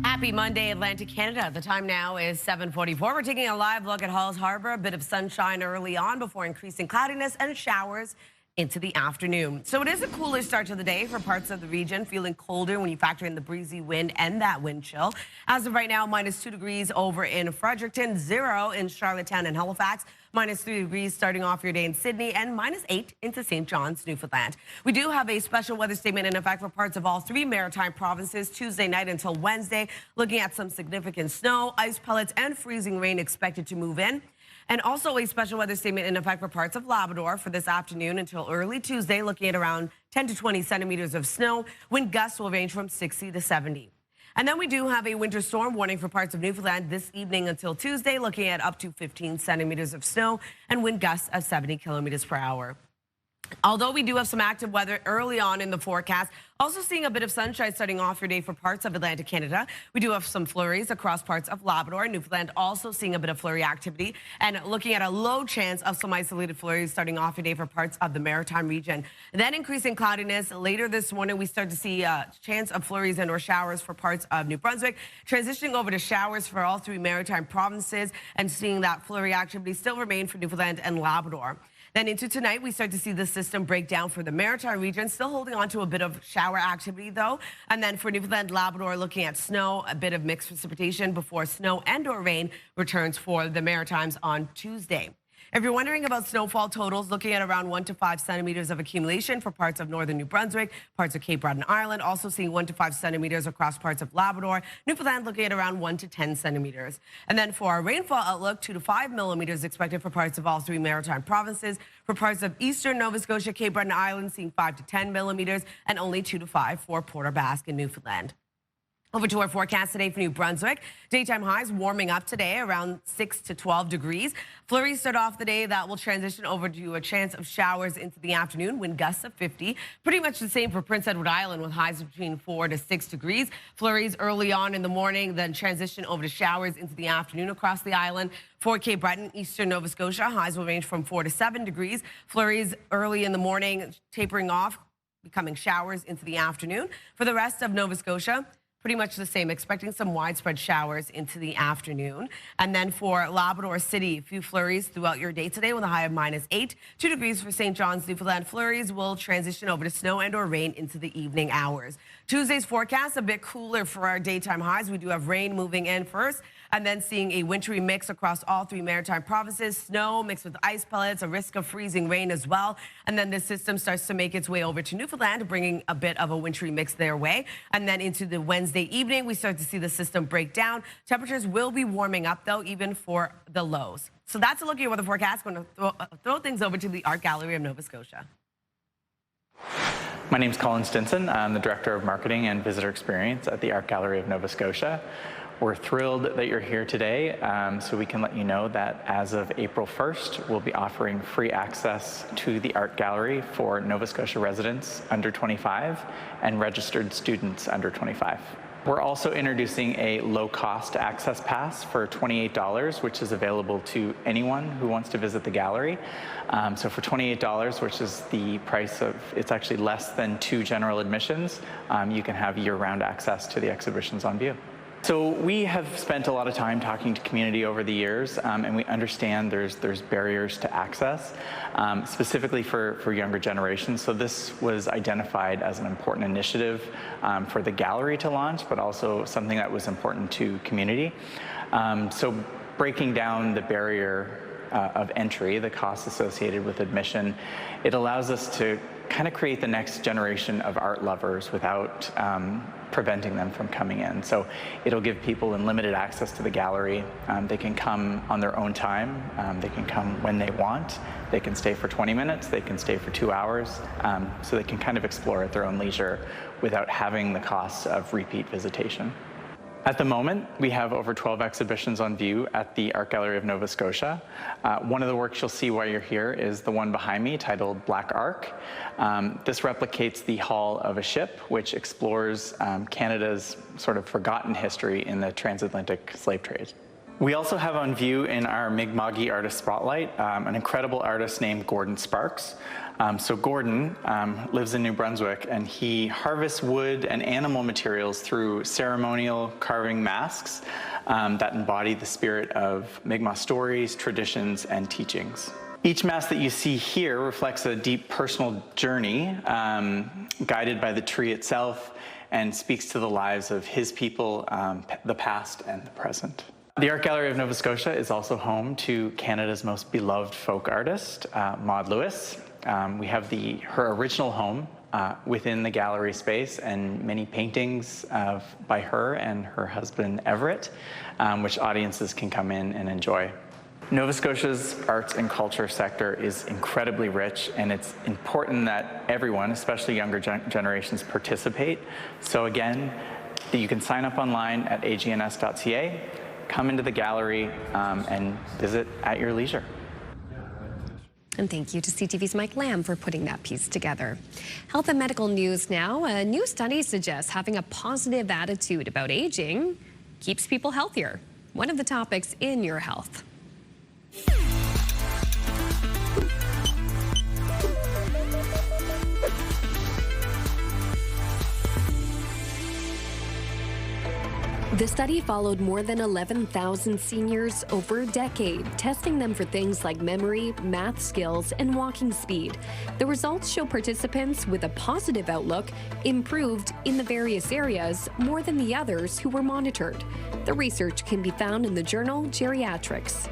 Happy Monday, Atlantic Canada. The time now is 7:44. We're taking a live look at Halls Harbor. A bit of sunshine early on before increasing cloudiness and showers into the afternoon. So it is a cooler start to the day for parts of the region, feeling colder when you factor in the breezy wind and that wind chill. As of right now, -2 degrees over in Fredericton, 0 in Charlottetown and Halifax, -3 degrees starting off your day in Sydney, and -8 into St. John's, Newfoundland. We do have a special weather statement in effect for parts of all 3 maritime provinces Tuesday night until Wednesday, looking at some significant snow, ice pellets, and freezing rain expected to move in. And also a special weather statement in effect for parts of Labrador for this afternoon until early Tuesday, looking at around 10 to 20 centimeters of snow. Wind gusts will range from 60 to 70. And then we do have a winter storm warning for parts of Newfoundland this evening until Tuesday, looking at up to 15 centimeters of snow and wind gusts of 70 kilometers per hour. Although we do have some active weather early on in the forecast, also seeing a bit of sunshine starting off your day for parts of Atlantic Canada. We do have some flurries across parts of Labrador and Newfoundland, also seeing a bit of flurry activity and looking at a low chance of some isolated flurries starting off your day for parts of the maritime region. Then increasing cloudiness. Later this morning, we start to see a chance of flurries and or showers for parts of New Brunswick, transitioning over to showers for all 3 maritime provinces and seeing that flurry activity still remain for Newfoundland and Labrador. Then into tonight, we start to see the system break down for the maritime region, still holding on to a bit of shower activity, though. And then for Newfoundland, Labrador, looking at snow, a bit of mixed precipitation before snow and or rain returns for the Maritimes on Tuesday. If you're wondering about snowfall totals, looking at around 1 to 5 centimeters of accumulation for parts of northern New Brunswick, parts of Cape Breton Island, also seeing 1 to 5 centimeters across parts of Labrador. Newfoundland looking at around 1 to 10 centimeters. And then for our rainfall outlook, 2 to 5 millimeters expected for parts of all 3 maritime provinces. For parts of eastern Nova Scotia, Cape Breton Island, seeing 5 to 10 millimeters, and only 2 to 5 for Port aux Basques in Newfoundland. Over to our forecast today for New Brunswick. Daytime highs warming up today around 6 to 12 degrees. Flurries start off the day that will transition over to a chance of showers into the afternoon, wind gusts of 50. Pretty much the same for Prince Edward Island with highs between 4 to 6 degrees. Flurries early on in the morning, then transition over to showers into the afternoon across the island. For Cape Breton, eastern Nova Scotia, highs will range from 4 to 7 degrees. Flurries early in the morning, tapering off, becoming showers into the afternoon. For the rest of Nova Scotia, pretty much the same, expecting some widespread showers into the afternoon. And then for Labrador City, a few flurries throughout your day today with a high of -8. 2 degrees for St. John's, Newfoundland. Flurries will transition over to snow and or rain into the evening hours. Tuesday's forecast, a bit cooler for our daytime highs. We do have rain moving in first, and then seeing a wintry mix across all 3 maritime provinces. Snow mixed with ice pellets, a risk of freezing rain as well. And then the system starts to make its way over to Newfoundland, bringing a bit of a wintry mix their way. And then into the Wednesday evening, we start to see the system break down. Temperatures will be warming up, though, even for the lows. So that's a look at your weather forecast. Going to throw things over to the Art Gallery of Nova Scotia. My name is Colin Stinson. I'm the Director of Marketing and Visitor Experience at the Art Gallery of Nova Scotia. We're thrilled that you're here today, so we can let you know that as of April 1st, we'll be offering free access to the art gallery for Nova Scotia residents under 25 and registered students under 25. We're also introducing a low-cost access pass for $28, which is available to anyone who wants to visit the gallery. So for $28, which is the price of, it's actually less than 2 general admissions, you can have year-round access to the exhibitions on view. So we have spent a lot of time talking to community over the years, and we understand there's barriers to access, specifically for younger generations. So this was identified as an important initiative for the gallery to launch, but also something that was important to community. So breaking down the barrier of entry, the costs associated with admission, it allows us to kind of create the next generation of art lovers without preventing them from coming in. So it'll give people unlimited access to the gallery. They can come on their own time. They can come when they want. They can stay for 20 minutes. They can stay for 2 hours. So they can kind of explore at their own leisure without having the costs of repeat visitation. At the moment, we have over 12 exhibitions on view at the Art Gallery of Nova Scotia. One of the works you'll see while you're here is the one behind me titled Black Ark. This replicates the hull of a ship, which explores Canada's sort of forgotten history in the transatlantic slave trade. We also have on view in our Mi'kma'ki Artist Spotlight an incredible artist named Gordon Sparks. So Gordon lives in New Brunswick, and he harvests wood and animal materials through ceremonial carving masks that embody the spirit of Mi'kmaq stories, traditions, and teachings. Each mask that you see here reflects a deep personal journey guided by the tree itself and speaks to the lives of his people, the past and the present. The Art Gallery of Nova Scotia is also home to Canada's most beloved folk artist, Maud Lewis. We have her original home within the gallery space and many paintings by her and her husband Everett, which audiences can come in and enjoy. Nova Scotia's arts and culture sector is incredibly rich, and it's important that everyone, especially younger generations, participate. So again, you can sign up online at agns.ca, come into the gallery, and visit at your leisure. And thank you to CTV's Mike Lamb for putting that piece together. Health and medical news now. A new study suggests having a positive attitude about aging keeps people healthier. One of the topics in Your Health. The study followed more than 11,000 seniors over a decade, testing them for things like memory, math skills, and walking speed. The results show participants with a positive outlook improved in the various areas more than the others who were monitored. The research can be found in the journal Geriatrics.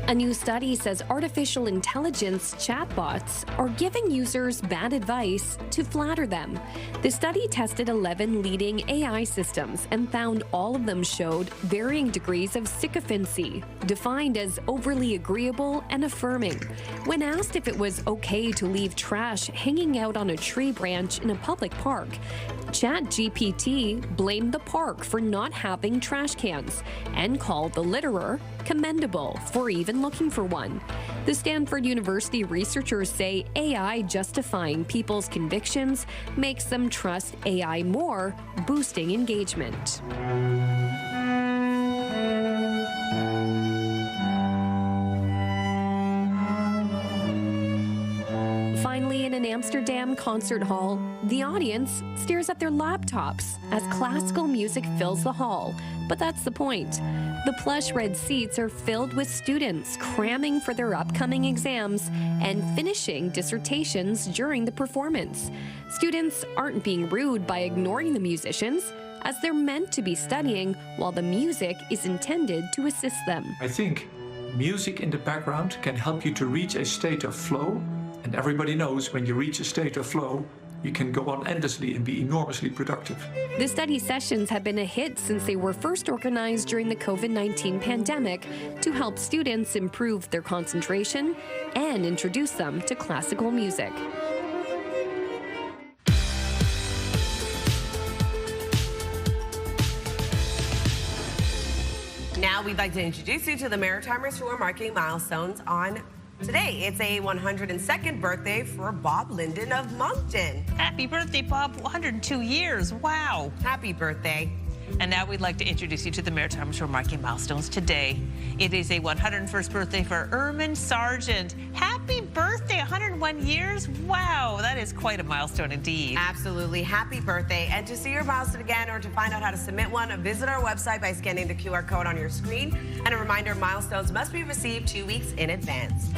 A new study says artificial intelligence chatbots are giving users bad advice to flatter them. The study tested 11 leading AI systems and found all of them showed varying degrees of sycophancy, defined as overly agreeable and affirming. When asked if it was okay to leave trash hanging out on a tree branch in a public park, ChatGPT blamed the park for not having trash cans and called the litterer commendable for even looking for one. The Stanford University researchers say AI justifying people's convictions makes them trust AI more, boosting engagement. Finally, in an Amsterdam concert hall, the audience stares at their laptops as classical music fills the hall. But that's the point. The plush red seats are filled with students cramming for their upcoming exams and finishing dissertations during the performance. Students aren't being rude by ignoring the musicians, as they're meant to be studying while the music is intended to assist them. I think music in the background can help you to reach a state of flow. And everybody knows when you reach a state of flow, you can go on endlessly and be enormously productive. The study sessions have been a hit since they were first organized during the COVID-19 pandemic to help students improve their concentration and introduce them to classical music. Now we'd like to introduce you to the Maritimers who are marking milestones on today. It's a 102nd birthday for Bob Linden of Moncton. Happy birthday, Bob. 102 years. Wow. Happy birthday. And now we'd like to introduce you to the Maritimers who are marking milestones today. It is a 101st birthday for Ermin Sargent. Happy birthday, 101 years. Wow, that is quite a milestone indeed. Absolutely. Happy birthday. And to see your milestone again or to find out how to submit one, visit our website by scanning the QR code on your screen. And a reminder, milestones must be received 2 weeks in advance.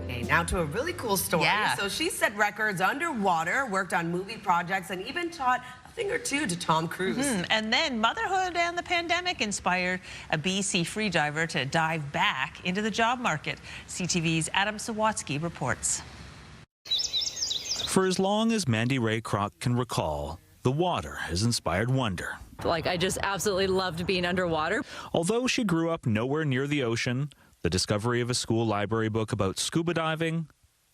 Okay, now to a really cool story. Yeah. So she set records underwater, worked on movie projects, and even taught thing or two to Tom Cruise. And then motherhood and the pandemic inspired a BC freediver to dive back into the job market. CTV's Adam Sawatsky reports. For as long as Mandy Ray Kroc can recall, the water has inspired wonder. Like, I just absolutely loved being underwater. Although she grew up nowhere near the ocean, the discovery of a school library book about scuba diving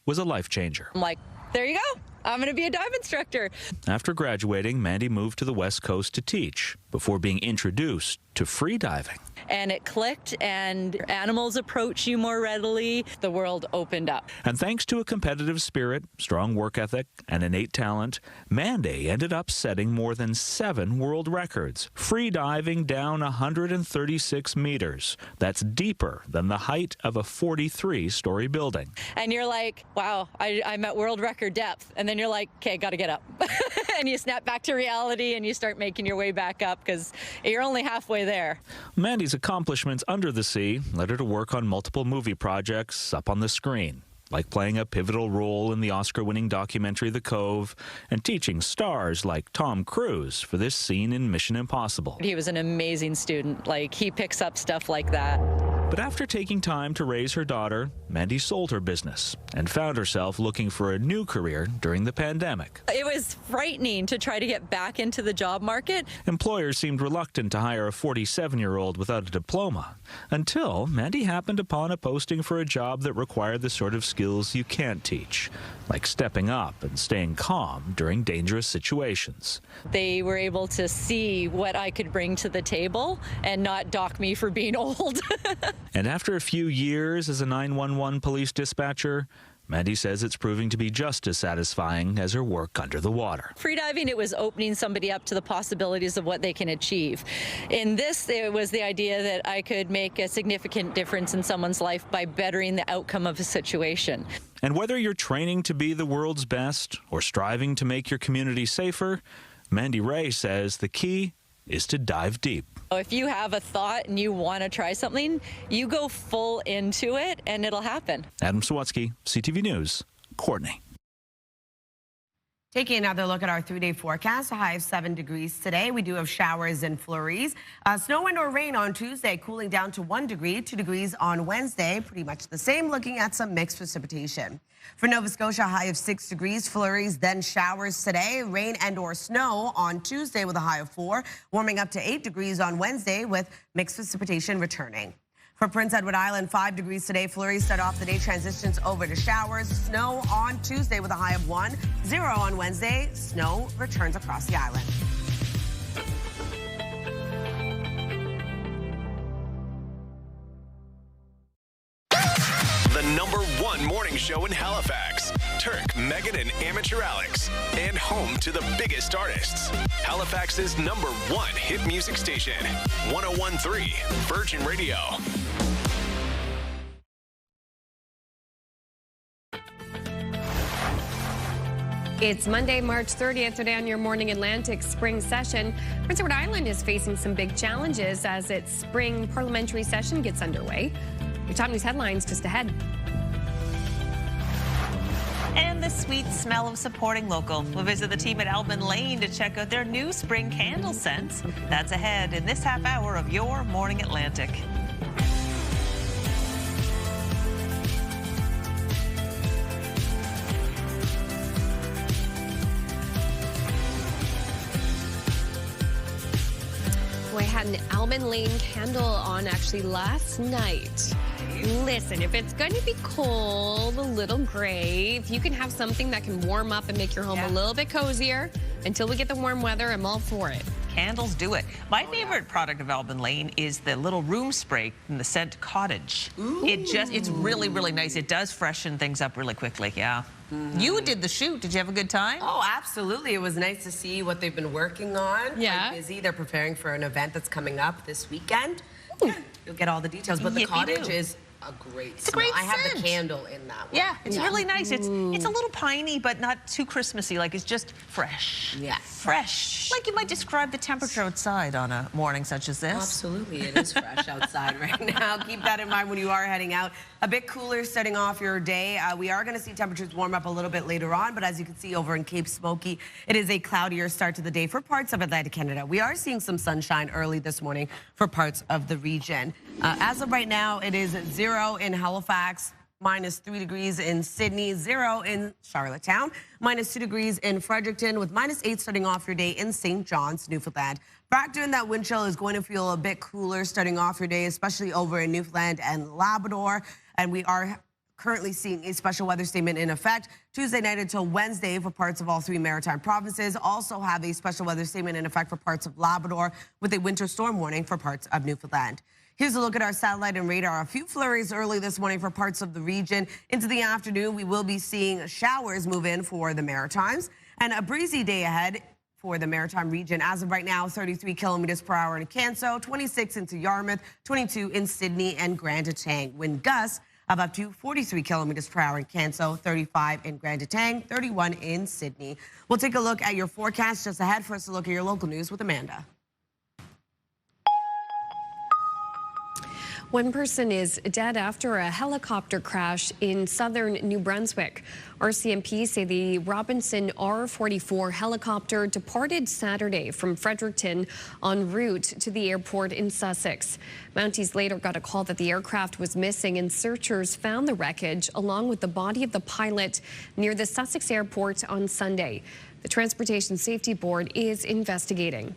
was a life changer. I'm like, there you go. I'm going to be a dive instructor. After graduating, Mandy moved to the West Coast to teach before being introduced to free diving. And it clicked, and animals approach you more readily. The world opened up. And thanks to a competitive spirit, strong work ethic, and innate talent, Mandy ended up setting more than 7 world records, free diving down 136 meters. That's deeper than the height of a 43-story building. And you're like, wow, I'm at world record depth. And then you're like, okay, got to get up. And you snap back to reality and you start making your way back up because you're only halfway there. Mandy's accomplishments under the sea led her to work on multiple movie projects up on the screen, like playing a pivotal role in the Oscar-winning documentary The Cove and teaching stars like Tom Cruise for this scene in Mission Impossible. He was an amazing student. Like, he picks up stuff like that. But after taking time to raise her daughter, Mandy sold her business and found herself looking for a new career during the pandemic. It was frightening to try to get back into the job market. Employers seemed reluctant to hire a 47-year-old without a diploma, until Mandy happened upon a posting for a job that required the sort of skills you can't teach, like stepping up and staying calm during dangerous situations. They were able to see what I could bring to the table and not dock me for being old. And after a few years as a 911 police dispatcher, Mandy says it's proving to be just as satisfying as her work under the water. Freediving, it was opening somebody up to the possibilities of what they can achieve. In this, it was the idea that I could make a significant difference in someone's life by bettering the outcome of a situation. And whether you're training to be the world's best or striving to make your community safer, Mandy Ray says the key is to dive deep. If you have a thought and you want to try something, you go full into it and it'll happen. Adam Sawatsky, CTV News, Courtney. Taking another look at our 3-day forecast, a high of 7 degrees today. We do have showers and flurries. Snow, wind, or rain on Tuesday, cooling down to 1 degree, 2 degrees on Wednesday. Pretty much the same, looking at some mixed precipitation. For Nova Scotia, a high of 6 degrees, flurries, then showers today. Rain and or snow on Tuesday with a high of 4. Warming up to 8 degrees on Wednesday with mixed precipitation returning. For Prince Edward Island, 5 degrees today. Flurries start off the day, transitions over to showers. Snow on Tuesday with a high of 1. 0 on Wednesday. Snow returns across the island. The #1 morning show in Halifax. Turk, Megan, and Amateur Alex. And home to the biggest artists. Halifax's #1 hit music station. 101.3 Virgin Radio. It's Monday, March 30th, today on your Morning Atlantic spring session. Prince Edward Island is facing some big challenges as its spring parliamentary session gets underway. Your top news headlines just ahead. And the sweet smell of supporting local. We'll visit the team at Alban Lane to check out their new spring candle scents. That's ahead in this half hour of your Morning Atlantic. I had an Alban Lane candle on actually last night. Listen, if it's going to be cold, a little gray, if you can have something that can warm up and make your home a little bit cozier until we get the warm weather, I'm all for it. candles do it. My favorite product of Alban Lane is the little room spray from the scent Cottage. It's really, really nice. It does freshen things up really quickly, yeah. You did the shoot. Did you have a good time? Oh, absolutely. It was nice to see what they've been working on. Yeah. Quite busy. They're preparing for an event that's coming up this weekend. You'll get all the details. But the Cottage is a great It's a great I have the scent. candle in that one. Yeah, it's really nice. It's a little piney, but not too Christmassy. Like, it's just fresh. Yeah. Fresh. Like you might describe the temperature outside on a morning such as this. Absolutely. It is fresh outside right now. Keep that in mind when you are heading out. A bit cooler starting off your day. We are going to see temperatures warm up a little bit later on, but as you can see over in Cape Smoky, it is a cloudier start to the day for parts of Atlantic Canada. We are seeing some sunshine early this morning for parts of the region. As of right now, it is 0 in Halifax, -3 degrees in Sydney, 0 in Charlottetown, -2 degrees in Fredericton, with -8 starting off your day in St. John's, Newfoundland. Factor in that wind chill is going to feel a bit cooler starting off your day, especially over in Newfoundland and Labrador. And we are currently seeing a special weather statement in effect Tuesday night until Wednesday for parts of all 3 maritime provinces. Also have a special weather statement in effect for parts of Labrador with a winter storm warning for parts of Newfoundland. Here's a look at our satellite and radar. A few flurries early this morning for parts of the region. Into the afternoon, we will be seeing showers move in for the Maritimes and a breezy day ahead for the Maritime region. As of right now, 33 kilometers per hour in Canso, 26 into Yarmouth, 22 in Sydney and Grand Etang. Wind gusts of up to 43 kilometers per hour in Canso, 35 in Grand Etang, 31 in Sydney. We'll take a look at your forecast just ahead. For us to look at your local news with Amanda. One person is dead after a helicopter crash in southern New Brunswick. RCMP say the Robinson R-44 helicopter departed Saturday from Fredericton en route to the airport in Sussex. Mounties later got a call that the aircraft was missing, and searchers found the wreckage along with the body of the pilot near the Sussex airport on Sunday. The Transportation Safety Board is investigating.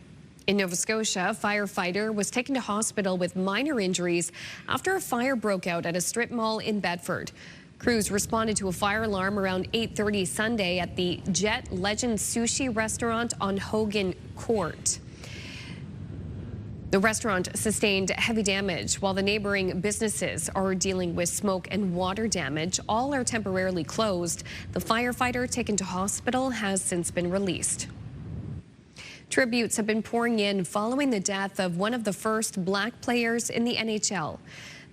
In Nova Scotia, a firefighter was taken to hospital with minor injuries after a fire broke out at a strip mall in Bedford. Crews responded to a fire alarm around 8:30 Sunday at the Jet Legend Sushi restaurant on Hogan Court. The restaurant sustained heavy damage, while the neighboring businesses are dealing with smoke and water damage. All are temporarily closed. The firefighter taken to hospital has since been released. Tributes have been pouring in following the death of one of the first black players in the NHL.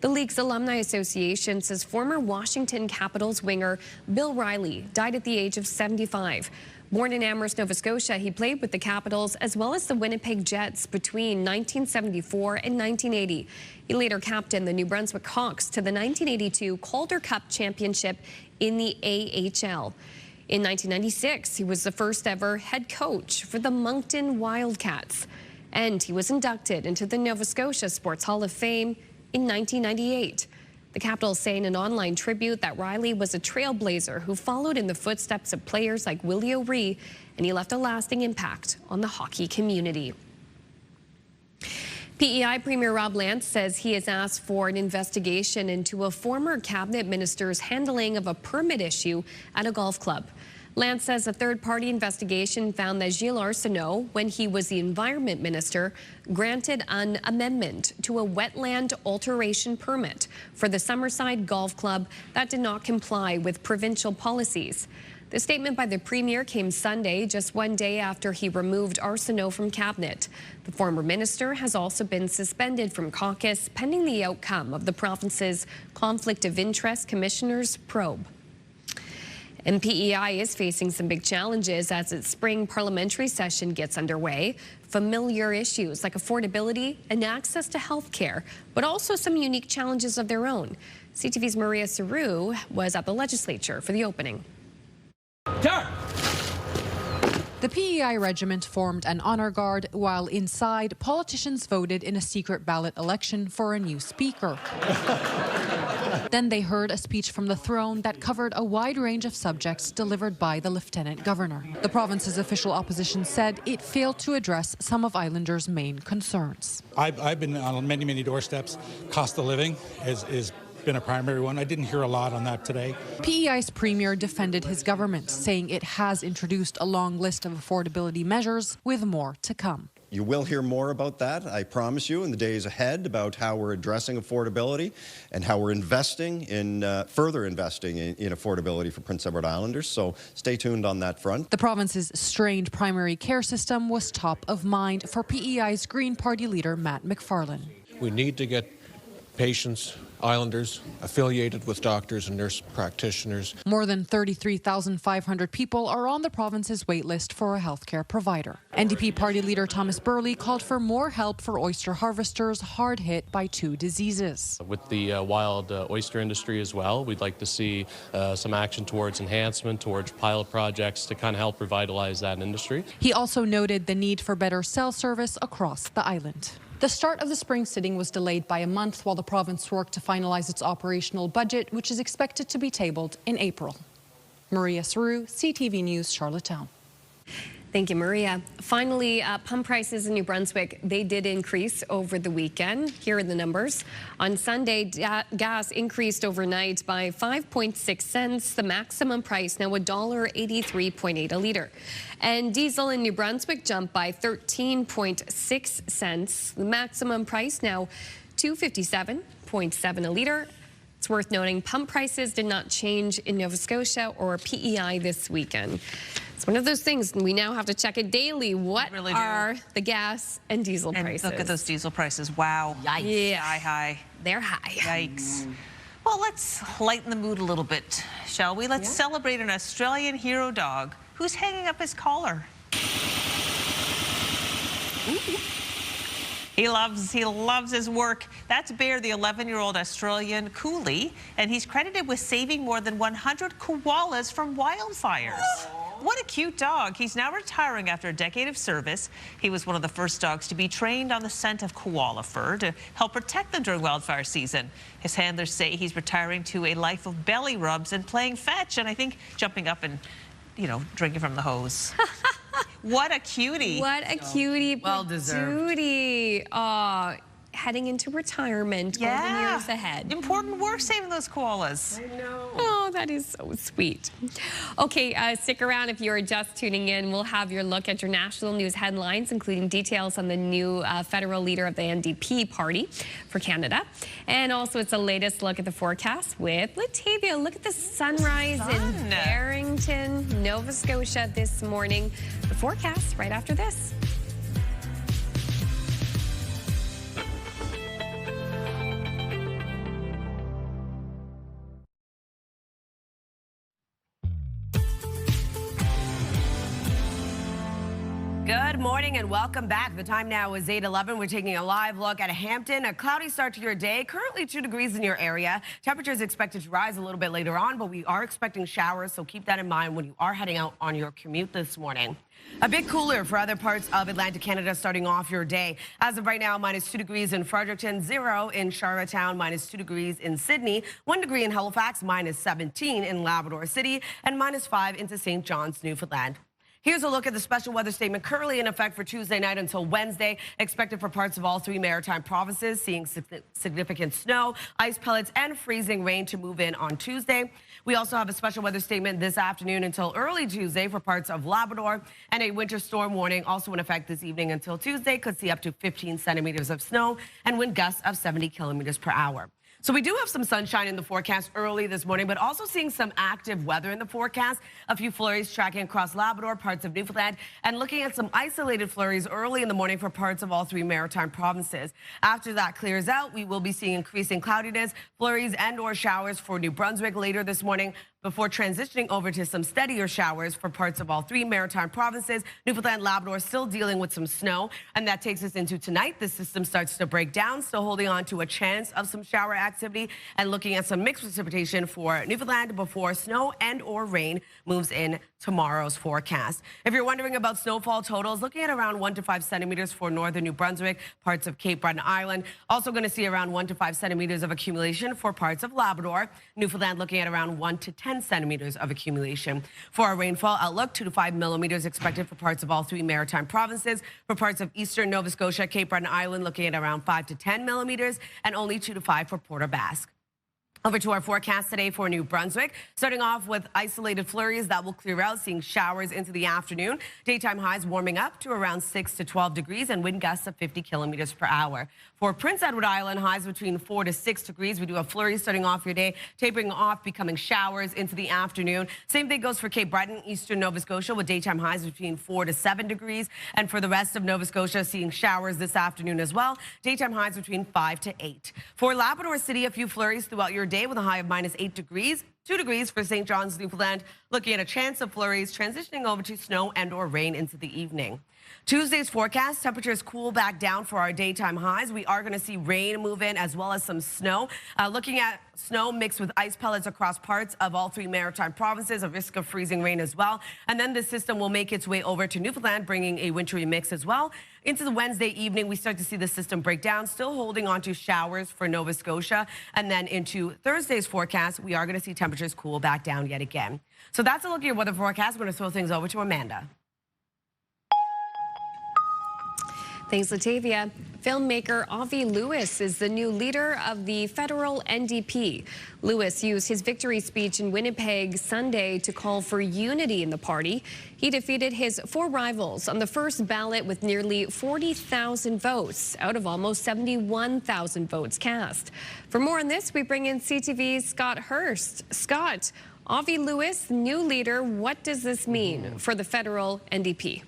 The league's Alumni Association says former Washington Capitals winger Bill Riley died at the age of 75. Born in Amherst, Nova Scotia, he played with the Capitals as well as the Winnipeg Jets between 1974 and 1980. He later captained the New Brunswick Hawks to the 1982 Calder Cup championship in the AHL. In 1996, he was the first ever head coach for the Moncton Wildcats, and he was inducted into the Nova Scotia Sports Hall of Fame in 1998. The Capitals say in an online tribute that Riley was a trailblazer who followed in the footsteps of players like Willie O'Ree, and he left a lasting impact on the hockey community. P.E.I. Premier Rob Lance says he has asked for an investigation into a former cabinet minister's handling of a permit issue at a golf club. Lance says a third-party investigation found that Gilles Arsenault, when he was the environment minister, granted an amendment to a wetland alteration permit for the Summerside Golf Club that did not comply with provincial policies. The statement by the Premier came Sunday, just one day after he removed Arsenault from cabinet. The former minister has also been suspended from caucus pending the outcome of the province's Conflict of Interest Commissioner's probe. And P.E.I. is facing some big challenges as its spring parliamentary session gets underway. Familiar issues like affordability and access to health care, but also some unique challenges of their own. CTV's Maria Saru was at the legislature for the opening. The P.E.I. regiment formed an honor guard, while inside, politicians voted in a secret ballot election for a new speaker. Then they heard a speech from the throne that covered a wide range of subjects delivered by the Lieutenant Governor. The province's official opposition said it failed to address some of Islanders' main concerns. I've been on many doorsteps. Cost of living is been a primary one. I didn't hear a lot on that today. P.E.I.'s premier defended his government, saying it has introduced a long list of affordability measures with more to come. You will hear more about that, I promise you, in the days ahead, about how we're addressing affordability and how we're investing in, further investing in affordability for Prince Edward Islanders. So stay tuned on that front. The province's strained primary care system was top of mind for PEI's Green Party leader, Matt McFarlane. We need to get patients, Islanders, affiliated with doctors and nurse practitioners. More than 33,500 people are on the province's wait list for a healthcare provider. NDP party leader Thomas Burley called for more help for oyster harvesters hard hit by two diseases. With the wild oyster industry as well, we'd like to see some action towards enhancement, towards pilot projects to kind of help revitalize that industry. He also noted the need for better cell service across the island. The start of the spring sitting was delayed by a month while the province worked to finalize its operational budget, which is expected to be tabled in April. Maria Saru, CTV News, Charlottetown. Thank you, Maria. Finally, pump prices in New Brunswick, they did increase over the weekend. Here are the numbers. On Sunday, gas increased overnight by 5.6 cents. The maximum price now $1.83.8 a litre. And diesel in New Brunswick jumped by 13.6 cents. The maximum price now $2.57.7 a litre. It's worth noting pump prices did not change in Nova Scotia or PEI this weekend. It's one of those things we now have to check it daily. What really are the gas and diesel prices? Look at those diesel prices. Wow. Yikes. Yeah. High. They're high. Yikes. Well, let's lighten the mood a little bit, shall we? Let's celebrate an Australian hero dog who's hanging up his collar. He loves his work. That's Bear, the 11-year-old Australian coolie, and he's credited with saving more than 100 koalas from wildfires. What a cute dog. He's now retiring after a decade of service. He was one of the first dogs to be trained on the scent of koala fur to help protect them during wildfire season. His handlers say he's retiring to a life of belly rubs and playing fetch, and I think jumping up and, drinking from the hose. What a cutie. What a cutie. Well deserved. Judy. Heading into retirement, golden years ahead. Important work saving those koalas. I know. Oh, that is so sweet. Okay, stick around if you're just tuning in. We'll have your look at your national news headlines, including details on the new federal leader of the NDP party for Canada. And also, it's the latest look at the forecast with Latavia. Look at the sunrise in Barrington, Nova Scotia this morning. The forecast right after this. Good morning and welcome back. The time now is 8:11. We're taking a live look at Hampton. A cloudy start to your day. Currently 2 degrees in your area. Temperatures expected to rise a little bit later on, but we are expecting showers, so keep that in mind when you are heading out on your commute this morning. A bit cooler for other parts of Atlantic Canada starting off your day. As of right now, -2 degrees in Fredericton, 0 in Charlottetown, -2 degrees in Sydney, 1 degree in Halifax, -17 in Labrador City, and -5 into St. John's, Newfoundland. Here's a look at the special weather statement currently in effect for Tuesday night until Wednesday. Expected for parts of all 3 maritime provinces, seeing significant snow, ice pellets, and freezing rain to move in on Tuesday. We also have a special weather statement this afternoon until early Tuesday for parts of Labrador, and a winter storm warning also in effect this evening until Tuesday. Could see up to 15 centimeters of snow and wind gusts of 70 kilometers per hour. So we do have some sunshine in the forecast early this morning, but also seeing some active weather in the forecast. A few flurries tracking across Labrador, parts of Newfoundland, and looking at some isolated flurries early in the morning for parts of all 3 maritime provinces. After that clears out, we will be seeing increasing cloudiness, flurries and/or showers for New Brunswick later this morning, before transitioning over to some steadier showers for parts of all 3 maritime provinces. Newfoundland, Labrador still dealing with some snow, and that takes us into tonight. The system starts to break down, still holding on to a chance of some shower activity, and looking at some mixed precipitation for Newfoundland before snow and/or rain moves in tomorrow's forecast. If you're wondering about snowfall totals, looking at around 1 to 5 centimeters for northern New Brunswick, parts of Cape Breton Island. Also going to see around 1 to 5 centimeters of accumulation for parts of Labrador. Newfoundland looking at around 1 to 10 centimeters of accumulation. For our rainfall outlook, 2 to 5 millimeters expected for parts of all 3 maritime provinces. For parts of eastern Nova Scotia, Cape Breton Island looking at around 5 to 10 millimeters, and only 2 to 5 for Port aux Basques. Over to our forecast today for New Brunswick. Starting off with isolated flurries that will clear out, seeing showers into the afternoon. Daytime highs warming up to around 6 to 12 degrees and wind gusts of 50 kilometers per hour. For Prince Edward Island, highs between 4 to 6 degrees. We do have flurries starting off your day, tapering off, becoming showers into the afternoon. Same thing goes for Cape Breton, eastern Nova Scotia, with daytime highs between 4 to 7 degrees. And for the rest of Nova Scotia, seeing showers this afternoon as well. Daytime highs between 5 to 8. For Labrador City, a few flurries throughout your day with a high of -8 degrees. 2 degrees for St. John's, Newfoundland. Looking at a chance of flurries transitioning over to snow and or rain into the evening. Tuesday's forecast, temperatures cool back down for our daytime highs. We are going to see rain move in as well as some snow. Looking at snow mixed with ice pellets across parts of all 3 maritime provinces, a risk of freezing rain as well. And then the system will make its way over to Newfoundland, bringing a wintry mix as well. Into the Wednesday evening, we start to see the system break down, still holding on to showers for Nova Scotia. And then into Thursday's forecast, we are going to see temperatures cool back down yet again. So that's a look at your weather forecast. We're going to throw things over to Amanda. Thanks, Latavia. Filmmaker Avi Lewis is the new leader of the federal NDP. Lewis used his victory speech in Winnipeg Sunday to call for unity in the party. He defeated his 4 rivals on the first ballot with nearly 40,000 votes out of almost 71,000 votes cast. For more on this, we bring in CTV's Scott Hurst. Scott, Avi Lewis, new leader, what does this mean for the federal NDP?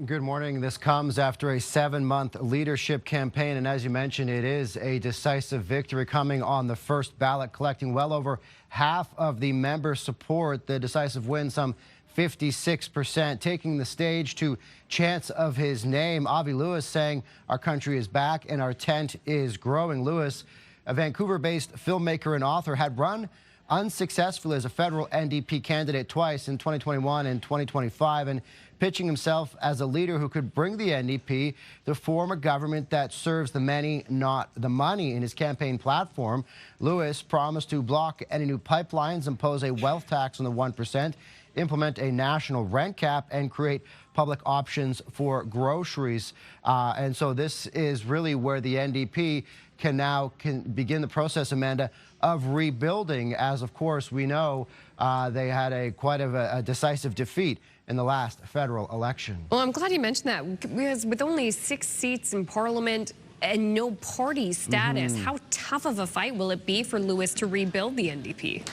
Good morning. This comes after a 7-month leadership campaign, and as you mentioned, it is a decisive victory coming on the first ballot, collecting well over half of the member support. The decisive win, some 56%, taking the stage to chants of his name. Avi Lewis saying, "Our country is back and our tent is growing." Lewis, a Vancouver-based filmmaker and author, had run unsuccessfully as a federal NDP candidate twice in 2021 and 2025, and pitching himself as a leader who could bring the NDP the form of government that serves the many, not the money. In his campaign platform, Lewis promised to block any new pipelines, impose a wealth tax on the 1%, implement a national rent cap, and create public options for groceries. And so this is really where the NDP can begin the process, Amanda, of rebuilding, as of course we know they had quite a decisive defeat in the last federal election. Well, I'm glad you mentioned that, because with only 6 seats in Parliament and no party status, how tough of a fight will it be for Lewis to rebuild the NDP?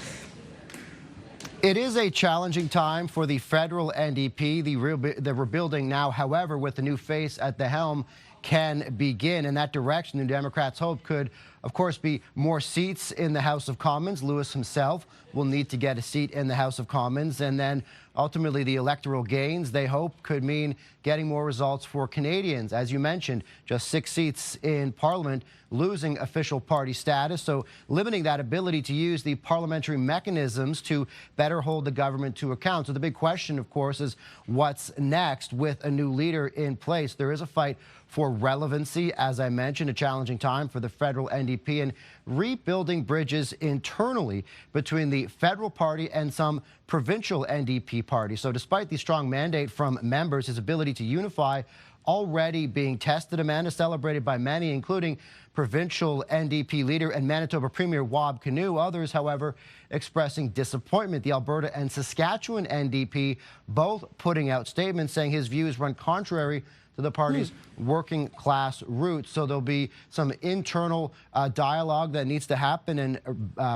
It is a challenging time for the federal NDP. The rebuilding now, however, with the new face at the helm, can begin in that direction. The Democrats' hope could, of course, be more seats in the House of Commons. Lewis himself will need to get a seat in the House of Commons. And then ultimately the electoral gains, they hope, could mean getting more results for Canadians. As you mentioned, just 6 seats in Parliament, losing official party status, so limiting that ability to use the parliamentary mechanisms to better hold the government to account. So the big question, of course, is what's next with a new leader in place? There is a fight for relevancy, as I mentioned, a challenging time for the federal NDP, and rebuilding bridges internally between the federal party and some provincial NDP parties. So despite the strong mandate from members, his ability to unify already being tested, Amanda, celebrated by many, including provincial NDP leader and Manitoba Premier Wab Kinew. Others, however, expressing disappointment. The Alberta and Saskatchewan NDP both putting out statements saying his views run contrary to the party's working class roots. So there'll be some internal dialogue that needs to happen in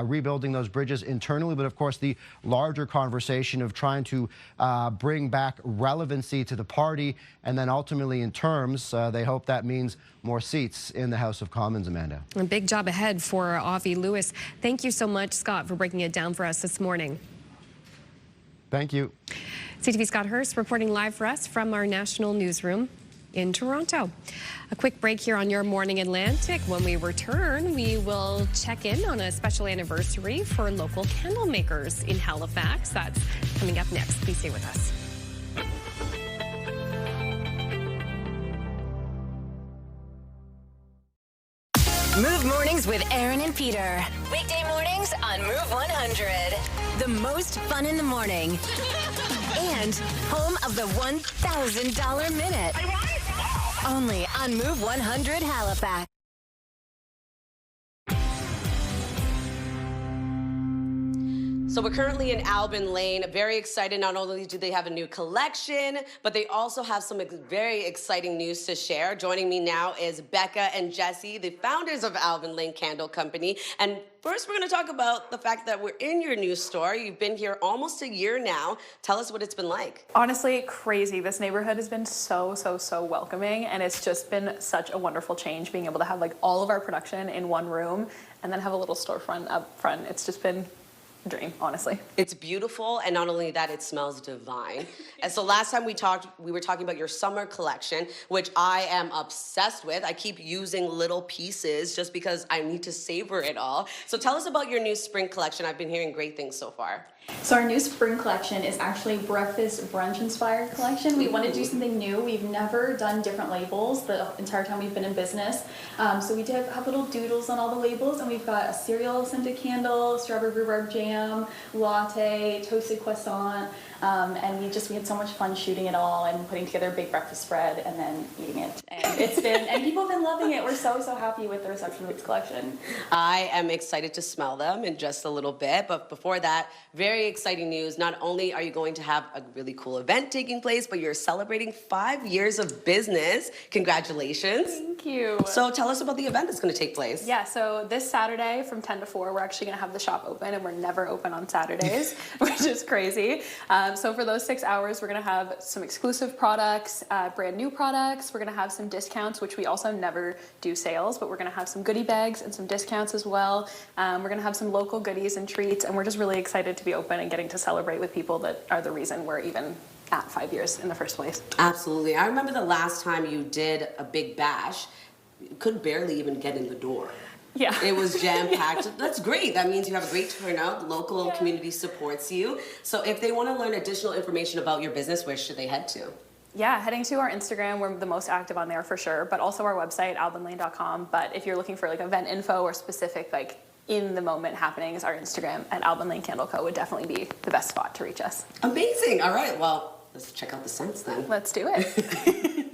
rebuilding those bridges internally. But of course, the larger conversation of trying to bring back relevancy to the party, and then ultimately in terms, they hope that means more seats in the House of Commons, Amanda. A big job ahead for Avi Lewis. Thank you so much, Scott, for breaking it down for us this morning. Thank you. CTV Scott Hurst reporting live for us from our national newsroom in Toronto. A quick break here on Your Morning Atlantic. When we return, we will check in on a special anniversary for local candle makers in Halifax. That's coming up next. Please stay with us. Move Mornings with Aaron and Peter. Weekday mornings on Move 100. The most fun in the morning. And home of the $1,000 minute. Only on Move 100 Halifax. So we're currently in Albin Lane, very excited. Not only do they have a new collection, but they also have some very exciting news to share. Joining me now is Becca and Jesse, the founders of Albin Lane Candle Company. And first, we're going to talk about the fact that we're in your new store. You've been here almost a year now. Tell us what it's been like. Honestly, crazy. This neighborhood has been so welcoming, and it's just been such a wonderful change being able to have like all of our production in one room and then have a little storefront up front. It's just been a dream, honestly. It's beautiful, and not only that, it smells divine. And so last time we talked, we were talking about your summer collection, which I am obsessed with. I keep using little pieces just because I need to savor it all. So tell us about your new spring collection. I've been hearing great things so far. So our new spring collection is actually breakfast brunch inspired collection. We want to do something new. We've never done different labels the entire time we've been in business. So we did have little doodles on all the labels, and we've got a cereal scented candle, strawberry rhubarb jam, latte, toasted croissant, and we had so much fun shooting it all and putting together a big breakfast spread and then eating it. And people have been loving it. We're so happy with the reception of this collection. I am excited to smell them in just a little bit, but before that, very exciting news. Not only are you going to have a really cool event taking place, but you're celebrating 5 years of business. Congratulations. Thank you. So tell us about the event that's going to take place. Yeah, so this Saturday from 10 to 4, we're actually going to have the shop open, and we're never open on Saturdays, which is crazy. So for those 6 hours, we're going to have some exclusive products, brand new products. We're going to have some discounts, which we also never do sales, but we're going to have some goodie bags and some discounts as well. We're going to have some local goodies and treats, and we're just really excited to be open and getting to celebrate with people that are the reason we're even at 5 years in the first place. Absolutely. I remember the last time you did a big bash, you could barely even get in the door. Yeah. It was jam-packed. Yeah. That's great. That means you have a great turnout. The local community supports you. So if they want to learn additional information about your business, where should they head to? Yeah, heading to our Instagram. We're the most active on there for sure, but also our website, albinlane.com. But if you're looking for like event info or specific like in the moment happenings, our Instagram at Albin Lane Candle Co. would definitely be the best spot to reach us. Amazing. All right. Well, let's check out the scents then. Let's do it.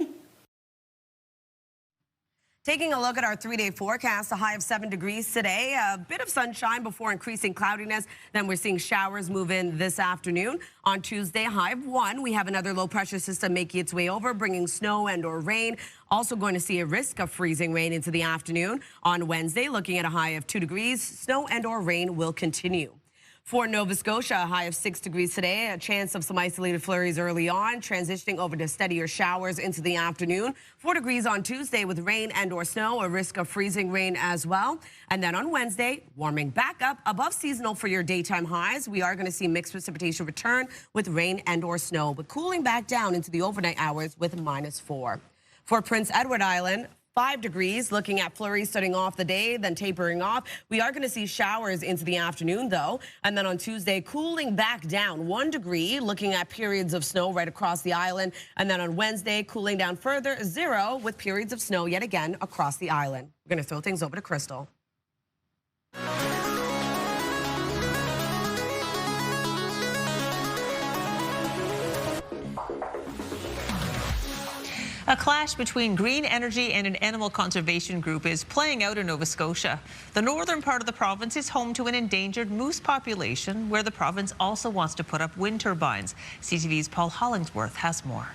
Taking a look at our 3-day forecast, a high of 7 degrees today, a bit of sunshine before increasing cloudiness. Then we're seeing showers move in this afternoon. On Tuesday, a high of 1. We have another low pressure system making its way over, bringing snow and or rain. Also going to see a risk of freezing rain into the afternoon. On Wednesday, looking at a high of 2 degrees, snow and or rain will continue. For Nova Scotia, a high of 6 degrees today, a chance of some isolated flurries early on, transitioning over to steadier showers into the afternoon. 4 degrees on Tuesday with rain and or snow, a risk of freezing rain as well. And then on Wednesday, warming back up above seasonal for your daytime highs. We are going to see mixed precipitation return with rain and or snow, but cooling back down into the overnight hours with -4. For Prince Edward Island, 5 degrees, looking at flurries starting off the day, then tapering off. We are going to see showers into the afternoon, though. And then on Tuesday, cooling back down 1 degree, looking at periods of snow right across the island. And then on Wednesday, cooling down further, 0, with periods of snow yet again across the island. We're going to throw things over to Crystal. A clash between green energy and an animal conservation group is playing out in Nova Scotia. The northern part of the province is home to an endangered moose population, where the province also wants to put up wind turbines. CTV's Paul Hollingsworth has more.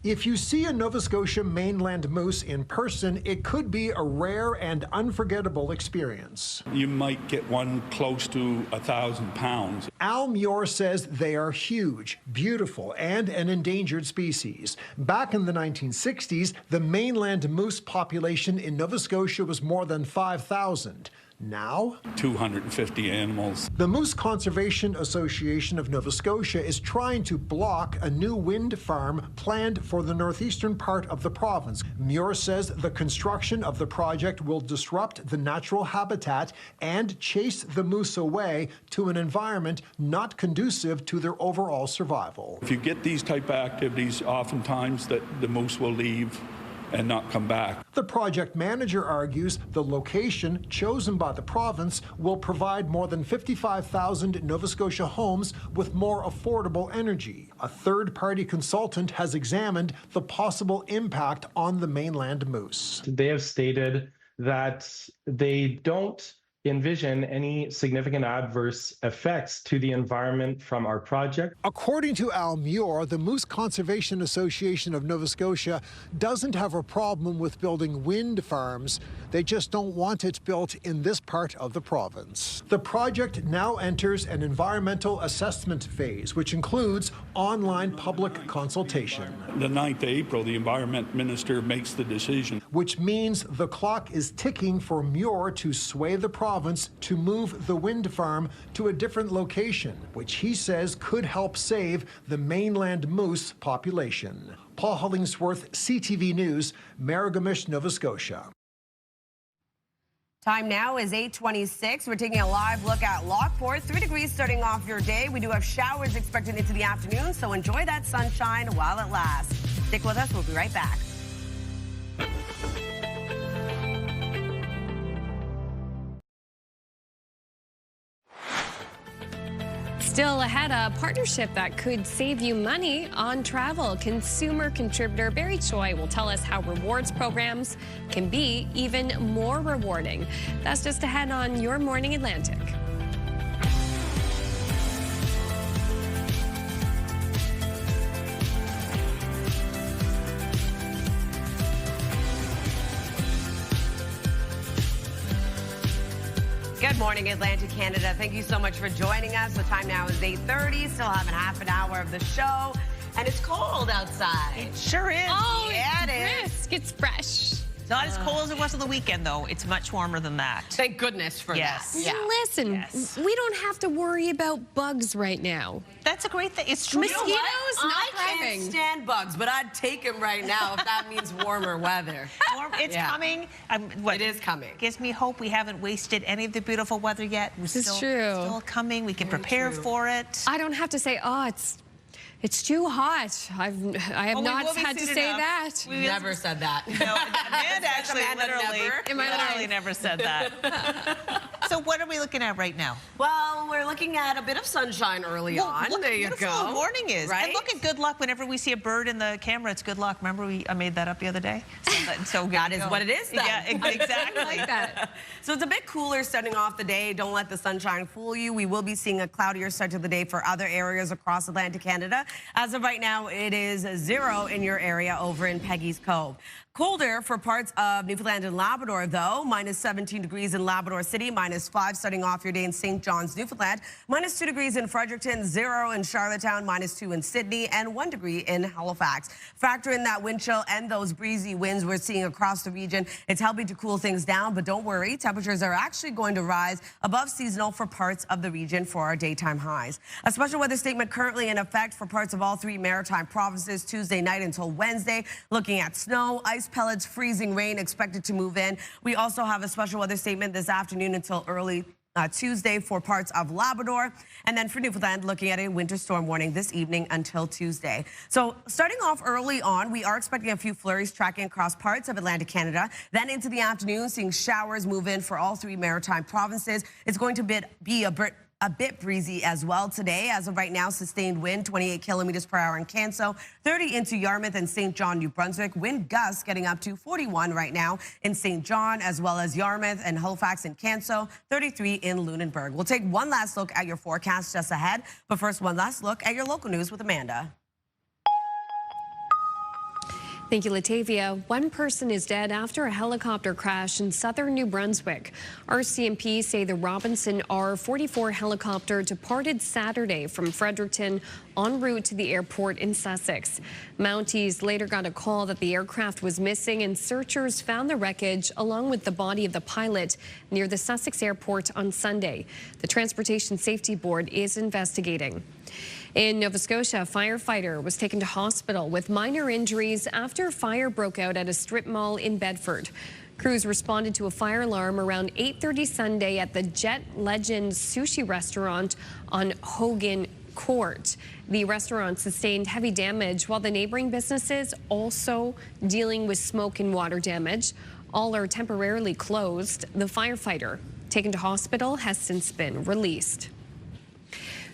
If you see a Nova Scotia mainland moose in person, it could be a rare and unforgettable experience. You might get one close to 1,000 pounds. Al Muir says they are huge, beautiful, and an endangered species. Back in the 1960s, the mainland moose population in Nova Scotia was more than 5,000. Now, 250 animals. The Moose Conservation Association of Nova Scotia is trying to block a new wind farm planned for the northeastern part of the province. Muir says the construction of the project will disrupt the natural habitat and chase the moose away to an environment not conducive to their overall survival. If you get these type of activities, oftentimes that the moose will leave and not come back. The project manager argues the location chosen by the province will provide more than 55,000 Nova Scotia homes with more affordable energy. A third-party consultant has examined the possible impact on the mainland moose. They have stated that they don't envision any significant adverse effects to the environment from our project. According to Al Muir, the Moose Conservation Association of Nova Scotia doesn't have a problem with building wind farms. They just don't want it built in this part of the province. The project now enters an environmental assessment phase, which includes online public consultation. The 9th of April, the environment minister makes the decision. Which means the clock is ticking for Muir to sway the province to move the wind farm to a different location, which he says could help save the mainland moose population. Paul Hollingsworth, CTV News, Marigamish, Nova Scotia. Time now is 8:26. We're taking a live look at Lockport. 3 degrees starting off your day. We do have showers expected into the afternoon, so enjoy that sunshine while it lasts. Stick with us. We'll be right back. Still ahead, a partnership that could save you money on travel. Consumer contributor Barry Choi will tell us how rewards programs can be even more rewarding. That's just ahead on Your Morning Atlantic. Good morning, Atlantic Canada. Thank you so much for joining us. The time now is 8:30. Still having half an hour of the show. And it's cold outside. It sure is. Oh, yeah, it's brisk. It's fresh. It's not as cold as it was on the weekend, though. It's much warmer than that. Thank goodness for that. Yeah. Listen, we don't have to worry about bugs right now. That's a great thing. It's true. Mosquitoes, You know what? not I thriving. can't stand bugs, but I'd take them right now if that means warmer weather. It's coming. It is coming. Gives me hope we haven't wasted any of the beautiful weather yet. This is true. Still coming. We can prepare for it. I don't have to say, oh, it's too hot. I have not had to say that. We never said that. No, Amanda actually literally never said that. So what are we looking at right now? Well, we're looking at a bit of sunshine early on. Look There how you beautiful go. the morning is. Right? And look at good luck whenever we see a bird in the camera. It's good luck. Remember I made that up the other day? So that is what it is then. Yeah, exactly. Like that. So it's a bit cooler starting off the day. Don't let the sunshine fool you. We will be seeing a cloudier start to the day for other areas across Atlantic Canada. As of right now, it is 0 in your area over in Peggy's Cove. Colder for parts of Newfoundland and Labrador, though. -17 degrees in Labrador City, -5 starting off your day in St. John's, Newfoundland. -2 degrees in Fredericton, 0 in Charlottetown, -2 in Sydney, and 1 degree in Halifax. Factor in that wind chill and those breezy winds we're seeing across the region. It's helping to cool things down, but don't worry. Temperatures are actually going to rise above seasonal for parts of the region for our daytime highs. A special weather statement currently in effect for parts of all 3 maritime provinces Tuesday night until Wednesday. Looking at snow, ice pellets, freezing rain expected to move in. We also have a special weather statement this afternoon until early Tuesday for parts of Labrador. And then for Newfoundland, looking at a winter storm warning this evening until Tuesday. So starting off early on, we are expecting a few flurries tracking across parts of Atlantic Canada. Then into the afternoon, seeing showers move in for all 3 maritime provinces. It's going to be a bit breezy as well today. As of right now, sustained wind 28 kilometers per hour in Canso, 30 into Yarmouth and St. John, New Brunswick. Wind gusts getting up to 41 right now in St. John, as well as Yarmouth and Halifax and Canso, 33 in Lunenburg. We'll take one last look at your forecast just ahead, but first, one last look at your local news with Amanda. Thank you, Latavia. One person is dead after a helicopter crash in southern New Brunswick. RCMP say the Robinson R-44 helicopter departed Saturday from Fredericton en route to the airport in Sussex. Mounties later got a call that the aircraft was missing, and searchers found the wreckage along with the body of the pilot near the Sussex airport on Sunday. The Transportation Safety Board is investigating. In Nova Scotia, a firefighter was taken to hospital with minor injuries after a fire broke out at a strip mall in Bedford. Crews responded to a fire alarm around 8:30 Sunday at the Jet Legend sushi restaurant on Hogan Court. The restaurant sustained heavy damage, while the neighboring businesses also dealing with smoke and water damage. All are temporarily closed. The firefighter taken to hospital has since been released.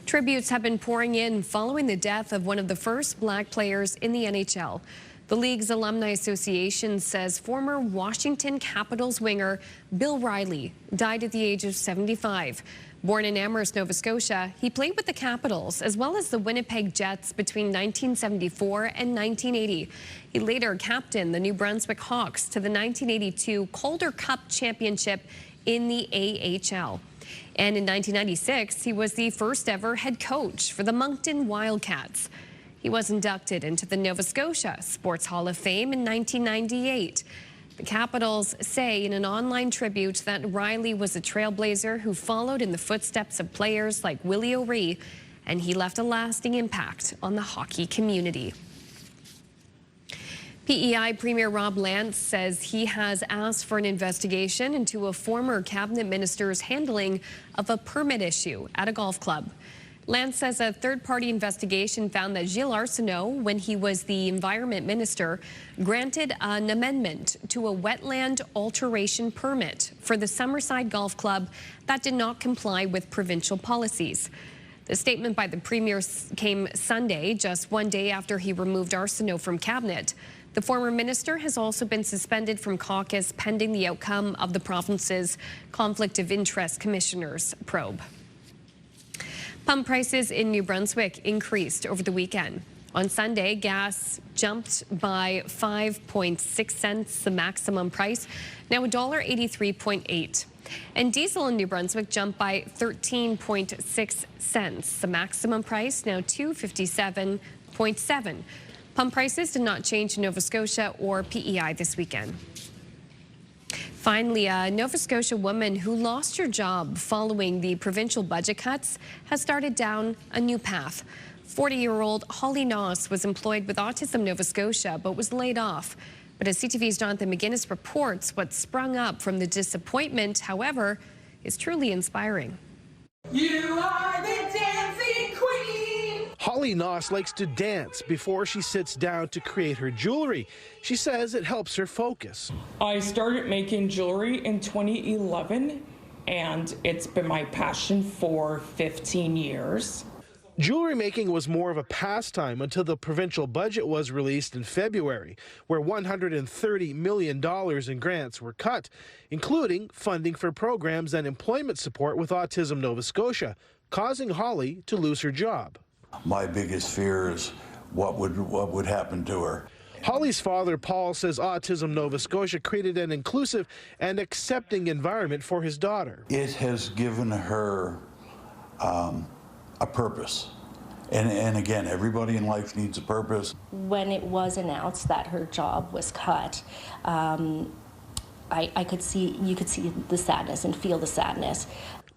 Tributes have been pouring in following the death of one of the first black players in the NHL. The league's Alumni Association says former Washington Capitals winger Bill Riley died at the age of 75. Born in Amherst, Nova Scotia, he played with the Capitals as well as the Winnipeg Jets between 1974 and 1980. He later captained the New Brunswick Hawks to the 1982 Calder Cup Championship in the AHL. And in 1996, he was the first ever head coach for the Moncton Wildcats. He was inducted into the Nova Scotia Sports Hall of Fame in 1998. The Capitals say in an online tribute that Riley was a trailblazer who followed in the footsteps of players like Willie O'Ree, and he left a lasting impact on the hockey community. P.E.I. Premier Rob Lance says he has asked for an investigation into a former cabinet minister's handling of a permit issue at a golf club. Lance says a third-party investigation found that Gilles Arsenault, when he was the environment minister, granted an amendment to a wetland alteration permit for the Summerside Golf Club that did not comply with provincial policies. The statement by the premier came Sunday, just one day after he removed Arsenault from cabinet. The former minister has also been suspended from caucus pending the outcome of the province's Conflict of Interest Commissioner's probe. Pump prices in New Brunswick increased over the weekend. On Sunday, gas jumped by 5.6 cents, the maximum price, now $1.83.8. And diesel in New Brunswick jumped by 13.6 cents, the maximum price now $2.57.7. Pump prices did not change in Nova Scotia or P.E.I. this weekend. Finally, a Nova Scotia woman who lost her job following the provincial budget cuts has started down a new path. 40-year-old Holly Noss was employed with Autism Nova Scotia but was laid off. But as CTV's Jonathan McGinnis reports, what sprung up from the disappointment, however, is truly inspiring. You are the dancing queen. Holly Noss likes to dance before she sits down to create her jewelry. She says it helps her focus. I started making jewelry in 2011, and it's been my passion for 15 years. Jewelry making was more of a pastime until the provincial budget was released in February, where $130 million in grants were cut, including funding for programs and employment support with Autism Nova Scotia, causing Holly to lose her job. My biggest fear is what would happen to her. Holly's father, Paul, says Autism Nova Scotia created an inclusive and accepting environment for his daughter. It has given her a purpose. And again, everybody in life needs a purpose. When it was announced that her job was cut, you could see the sadness and feel the sadness.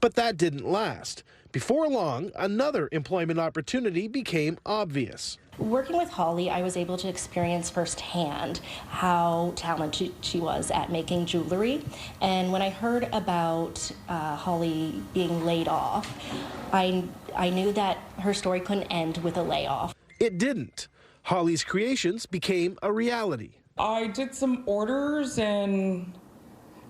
But that didn't last. Before long, another employment opportunity became obvious. Working with Holly, I was able to experience firsthand how talented she was at making jewelry. And when I heard about Holly being laid off, I knew that her story couldn't end with a layoff. It didn't. Holly's creations became a reality. I did some orders and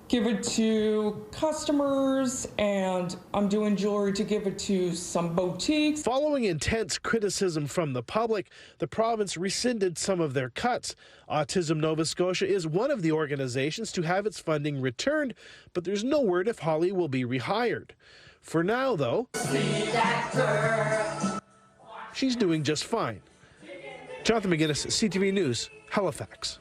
give it to customers, and I'm doing jewelry to give it to some boutiques. Following intense criticism from the public, the province rescinded some of their cuts. Autism Nova Scotia is one of the organizations to have its funding returned, but there's no word if Holly will be rehired. For now, though, she's doing just fine. Jonathan McGinnis, CTV News, Halifax.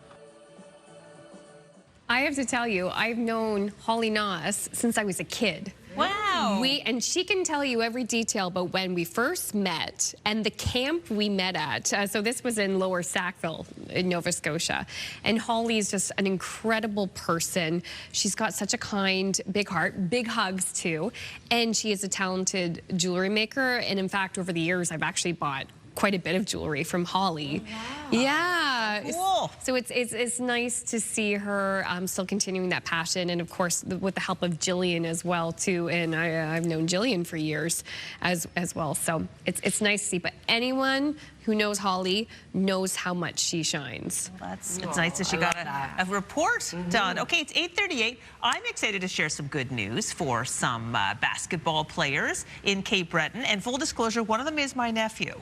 I have to tell you, I've known Holly Noss since I was a kid. Wow. And she can tell you every detail about when we first met and the camp we met at. So this was in Lower Sackville in Nova Scotia. And Holly's just an incredible person. She's got such a kind, big heart, big hugs too. And she is a talented jewelry maker. And in fact, over the years, I've actually bought quite a bit of jewelry from Holly. Wow. Yeah. Cool. Cool. So it's nice to see her still continuing that passion, and of course with the help of Jillian as well too. And I've known Jillian for years as well. So it's nice to see. But anyone who knows Holly knows how much she shines. It's nice that she got a report done. Okay, it's 8:38. I'm excited to share some good news for some basketball players in Cape Breton. And full disclosure, one of them is my nephew.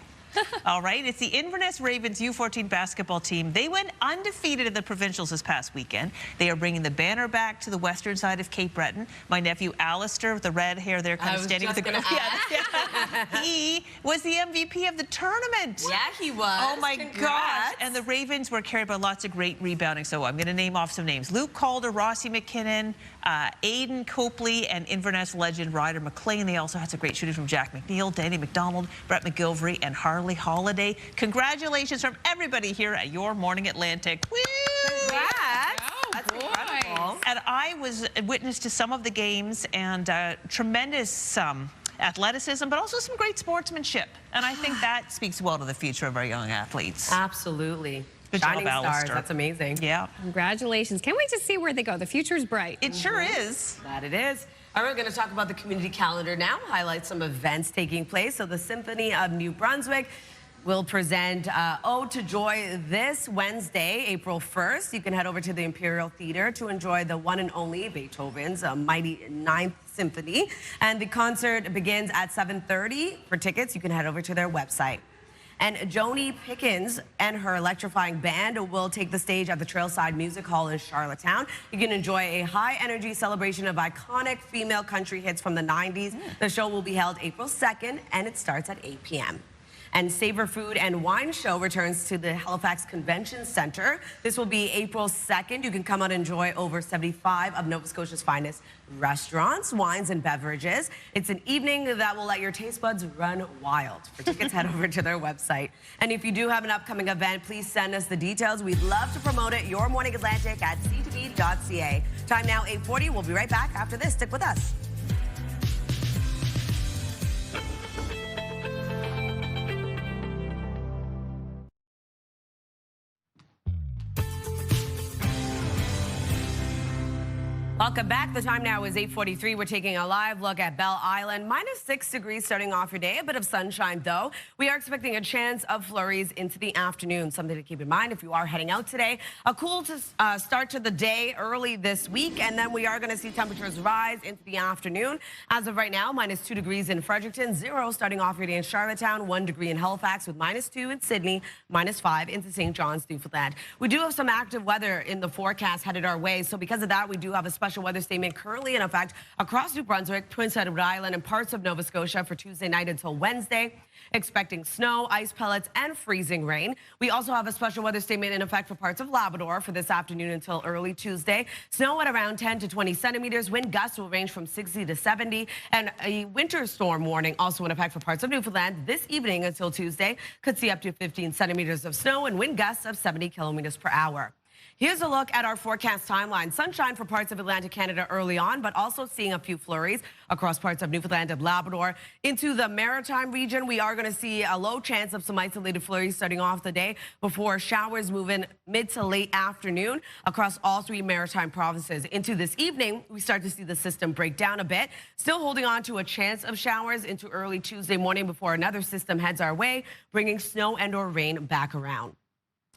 All right, it's the Inverness Ravens U14 basketball team. They went undefeated in the provincials this past weekend. They are bringing the banner back to the western side of Cape Breton. My nephew Alistair, with the red hair there, kind of standing with the group. He was the MVP of the tournament. Yeah, he was. Oh my Congrats. gosh! And the Ravens were carried by lots of great rebounding. So I'm going to name off some names: Luke Calder, Rossi McKinnon, Aidan Copley, and Inverness legend Ryder McLean. They also had some great shooting from Jack McNeil, Danny McDonald, Brett McGilvery, and Harley Holiday. Congratulations from everybody here at Your Morning Atlantic. Woo! Congrats! That's incredible. And I was witness to some of the games, and tremendous athleticism, but also some great sportsmanship. And I think that speaks well to the future of our young athletes. Absolutely. Good Shining job, stars. Alistair. That's amazing. Yeah. Congratulations. Can't wait to see where they go. The future's bright. It sure is. That it is. All right, we're going to talk about the community calendar now, highlight some events taking place. So the Symphony of New Brunswick will present Ode to Joy this Wednesday, April 1st. You can head over to the Imperial Theatre to enjoy the one and only Beethoven's Mighty Ninth Symphony. And the concert begins at 7:30. For tickets, you can head over to their website. And Joni Pickens and her electrifying band will take the stage at the Trailside Music Hall in Charlottetown. You can enjoy a high-energy celebration of iconic female country hits from the 90s. The show will be held April 2nd, and it starts at 8 p.m. And Savor Food and Wine Show returns to the Halifax Convention Center. This will be April 2nd. You can come out and enjoy over 75 of Nova Scotia's finest restaurants, wines, and beverages. It's an evening that will let your taste buds run wild. For tickets, head over to their website. And if you do have an upcoming event, please send us the details. We'd love to promote it. Your Morning Atlantic at ctv.ca. Time now, 8:40. We'll be right back after this. Stick with us. Welcome back. The time now is 8:43. We're taking a live look at Belle Island. -6 degrees starting off your day. A bit of sunshine, though. We are expecting a chance of flurries into the afternoon. Something to keep in mind if you are heading out today. A cool start to the day early this week, and then we are going to see temperatures rise into the afternoon. As of right now, -2 degrees in Fredericton, 0 starting off your day in Charlottetown, 1 degree in Halifax with -2 in Sydney, -5 into St. John's, Newfoundland. We do have some active weather in the forecast headed our way, so because of that, we do have a special weather statement currently in effect across New Brunswick, Prince Edward Island, and parts of Nova Scotia for Tuesday night until Wednesday. Expecting snow, ice pellets, and freezing rain. We also have a special weather statement in effect for parts of Labrador for this afternoon until early Tuesday. Snow at around 10 to 20 centimeters. Wind gusts will range from 60 to 70. And a winter storm warning also in effect for parts of Newfoundland this evening until Tuesday. Could see up to 15 centimeters of snow and wind gusts of 70 kilometers per hour. Here's a look at our forecast timeline. Sunshine for parts of Atlantic Canada early on, but also seeing a few flurries across parts of Newfoundland and Labrador. Into the Maritime region, we are going to see a low chance of some isolated flurries starting off the day before showers move in mid to late afternoon across all 3 Maritime provinces. Into this evening, we start to see the system break down a bit. Still holding on to a chance of showers into early Tuesday morning before another system heads our way, bringing snow and or rain back around.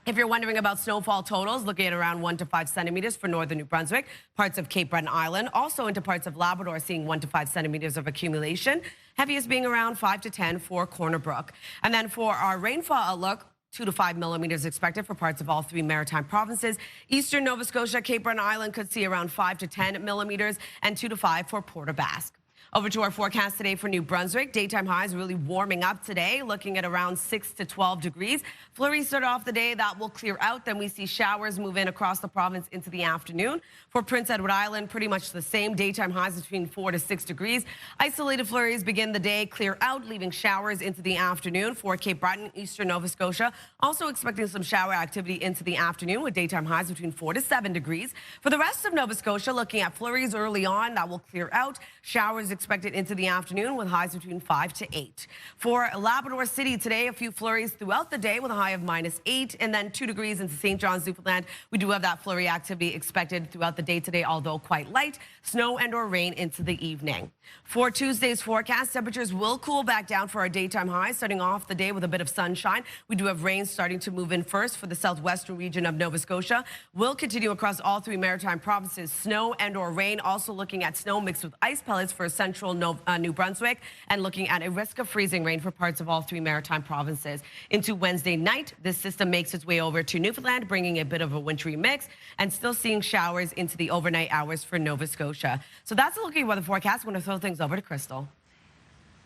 If you're wondering about snowfall totals, looking at around 1 to 5 centimeters for northern New Brunswick, parts of Cape Breton Island, also into parts of Labrador, seeing 1 to 5 centimeters of accumulation. Heaviest being around 5 to 10 for Corner Brook. And then for our rainfall outlook, 2 to 5 millimeters expected for parts of all 3 Maritime provinces. Eastern Nova Scotia, Cape Breton Island could see around 5 to 10 millimeters and 2 to 5 for Port aux Basques. Over to our forecast today for New Brunswick. Daytime highs really warming up today, looking at around 6 to 12 degrees. Flurries start off the day, that will clear out. Then we see showers move in across the province into the afternoon. For Prince Edward Island, pretty much the same. Daytime highs between 4 to 6 degrees. Isolated flurries begin the day, clear out, leaving showers into the afternoon. For Cape Breton, Eastern Nova Scotia, also expecting some shower activity into the afternoon with daytime highs between 4 to 7 degrees. For the rest of Nova Scotia, looking at flurries early on, that will clear out. Showers expected into the afternoon with highs between 5 to 8. For Labrador City today, a few flurries throughout the day with a high of -8 and then 2 degrees into St. John's, Newfoundland. We do have that flurry activity expected throughout the day today, although quite light. Snow and or rain into the evening. For Tuesday's forecast, temperatures will cool back down for our daytime highs, starting off the day with a bit of sunshine. We do have rain starting to move in first for the southwestern region of Nova Scotia. Will continue across all 3 maritime provinces. Snow and or rain, also looking at snow mixed with ice pellets for central New Brunswick, and looking at a risk of freezing rain for parts of all 3 maritime provinces. Into Wednesday night, this system makes its way over to Newfoundland, bringing a bit of a wintry mix, and still seeing showers into the overnight hours for Nova Scotia. So that's a look at weather forecast. I'm going to throw things over to Crystal.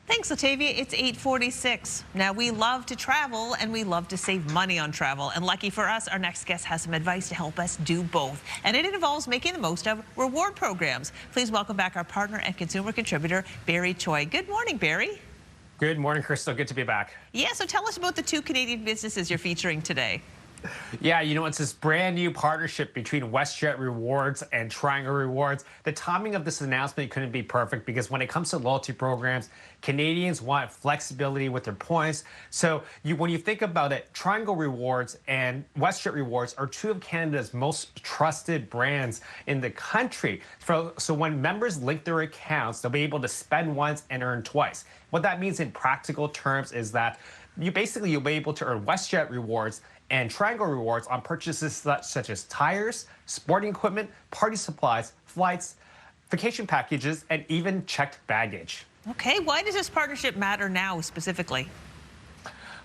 Thanks, Latavia. It's 8:46. Now, we love to travel and we love to save money on travel. And lucky for us, our next guest has some advice to help us do both. And it involves making the most of reward programs. Please welcome back our partner and consumer contributor, Barry Choi. Good morning, Barry. Good morning, Crystal. Good to be back. Yeah, so tell us about the 2 Canadian businesses you're featuring today. Yeah, you know, it's this brand new partnership between WestJet Rewards and Triangle Rewards. The timing of this announcement couldn't be perfect because when it comes to loyalty programs, Canadians want flexibility with their points. So when you think about it, Triangle Rewards and WestJet Rewards are 2 of Canada's most trusted brands in the country. So when members link their accounts, they'll be able to spend once and earn twice. What that means in practical terms is that you'll be able to earn WestJet Rewards and Triangle Rewards on purchases such as tires, sporting equipment, party supplies, flights, vacation packages, and even checked baggage. Okay, why does this partnership matter now specifically?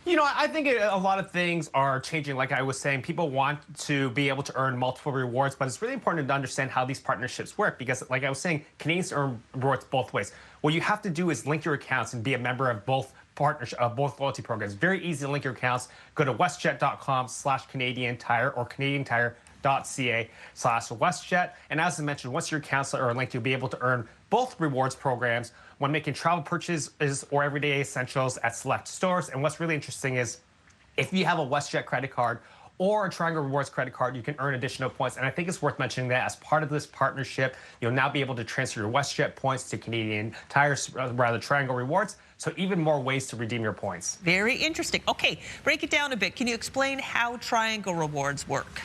You know, I think a lot of things are changing. Like I was saying, people want to be able to earn multiple rewards, but it's really important to understand how these partnerships work because, like I was saying, Canadians earn rewards both ways. What you have to do is link your accounts and be a member of both both loyalty programs. Very easy to link your accounts. Go to westjet.com/Canadian Tire or canadiantire.ca/WestJet. And as I mentioned, once your accounts are linked, you'll be able to earn both rewards programs when making travel purchases or everyday essentials at select stores. And what's really interesting is if you have a WestJet credit card or a Triangle Rewards credit card, you can earn additional points. And I think it's worth mentioning that as part of this partnership, you'll now be able to transfer your WestJet points to Canadian Tire's, rather Triangle Rewards. So even more ways to redeem your points. Very interesting. Okay, break it down a bit. Can you explain how Triangle Rewards work?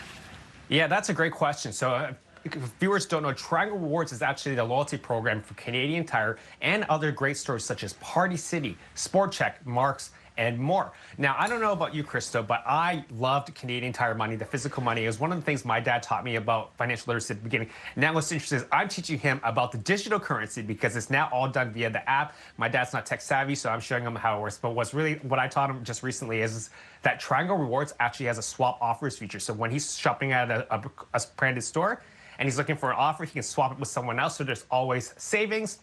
Yeah, that's a great question. So if viewers don't know, Triangle Rewards is actually the loyalty program for Canadian Tire and other great stores such as Party City, Sport Chek, Marks, and more. Now, I don't know about you, Krista, but I loved Canadian Tire money, the physical money. It was one of the things my dad taught me about financial literacy at the beginning. Now what's interesting is I'm teaching him about the digital currency because it's now all done via the app. My dad's not tech savvy, so I'm showing him how it works. But what I taught him just recently is that Triangle Rewards actually has a swap offers feature. So when he's shopping at a branded store and he's looking for an offer, he can swap it with someone else. So there's always savings.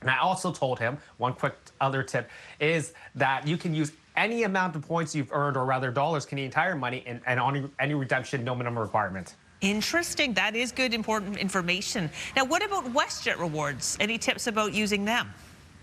And I also told him, one quick other tip, is that you can use any amount of points you've earned, or rather dollars, Canadian Tire money, and on any redemption, no minimum requirement. Interesting. That is good, important information. Now, what about WestJet Rewards? Any tips about using them?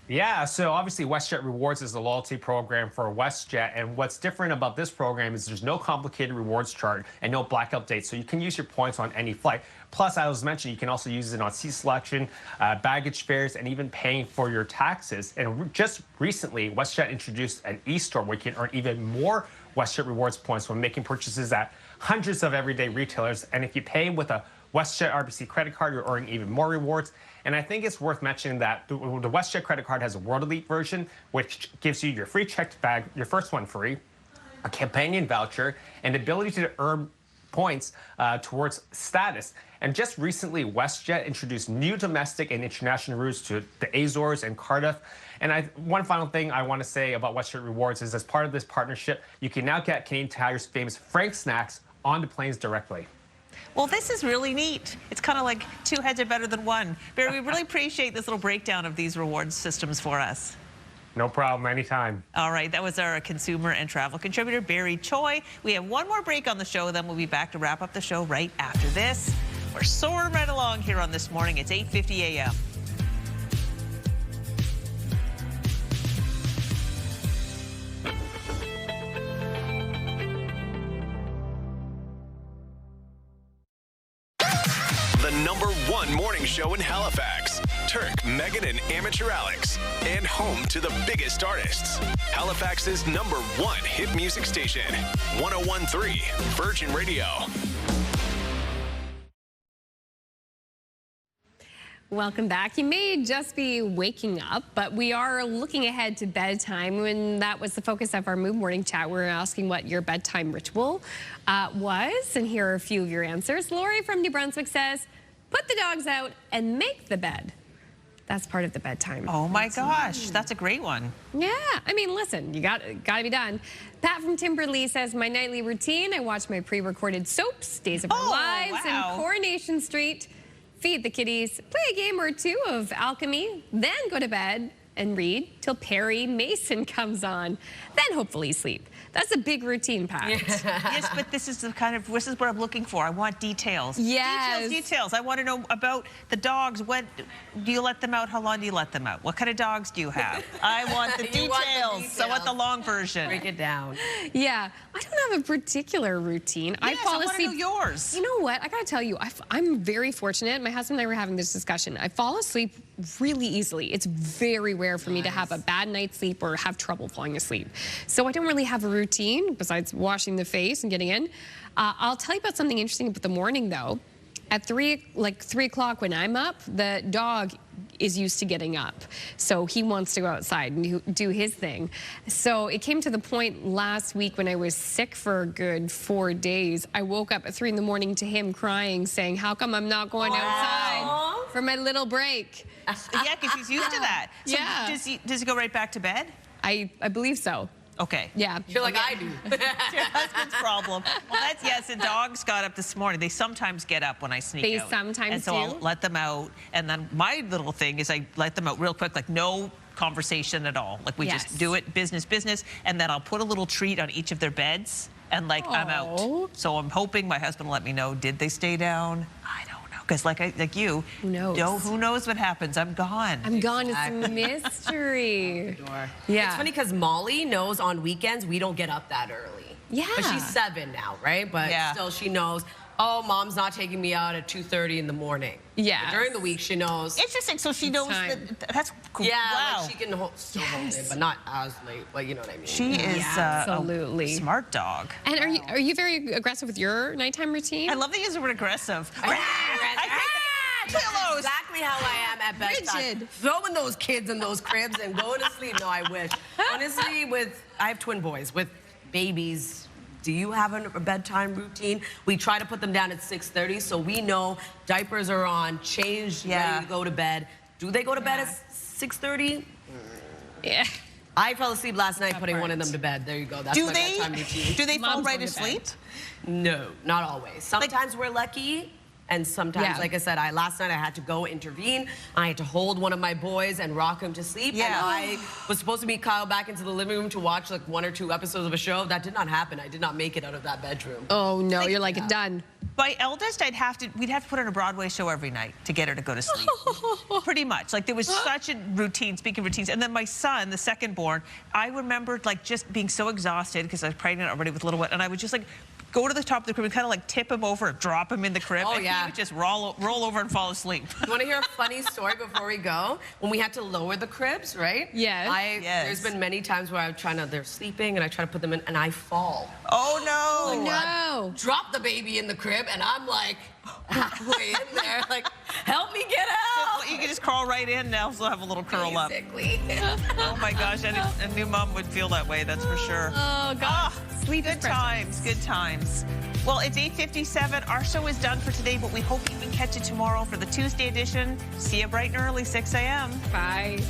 Yeah, so obviously WestJet Rewards is a loyalty program for WestJet, and what's different about this program is there's no complicated rewards chart and no blackout dates, so you can use your points on any flight. Plus, as I was mentioning, you can also use it on seat selection, baggage fares, and even paying for your taxes. And just recently, WestJet introduced an e-store where you can earn even more WestJet Rewards points when making purchases at hundreds of everyday retailers. And if you pay with a WestJet RBC credit card, you're earning even more rewards. And I think it's worth mentioning that the WestJet credit card has a World Elite version, which gives you your free checked bag, your first one free, a companion voucher, and the ability to earn points towards status. And just recently, WestJet introduced new domestic and international routes to the Azores and Cardiff. And one final thing I want to say about WestJet Rewards is as part of this partnership, you can now get Canadian Tire's famous Frank snacks on the planes directly. Well, this is really neat. It's kind of like 2 heads are better than one. Barry, we really appreciate this little breakdown of these rewards systems for us. No problem, anytime. All right, that was our consumer and travel contributor, Barry Choi. We have one more break on the show, then we'll be back to wrap up the show right after this. We're soaring right along here on This Morning. It's 8:50 a.m. The #1 morning show in Halifax. Turk, Megan, and Amateur Alex. And home to the biggest artists. Halifax's #1 hit music station. 101.3 Virgin Radio. Welcome back. You may just be waking up, but we are looking ahead to bedtime. When that was the focus of our Move Morning Chat, we were asking what your bedtime ritual was, and here are a few of your answers. Lori from New Brunswick says, put the dogs out and make the bed. That's part of the bedtime. Oh my gosh, that's a great one. Yeah, I mean, listen, you got to be done. Pat from Timberlea says, my nightly routine, I watch my pre-recorded soaps, Days of Our Lives, and Coronation Street. Feed the kitties, play a game or two of alchemy, then go to bed and read till Perry Mason comes on. Then hopefully sleep. That's a big routine, Pat. Yes, but this is what I'm looking for. I want details. Yes. Details. I want to know about the dogs. What do you let them out? How long do you let them out? What kind of dogs do you have? I want the details. I want the long version. Break it down. Yeah, I don't have a particular routine. Yes, I fall asleep. I want to know yours. You know what? I gotta tell you, I'm very fortunate. My husband and I were having this discussion. I fall asleep really easily. It's very rare for me to have a bad night's sleep or have trouble falling asleep. So I don't really have a routine besides washing the face and getting in. I'll tell you about something interesting about the morning though. At 3 o'clock when I'm up, the dog is used to getting up. So he wants to go outside and do his thing. So it came to the point last week when I was sick for a good 4 days. I woke up at 3 in the morning to him crying, saying, how come I'm not going outside for my little break? Yeah, because he's used to that. So yeah. Does he go right back to bed? I believe so. Okay. Yeah. You're like I do. It's your husband's problem. Well, that's, yes, the dogs got up this morning. They sometimes get up when I sneak out. They sometimes and so I'll let them out. And then my little thing is I let them out real quick, like no conversation at all. Like we just do it business. And then I'll put a little treat on each of their beds. And like I'm out. So I'm hoping my husband will let me know, did they stay down? I don't know. Because like you, who knows? Who knows what happens? I'm gone. I'm gone. It's a mystery. Yeah. It's funny because Molly knows on weekends we don't get up that early. Yeah. But she's 7 now, right? But still she knows, oh, mom's not taking me out at 2:30 in the morning. Yeah. But during the week she knows. Interesting. So she knows that's cool. Yeah, wow. like she can still hold it, but not as late. But you know what I mean. She is absolutely a smart dog. And are you very aggressive with your nighttime routine? I love to use the word aggressive. Exactly how I am at bedtime. Rigid. Throwing those kids in those cribs and going to sleep. No, I wish. Honestly, I have twin boys with babies. Do you have a bedtime routine? We try to put them down at 6:30 so we know diapers are on, changed, ready to go to bed. Do they go to bed at 6:30? Yeah. I fell asleep last night putting one of them to bed. There you go. That's my bedtime routine. Do they fall right asleep? No, not always. Sometimes we're lucky. And sometimes, like I said, last night I had to go intervene. I had to hold one of my boys and rock him to sleep. Yeah. And I was supposed to meet Kyle back into the living room to watch like 1 or 2 episodes of a show. That did not happen. I did not make it out of that bedroom. Oh no, you're like done. My eldest, we'd have to put on a Broadway show every night to get her to go to sleep. Pretty much. Like there was such a routine, speaking of routines. And then my son, the second born, I remembered like just being so exhausted because I was pregnant already with little one, and I would just like go to the top of the crib and kind of like tip him over, drop him in the crib, and he would just roll over and fall asleep. You want to hear a funny story before we go? When we had to lower the cribs, right? Yes. There's been many times where they're sleeping and I try to put them in and I fall. Oh no! Oh no! Drop the baby in the crib and I'm like halfway in there, like, help me get out. So you can just crawl right in and also have a little curl up. Oh my gosh, a new mom would feel that way, that's for sure. Oh God. Sleep good times, good times. Well, it's 8:57. Our show is done for today, but we hope you can catch it tomorrow for the Tuesday edition. See you bright and early, 6 a.m. Bye.